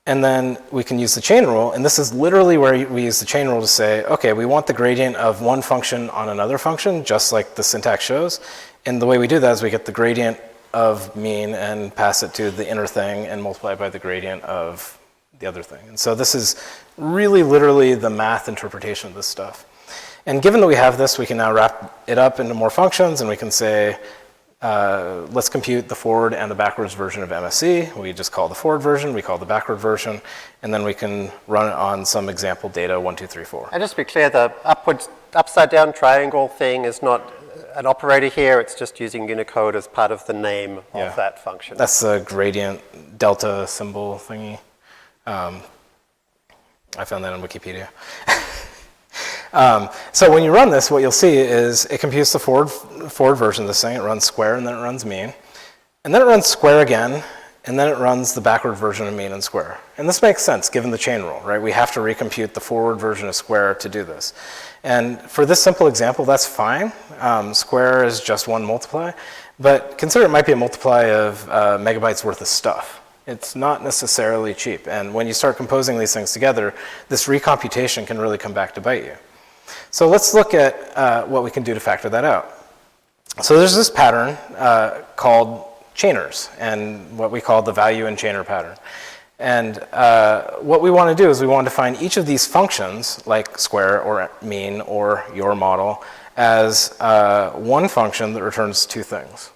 And then we can use the chain rule, and this is literally where we use the chain rule to say, okay, we want the gradient of one function on another function, just like the syntax shows. And the way we do that is we get the gradient of mean and pass it to the inner thing and multiply by the gradient of the other thing. And so this is really literally the math interpretation of this stuff. And given that we have this, we can now wrap it up into more functions, and we can say, let's compute the forward and the backwards version of MSE. We just call the forward version, we call the backward version, and then we can run it on some example data 1, 2, 3, 4. And just to be clear, the upside down triangle thing is not an operator here, it's just using Unicode as part of the name of that function. That's the gradient delta symbol thingy. I found that on Wikipedia. So when you run this, what you'll see is it computes the forward version of this thing. It runs square, and then it runs mean. And then it runs square again, and then it runs the backward version of mean and square. And this makes sense, given the chain rule, right? We have to recompute the forward version of square to do this. And for this simple example, that's fine. Square is just one multiply. But consider it might be a multiply of megabytes worth of stuff. It's not necessarily cheap. And when you start composing these things together, this recomputation can really come back to bite you. So let's look at what we can do to factor that out. So there's this pattern called chainers, and what we call the value and chainer pattern. And what we want to do is we want to define each of these functions, like square or mean or your model, as one function that returns two things.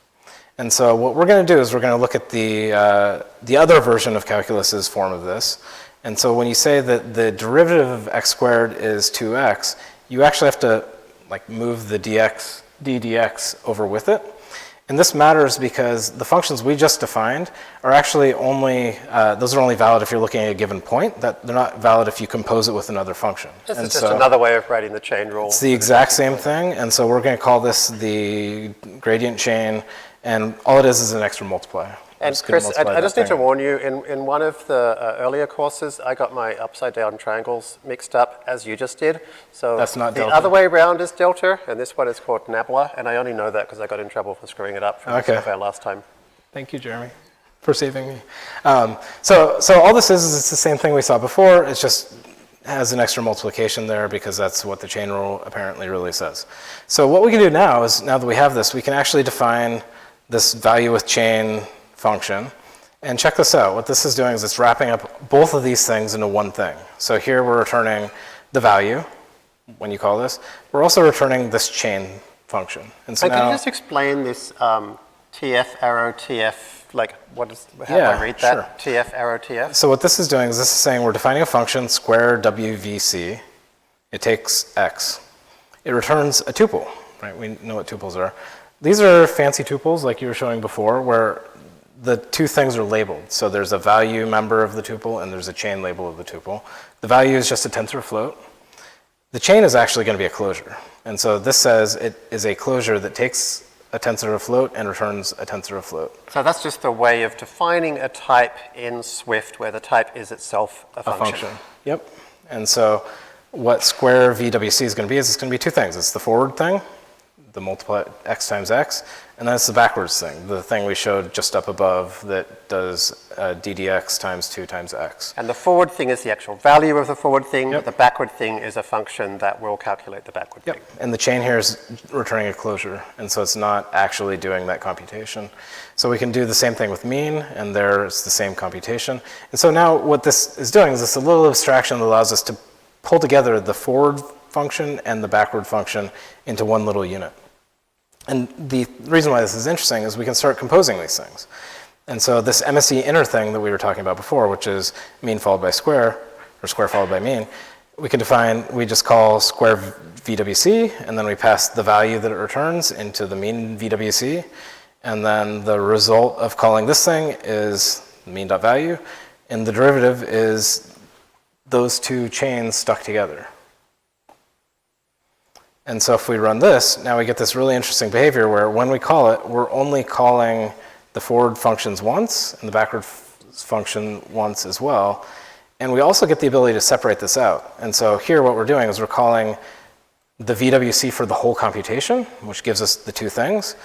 And so what we're going to do is we're going to look at the other version of calculus's form of this. And so when you say that the derivative of x squared is 2x, you actually have to like move the ddx over with it. And this matters because the functions we just defined are actually only, those are only valid if you're looking at a given point. That they're not valid if you compose it with another function. This is just another way of writing the chain rule. It's the exact same thing. And so we're going to call this the gradient chain. And all it is an extra multiplier. And Chris, I just need to warn you, in one of the earlier courses, I got my upside down triangles mixed up as you just did. So that's not the delta. Other way around is delta, and this one is called nabla, and I only know that because I got in trouble for screwing it up from the survey last time. Thank you, Jeremy, for saving me. So all this is it's the same thing we saw before. It just has an extra multiplication there because that's what the chain rule apparently really says. So what we can do now is, now that we have this, we can actually define this value with chain function. And check this out. What this is doing is it's wrapping up both of these things into one thing. So here we're returning the value when you call this. We're also returning this chain function. And so can you just explain this TF arrow TF, like what is, how do I read that? Sure. TF arrow TF? So what this is doing is this is saying we're defining a function square WVC. It takes x. It returns a tuple, right? We know what tuples are. These are fancy tuples like you were showing before where the two things are labeled. So there's a value member of the tuple and there's a chain label of the tuple. The value is just a tensor float. The chain is actually going to be a closure. And so this says it is a closure that takes a tensor of float and returns a tensor of float. So that's just a way of defining a type in Swift where the type is itself a function. Yep. And so what square VWC is going to be is it's going to be two things. It's the forward thing, the multiply x times x, and then it's the backwards thing, the thing we showed just up above that does ddx times 2 times x. And the forward thing is the actual value of the forward thing, but the backward thing is a function that will calculate the backward thing. And the chain here is returning a closure, and so it's not actually doing that computation. So we can do the same thing with mean, and there's the same computation. And so now what this is doing is this a little abstraction that allows us to pull together the forward function and the backward function into one little unit. And the reason why this is interesting is we can start composing these things. And so this MSE inner thing that we were talking about before, which is mean followed by square, or square followed by mean, we just call square VWC, and then we pass the value that it returns into the mean VWC, and then the result of calling this thing is mean.value, and the derivative is those two chains stuck together. And so if we run this, now we get this really interesting behavior where when we call it, we're only calling the forward functions once and the backward function once as well. And we also get the ability to separate this out. And so here what we're doing is we're calling the VWC for the whole computation, which gives us the two things.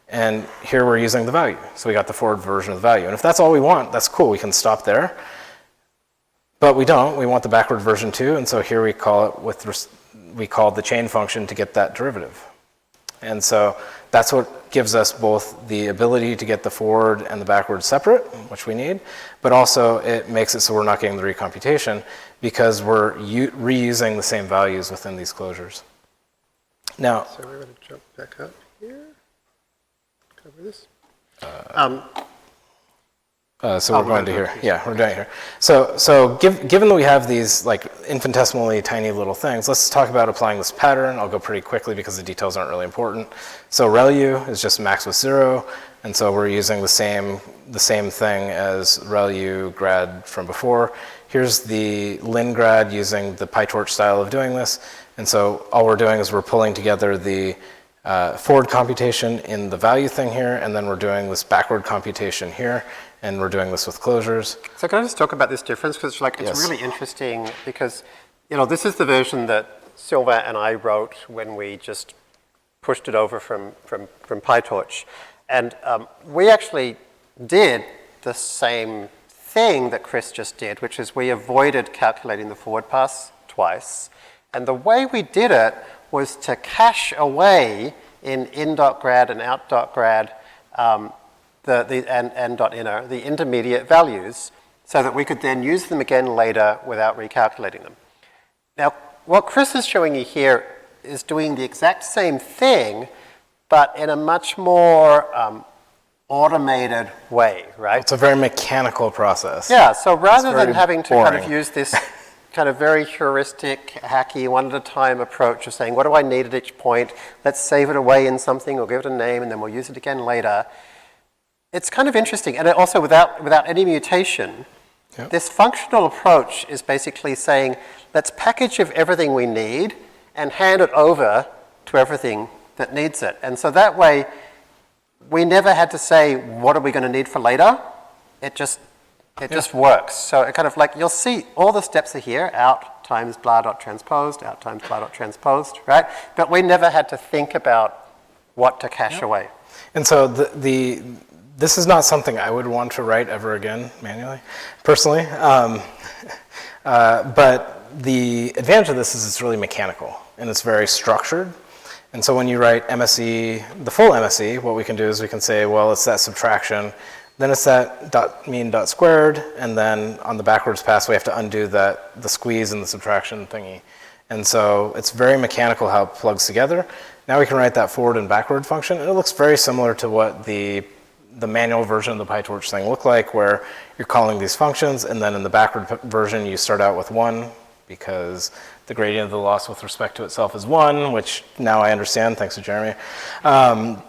And here we're using the value. So we got the forward version of the value. And if that's all we want, that's cool. We can stop there. But we don't. We want the backward version too. And so here we call it we call the chain function to get that derivative. And so that's what gives us both the ability to get the forward and the backward separate, which we need, but also it makes it so we're not getting the recomputation because we're reusing the same values within these closures. Now, So we're going to jump back up here. Cover this. So we're going to here. Yeah, we're doing it here. So given that we have these like infinitesimally tiny little things, let's talk about applying this pattern. I'll go pretty quickly because the details aren't really important. So ReLU is just max with 0, and so we're using the same thing as ReLU grad from before. Here's the lin grad using the PyTorch style of doing this, and so all we're doing is we're pulling together the forward computation in the value thing here, and then we're doing this backward computation here. And we're doing this with closures. So can I just talk about this difference? Because it's really interesting because, this is the version that Sylvain and I wrote when we just pushed it over from PyTorch. And we actually did the same thing that Chris just did, which is we avoided calculating the forward pass twice. And the way we did it was to cache away in in.grad and out.grad and.inner, the intermediate values, so that we could then use them again later without recalculating them. Now, what Chris is showing you here is doing the exact same thing, but in a much more automated way, right? It's a very mechanical process. Yeah, so rather than very having to kind of boring. use this kind of very heuristic, hacky, one-at-a-time approach of saying, what do I need at each point? Let's save it away in something or give it a name, and then we'll use it again later. It's kind of interesting, and also without any mutation, this functional approach is basically saying, let's package of everything we need and hand it over to everything that needs it. And so that way, we never had to say, what are we going to need for later? It just works. So it kind of like, you'll see all the steps are here, out times blah.transposed, out times blah.transposed, right? But we never had to think about what to cache away. And so this is not something I would want to write ever again manually, personally. But the advantage of this is it's really mechanical and it's very structured. And so when you write MSE, the full MSE, what we can do is we can say, well, it's that subtraction, then it's that dot mean dot squared, and then on the backwards pass we have to undo the squeeze and the subtraction thingy. And so it's very mechanical how it plugs together. Now we can write that forward and backward function, and it looks very similar to what the manual version of the PyTorch thing look like, where you're calling these functions, and then in the backward version you start out with 1 because the gradient of the loss with respect to itself is 1, which now I understand thanks to Jeremy. Then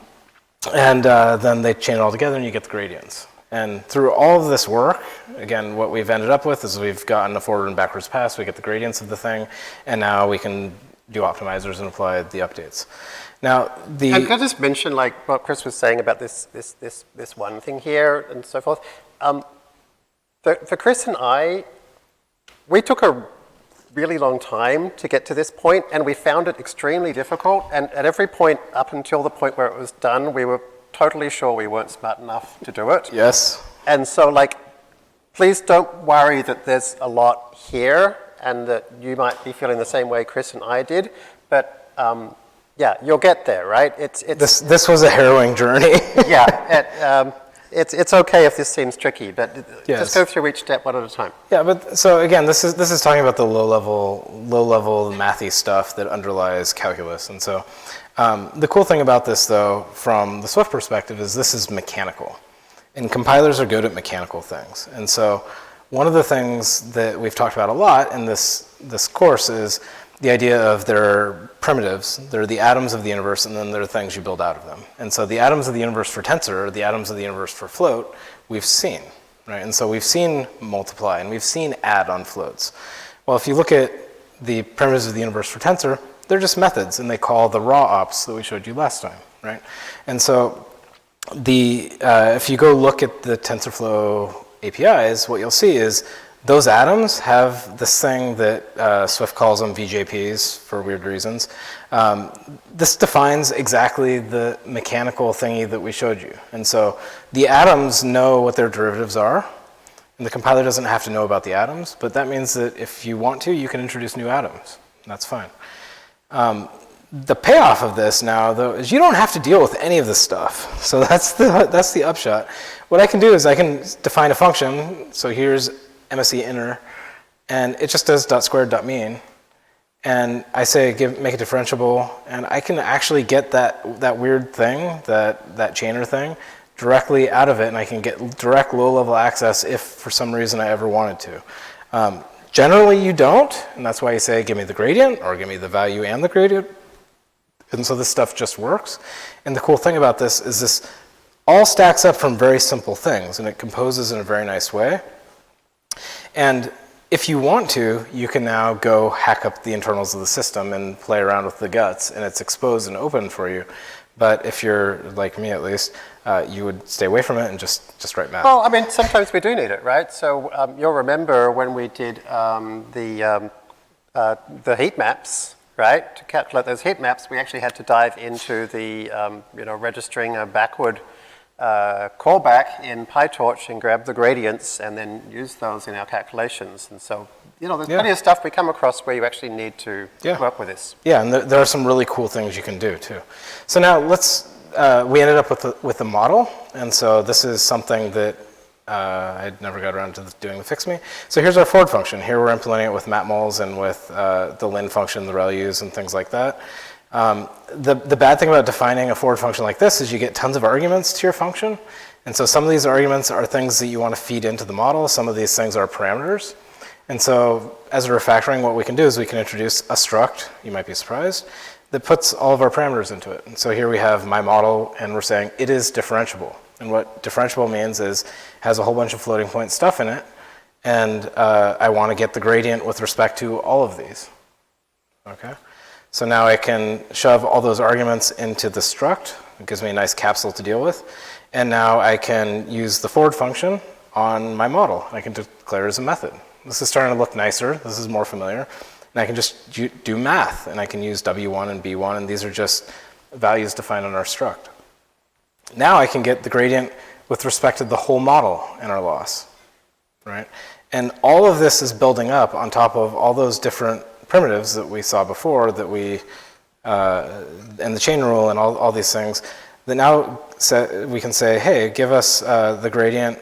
they chain it all together and you get the gradients. And through all of this work, again, what we've ended up with is we've gotten a forward and backwards pass, we get the gradients of the thing, and now we can do optimizers and apply the updates. Now, And can I just mention, like, what Chris was saying about this one thing here and so forth? For Chris and I, we took a really long time to get to this point, and we found it extremely difficult. And at every point up until the point where it was done, we were totally sure we weren't smart enough to do it. yes. And so, like, please don't worry that there's a lot here and that you might be feeling the same way Chris and I did. But yeah, you'll get there, right? This was a harrowing journey. Yeah, it's okay if this seems tricky, but just go through each step one at a time. Yeah, but so again, this is talking about the low level mathy stuff that underlies calculus, and so the cool thing about this, though, from the Swift perspective, is this is mechanical, And compilers are good at mechanical things. And so one of the things that we've talked about a lot in this course is the idea of there are primitives, they're the atoms of the universe, and then there are things you build out of them. And so the atoms of the universe for tensor, or the atoms of the universe for float, we've seen, right? And so we've seen multiply, and we've seen add on floats. Well, if you look at the primitives of the universe for tensor, they're just methods, and they call the raw ops that we showed you last time, right? And so if you go look at the TensorFlow APIs, what you'll see is those atoms have this thing that Swift calls them VJPs for weird reasons. This defines exactly the mechanical thingy that we showed you. And so the atoms know what their derivatives are, and the compiler doesn't have to know about the atoms, but that means that if you want to, you can introduce new atoms. That's fine. The payoff of this now, though, is you don't have to deal with any of this stuff. So that's the upshot. What I can do is I can define a function. So here's MSE inner, and it just does dot squared dot mean. And I say make it differentiable, and I can actually get that weird thing, that chainer thing, directly out of it, and I can get direct low-level access if for some reason I ever wanted to. Generally, you don't, and that's why you say give me the gradient, or give me the value and the gradient. And so this stuff just works. And the cool thing about this is this all stacks up from very simple things, and it composes in a very nice way. And if you want to, you can now go hack up the internals of the system and play around with the guts, and it's exposed and open for you. But if you're like me, at least, you would stay away from it and just write math. Well, I mean, sometimes we do need it, right? So you'll remember when we did the heat maps, right? To calculate those heat maps, we actually had to dive into the, registering a backward callback in PyTorch and grab the gradients and then use those in our calculations. And so, there's plenty of stuff we come across where you actually need to work with this. Yeah, and there are some really cool things you can do too. So now we ended up with a model, and so this is something that I never got around to doing the fix me. So here's our forward function. Here we're implementing it with matmols and with the lin function, the ReLUs, and things like that. The bad thing about defining a forward function like this is you get tons of arguments to your function. And so some of these arguments are things that you want to feed into the model. Some of these things are parameters. And so as a refactoring, what we can do is we can introduce a struct, you might be surprised, that puts all of our parameters into it. And so here we have my model, and we're saying it is differentiable. And what differentiable means is it has a whole bunch of floating point stuff in it, and I want to get the gradient with respect to all of these. Okay? So now I can shove all those arguments into the struct. It gives me a nice capsule to deal with. And now I can use the forward function on my model. I can declare it as a method. This is starting to look nicer. This is more familiar. And I can just do math, and I can use W1 and B1, and these are just values defined in our struct. Now I can get the gradient with respect to the whole model and our loss, right? And all of this is building up on top of all those different primitives that we saw before, that and the chain rule and all these things, that now we can say, hey, give us the gradient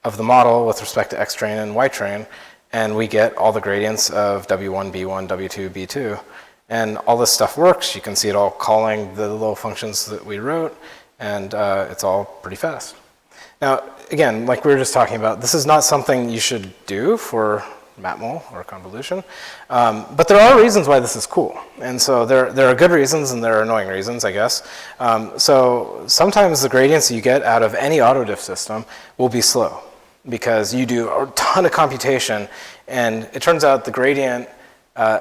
of the model with respect to X train and Y train, and we get all the gradients of W1, B1, W2, B2. And all this stuff works. You can see it all calling the little functions that we wrote, and it's all pretty fast. Now, again, like we were just talking about, this is not something you should do for matmul or convolution, but there are reasons why this is cool. And so there are good reasons and there are annoying reasons, I guess. So sometimes the gradients you get out of any autodiff system will be slow because you do a ton of computation, and it turns out the gradient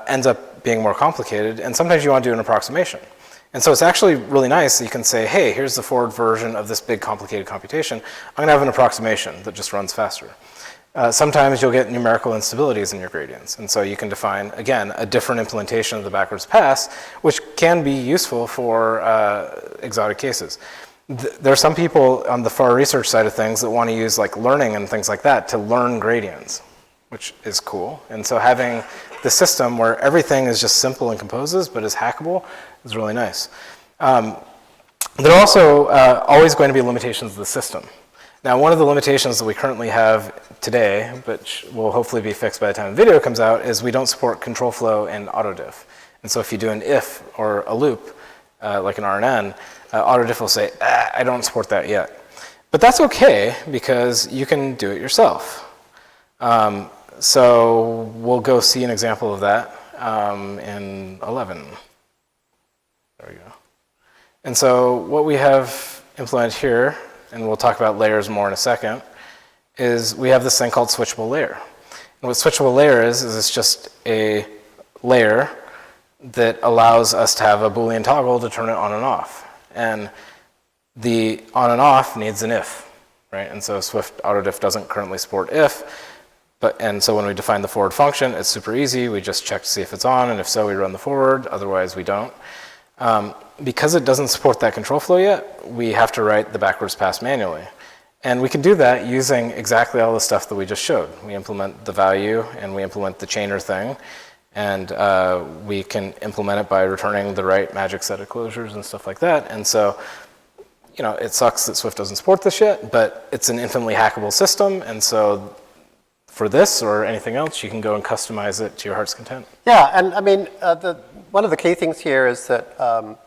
ends up being more complicated, and sometimes you want to do an approximation. And so it's actually really nice that you can say, hey, here's the forward version of this big complicated computation. I'm going to have an approximation that just runs faster. Sometimes you'll get numerical instabilities in your gradients. And so you can define, again, a different implementation of the backwards pass, which can be useful for exotic cases. There are some people on the far research side of things that want to use like learning and things like that to learn gradients, which is cool. And so having the system where everything is just simple and composes but is hackable is really nice. There are also always going to be limitations of the system. Now, one of the limitations that we currently have today, which will hopefully be fixed by the time the video comes out, is we don't support control flow in autodiff. And so if you do an if or a loop, like an RNN, autodiff will say, I don't support that yet. But that's okay, because you can do it yourself. So we'll go see an example of that in 11. There we go. And so what we have implemented here, and we'll talk about layers more in a second, is we have this thing called switchable layer. And what switchable layer is it's just a layer that allows us to have a Boolean toggle to turn it on and off. And the on and off needs an if, right? And so Swift AutoDiff doesn't currently support if, and so when we define the forward function, it's super easy. We just check to see if it's on, and if so, we run the forward. Otherwise, we don't. Because it doesn't support that control flow yet, we have to write the backwards pass manually. And we can do that using exactly all the stuff that we just showed. We implement the value, and we implement the chainer thing, and we can implement it by returning the right magic set of closures and stuff like that. And so, you know, it sucks that Swift doesn't support this yet, but it's an infinitely hackable system, and so for this or anything else, you can go and customize it to your heart's content. Yeah, and I mean, one of the key things here is that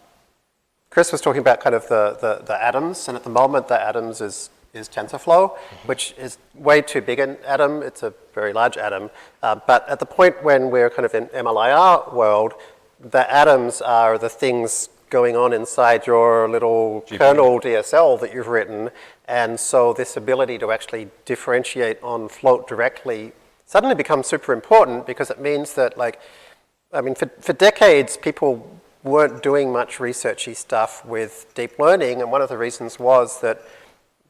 Chris was talking about kind of the atoms, and at the moment the atoms is TensorFlow, which is way too big an atom. It's a very large atom. But at the point when we're kind of in MLIR world, the atoms are the things going on inside your little kernel DSL that you've written. And so this ability to actually differentiate on float directly suddenly becomes super important, because it means that, like, I mean, for decades, people weren't doing much researchy stuff with deep learning. And one of the reasons was that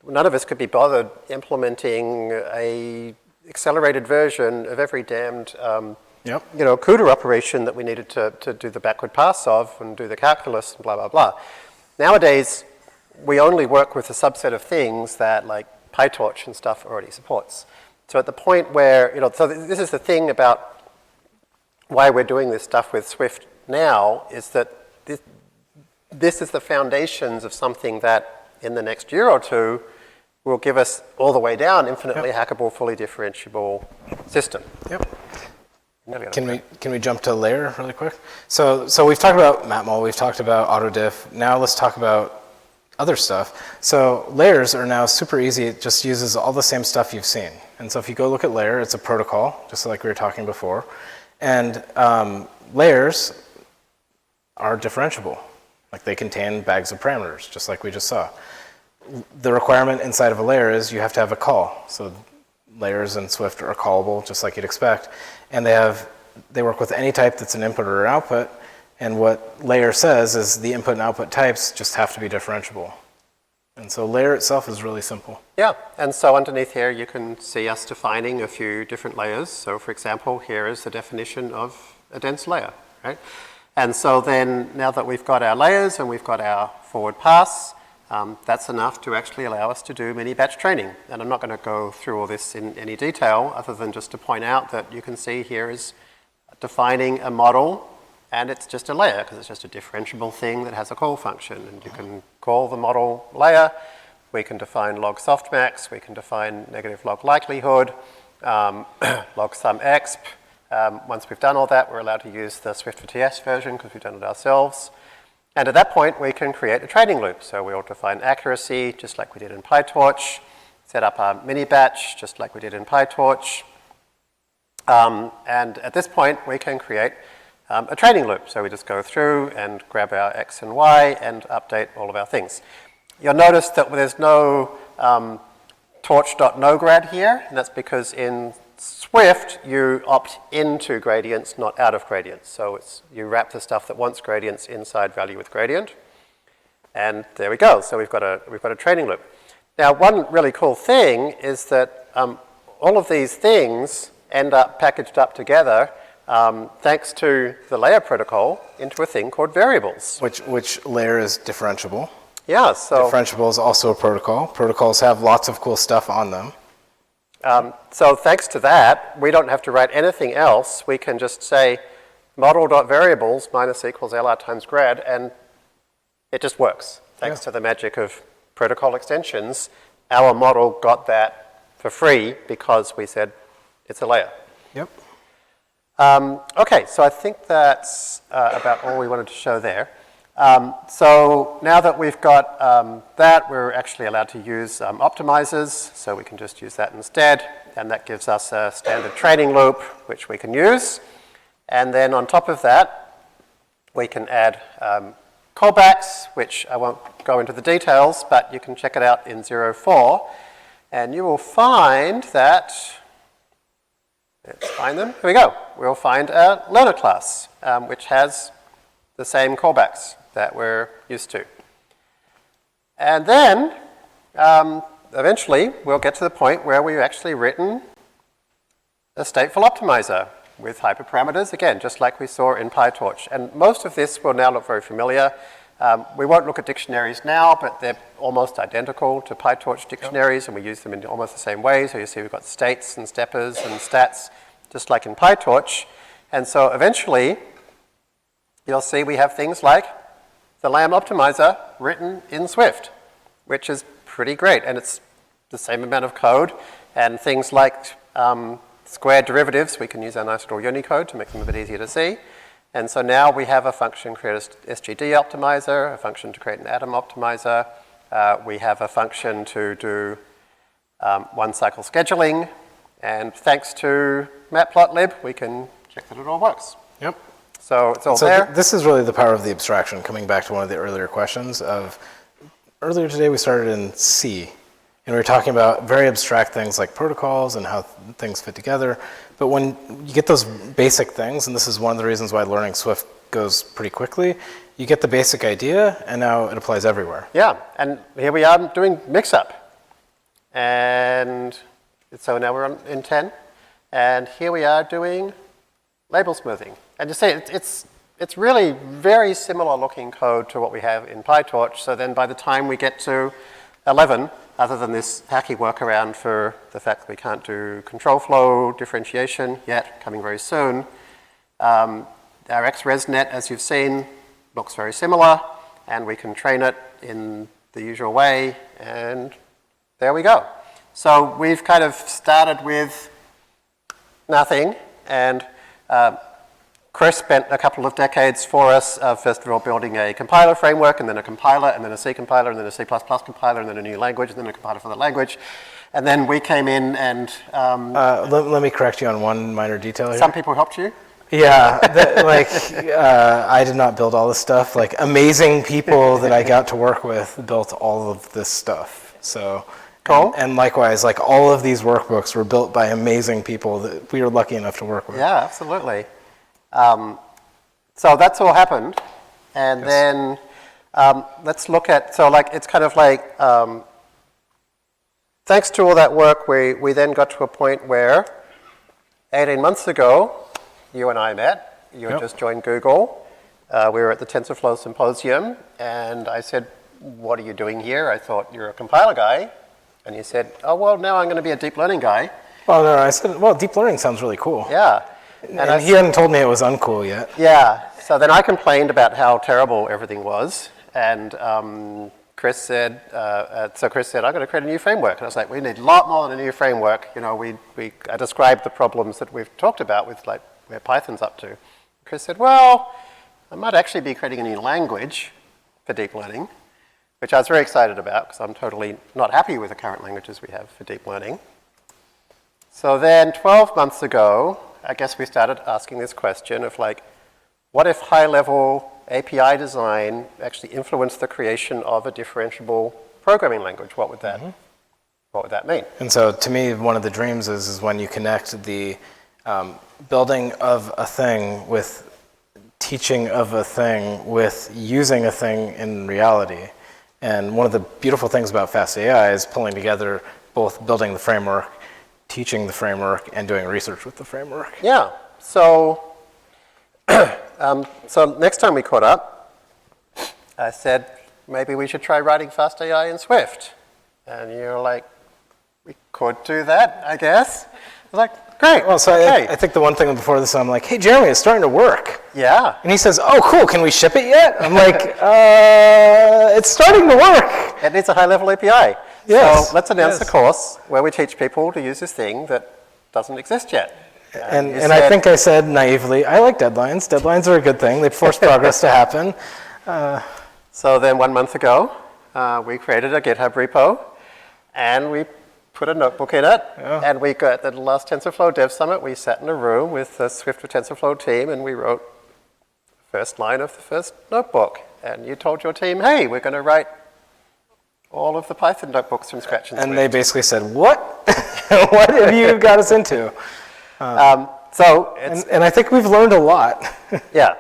none of us could be bothered implementing a accelerated version of every damned you know, CUDA operation that we needed to do the backward pass of and do the calculus and blah, blah, blah. Nowadays, we only work with a subset of things that, like, PyTorch and stuff already supports. So at the point where, you know, so this is the thing about why we're doing this stuff with Swift now, is that this is the foundations of something that in the next year or two will give us all the way down infinitely hackable, fully differentiable system. Yep. Can we jump to layer really quick? So we've talked about Matmul, we've talked about AutoDiff. Now let's talk about other stuff. So layers are now super easy. It just uses all the same stuff you've seen. And so if you go look at layer, it's a protocol, just like we were talking before. And layers are differentiable. Like, they contain bags of parameters, just like we just saw. The requirement inside of a layer is you have to have a call. So layers in Swift are callable, just like you'd expect. And they work with any type that's an input or an output. And what layer says is the input and output types just have to be differentiable. And so layer itself is really simple. Yeah, and so underneath here you can see us defining a few different layers. So for example, here is the definition of a dense layer, right? And so then, now that we've got our layers and we've got our forward pass, that's enough to actually allow us to do mini batch training. And I'm not going to go through all this in any detail, other than just to point out that you can see here is defining a model, and it's just a layer, because it's just a differentiable thing that has a call function. And you can call the model layer. We can define log softmax. We can define negative log likelihood, log sum exp. Once we've done all that, we're allowed to use the Swift for TS version, because we've done it ourselves. And at that point, we can create a training loop. So we'll define accuracy, just like we did in PyTorch, set up our mini batch, just like we did in PyTorch. And at this point, we can create a training loop. So we just go through and grab our X and Y and update all of our things. You'll notice that there's no torch.nograd here, and that's because in Swift, you opt into gradients, not out of gradients. So you wrap the stuff that wants gradients inside value with gradient. And there we go. So we've got a training loop. Now, one really cool thing is that all of these things end up packaged up together thanks to the layer protocol into a thing called variables. Which layer is differentiable. Yeah, so Differentiable is also a protocol. Protocols have lots of cool stuff on them. So thanks to that, we don't have to write anything else. We can just say model.variables minus equals LR times grad, and it just works. Thanks to the magic of protocol extensions, our model got that for free because we said it's a layer. Yep. Okay, so I think that's about all we wanted to show there. So now that we've got that, we're actually allowed to use optimizers, so we can just use that instead, and that gives us a standard training loop, which we can use. And then on top of that, we can add callbacks, which I won't go into the details, but you can check it out in 0.4, and you will find that, let's find them, here we go. We'll find a learner class, which has the same callbacks that we're used to. And then, eventually, we'll get to the point where we've actually written a stateful optimizer with hyperparameters, again, just like we saw in PyTorch. And most of this will now look very familiar. We won't look at dictionaries now, but they're almost identical to PyTorch dictionaries, and we use them in almost the same way. So you see we've got states and steppers and stats, just like in PyTorch. And so eventually, you'll see we have things like the Lamb optimizer written in Swift, which is pretty great. And it's the same amount of code. And things like squared derivatives, we can use our nice little Unicode to make them a bit easier to see. And so now we have a function create a SGD optimizer, a function to create an atom optimizer. We have a function to do one-cycle scheduling. And thanks to Matplotlib, we can check that it all works. Yep. So it's all there. This is really the power of the abstraction, coming back to one of the earlier questions of, earlier today we started in C, and we were talking about very abstract things like protocols and how things fit together. But when you get those basic things, and this is one of the reasons why learning Swift goes pretty quickly, you get the basic idea, and now it applies everywhere. Yeah, and here we are doing mix-up. And so now we're in 10. And here we are doing label smoothing. And you see, it's really very similar looking code to what we have in PyTorch. So then by the time we get to 11, other than this hacky workaround for the fact that we can't do control flow differentiation yet, coming very soon, our XResNet, as you've seen, looks very similar, and we can train it in the usual way, and there we go. So we've kind of started with nothing, and Chris spent a couple of decades for us, first of all building a compiler framework, and then a compiler, and then a C compiler, and then a C++ compiler, and then a new language, and then a compiler for the language. And then we came in and... let me correct you on one minor detail here. Some people helped you? Yeah, I did not build all this stuff. Like, amazing people that I got to work with built all of this stuff. So, cool. And likewise, like, all of these workbooks were built by amazing people that we were lucky enough to work with. Yeah, absolutely. So that's all happened. And Yes. then let's look at, so like, it's kind of like, thanks to all that work, we then got to a point where 18 months ago, you and I met. You had Yep. just joined Google. We were at the TensorFlow Symposium, and I said, what are you doing here? I thought you're a compiler guy. And you said, oh, well, now I'm going to be a deep learning guy. Well, no, I said, well, deep learning sounds really cool. Yeah. And he hadn't told me it was uncool yet. Yeah, so then I complained about how terrible everything was, and Chris said, I'm going to create a new framework. And I was like, we need a lot more than a new framework. You know, I described the problems that we've talked about with like where Python's up to. Chris said, well, I might actually be creating a new language for deep learning, which I was very excited about because I'm totally not happy with the current languages we have for deep learning. So then 12 months ago, I guess we started asking this question of like, what if high-level API design actually influenced the creation of a differentiable programming language? What would that mean? And so to me, one of the dreams is when you connect the building of a thing with teaching of a thing with using a thing in reality. And one of the beautiful things about FastAI is pulling together both building the framework, teaching the framework, and doing research with the framework. Yeah, so, so next time we caught up, I said, maybe we should try writing FastAI in Swift. And you're like, we could do that, I guess. I was like, great. Well, so I think the one thing before this, I'm like, hey, Jeremy, it's starting to work. Yeah. And he says, oh, cool, can we ship it yet? I'm like, it's starting to work. It needs a high-level API. Yes. So let's announce Yes. a course where we teach people to use this thing that doesn't exist yet. And I think I said naively, I like deadlines. Deadlines are a good thing. They force progress to happen. So then 1 month ago, we created a GitHub repo, and we put a notebook in it, and we got at the last TensorFlow Dev Summit, we sat in a room with the Swift for TensorFlow team, and we wrote the first line of the first notebook. And you told your team, hey, we're going to write all of the Python notebooks from scratch in And Swift. they basically said, what? What have you got us into? So it's, And I think we've learned a lot. yeah.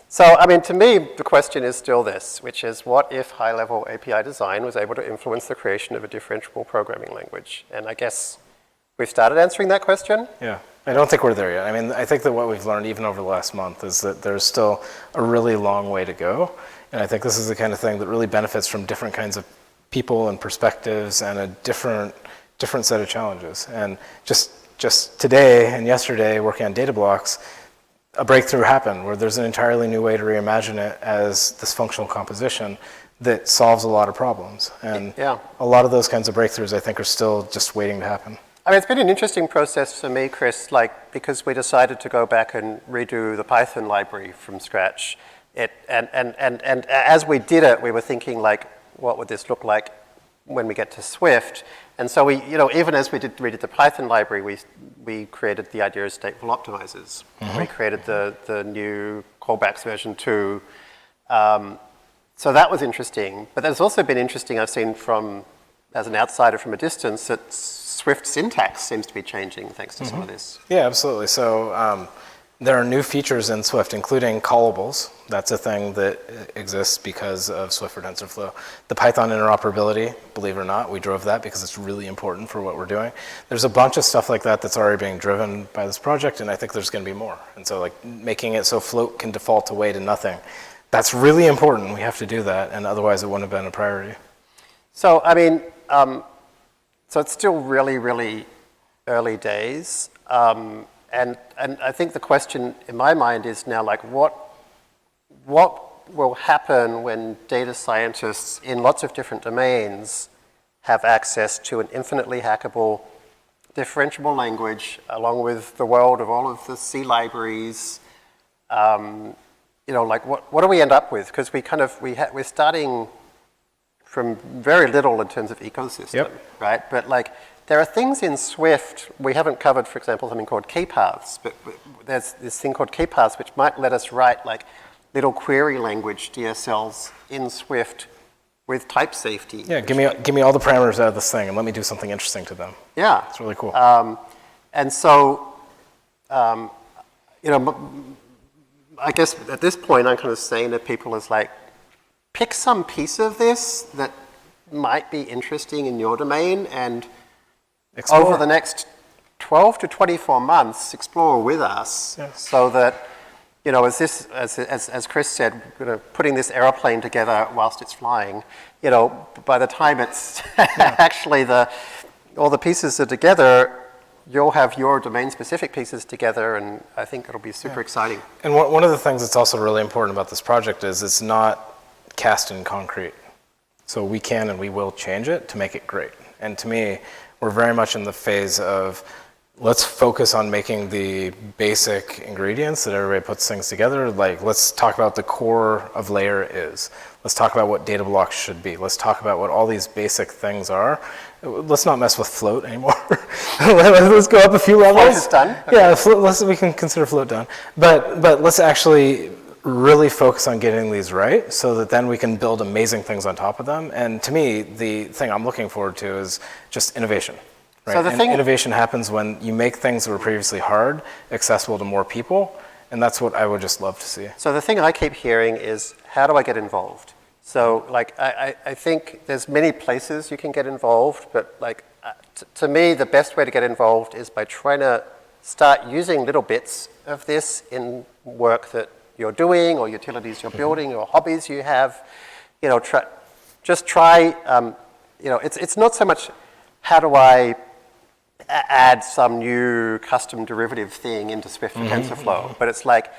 So, I mean, to me, the question is still this, which is what if high-level API design was able to influence the creation of a differentiable programming language? And I guess we've started answering that question. Yeah, I don't think we're there yet. I mean, I think that what we've learned even over the last month is that there's still a really long way to go. And I think this is the kind of thing that really benefits from different kinds of people and perspectives and a different set of challenges. And just today and yesterday, working on data blocks, a breakthrough happened where there's an entirely new way to reimagine it as this functional composition that solves a lot of problems. And Yeah. a lot of those kinds of breakthroughs, I think, are still just waiting to happen. I mean, it's been an interesting process for me, Chris, like, because we decided to go back and redo the Python library from scratch. And as we did it, we were thinking, like, what would this look like when we get to Swift? And so we, you know, even as we redid the Python library, we created the idea of stateful optimizers. We created the new callbacks version 2. So that was interesting. But there's also been interesting, I've seen from, as an outsider from a distance, that Swift syntax seems to be changing thanks to some of this. Yeah, absolutely. So there are new features in Swift, including callables. That's a thing that exists because of Swift for TensorFlow. The Python interoperability, believe it or not, we drove that because it's really important for what we're doing. There's a bunch of stuff like that that's already being driven by this project, and I think there's going to be more. And so, like, making it so float can default away to nothing, that's really important. We have to do that, and otherwise it wouldn't have been a priority. So, I mean, so it's still really, really early days. And I think the question in my mind is now, like, what will happen when data scientists in lots of different domains have access to an infinitely hackable, differentiable language, along with the world of all of the C libraries? You know, like, what do we end up with? Because we're starting from very little in terms of ecosystem, right? But, like, there are things in Swift we haven't covered, for example, something called key paths, but there's this thing called key paths which might let us write, like, little query language DSLs in Swift with type safety. Yeah, give me all the parameters out of this thing and let me do something interesting to them. Yeah. It's really cool. And so, you know, I guess at this point I'm kind of saying to people is, like, pick some piece of this that might be interesting in your domain, and Explore. over the next 12 to 24 months, explore with us, so that, you know, as Chris said, you know, putting this aeroplane together whilst it's flying, you know, by the time it's actually all the pieces are together, you'll have your domain-specific pieces together, and I think it'll be super exciting. And one of the things that's also really important about this project is it's not cast in concrete. So we can and we will change it to make it great. And to me, we're very much in the phase of let's focus on making the basic ingredients that everybody puts things together. Like, let's talk about the core of layer is. Let's talk about what data blocks should be. Let's talk about what all these basic things are. Let's not mess with float anymore. Let's go up a few levels. Float is done? Okay. Yeah, we can consider float done. But let's actually really focus on getting these right so that then we can build amazing things on top of them. And to me, the thing I'm looking forward to is just innovation. Right? So And innovation happens when you make things that were previously hard accessible to more people, and that's what I would just love to see. So the thing I keep hearing is, how do I get involved? So, like, I think there's many places you can get involved, but, like, to me, the best way to get involved is by trying to start using little bits of this in work that you're doing, or utilities you're building, or hobbies you have. You know, just try, you know, it's not so much how do I add some new custom derivative thing into Swift for TensorFlow, but it's like,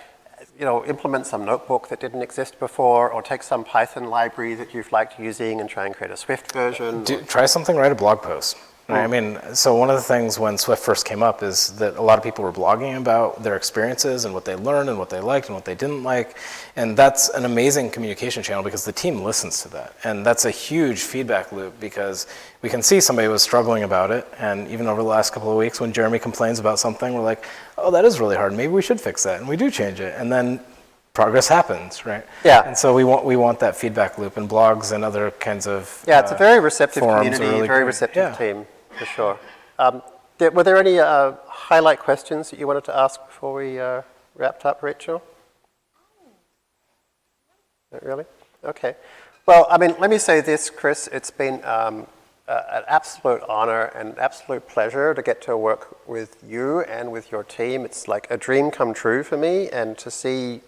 you know, implement some notebook that didn't exist before, or take some Python library that you've liked using and try and create a Swift version. Try something, write a blog post. Right? I mean, so one of the things when Swift first came up is that a lot of people were blogging about their experiences and what they learned and what they liked and what they didn't like. And that's an amazing communication channel because the team listens to that. And that's a huge feedback loop because we can see somebody was struggling about it. And even over the last couple of weeks when Jeremy complains about something, we're like, oh, that is really hard. Maybe we should fix that. And we do change it. And then progress happens, right? Yeah. And so we want that feedback loop, and blogs and other kinds of Yeah, it's a very receptive forums are community, really very great. receptive Yeah. team, for sure. Were there any highlight questions that you wanted to ask before we wrapped up, Rachel? Not really? Okay. Well, I mean, let me say this, Chris. It's been an absolute honor and absolute pleasure to get to work with you and with your team. It's like a dream come true for me, and to see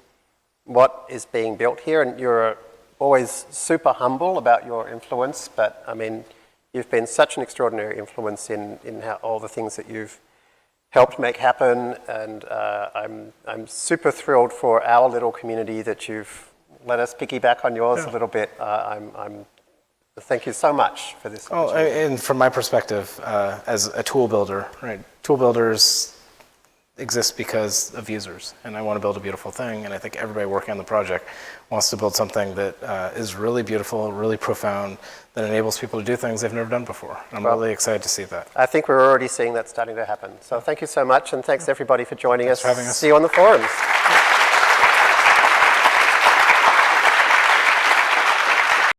what is being built here. And you're always super humble about your influence, but I mean, you've been such an extraordinary influence in how, all the things that you've helped make happen, and I'm super thrilled for our little community that you've let us piggyback on yours a little bit. Thank you so much for this. Oh, and from my perspective, as a tool builder, right? Tool builders exist because of users, and I want to build a beautiful thing, and I think everybody working on the project wants to build something that is really beautiful, really profound, that enables people to do things they've never done before. I'm really excited to see that. I think we're already seeing that starting to happen. So thank you so much, and thanks everybody for joining us. for having us. See you on the forums.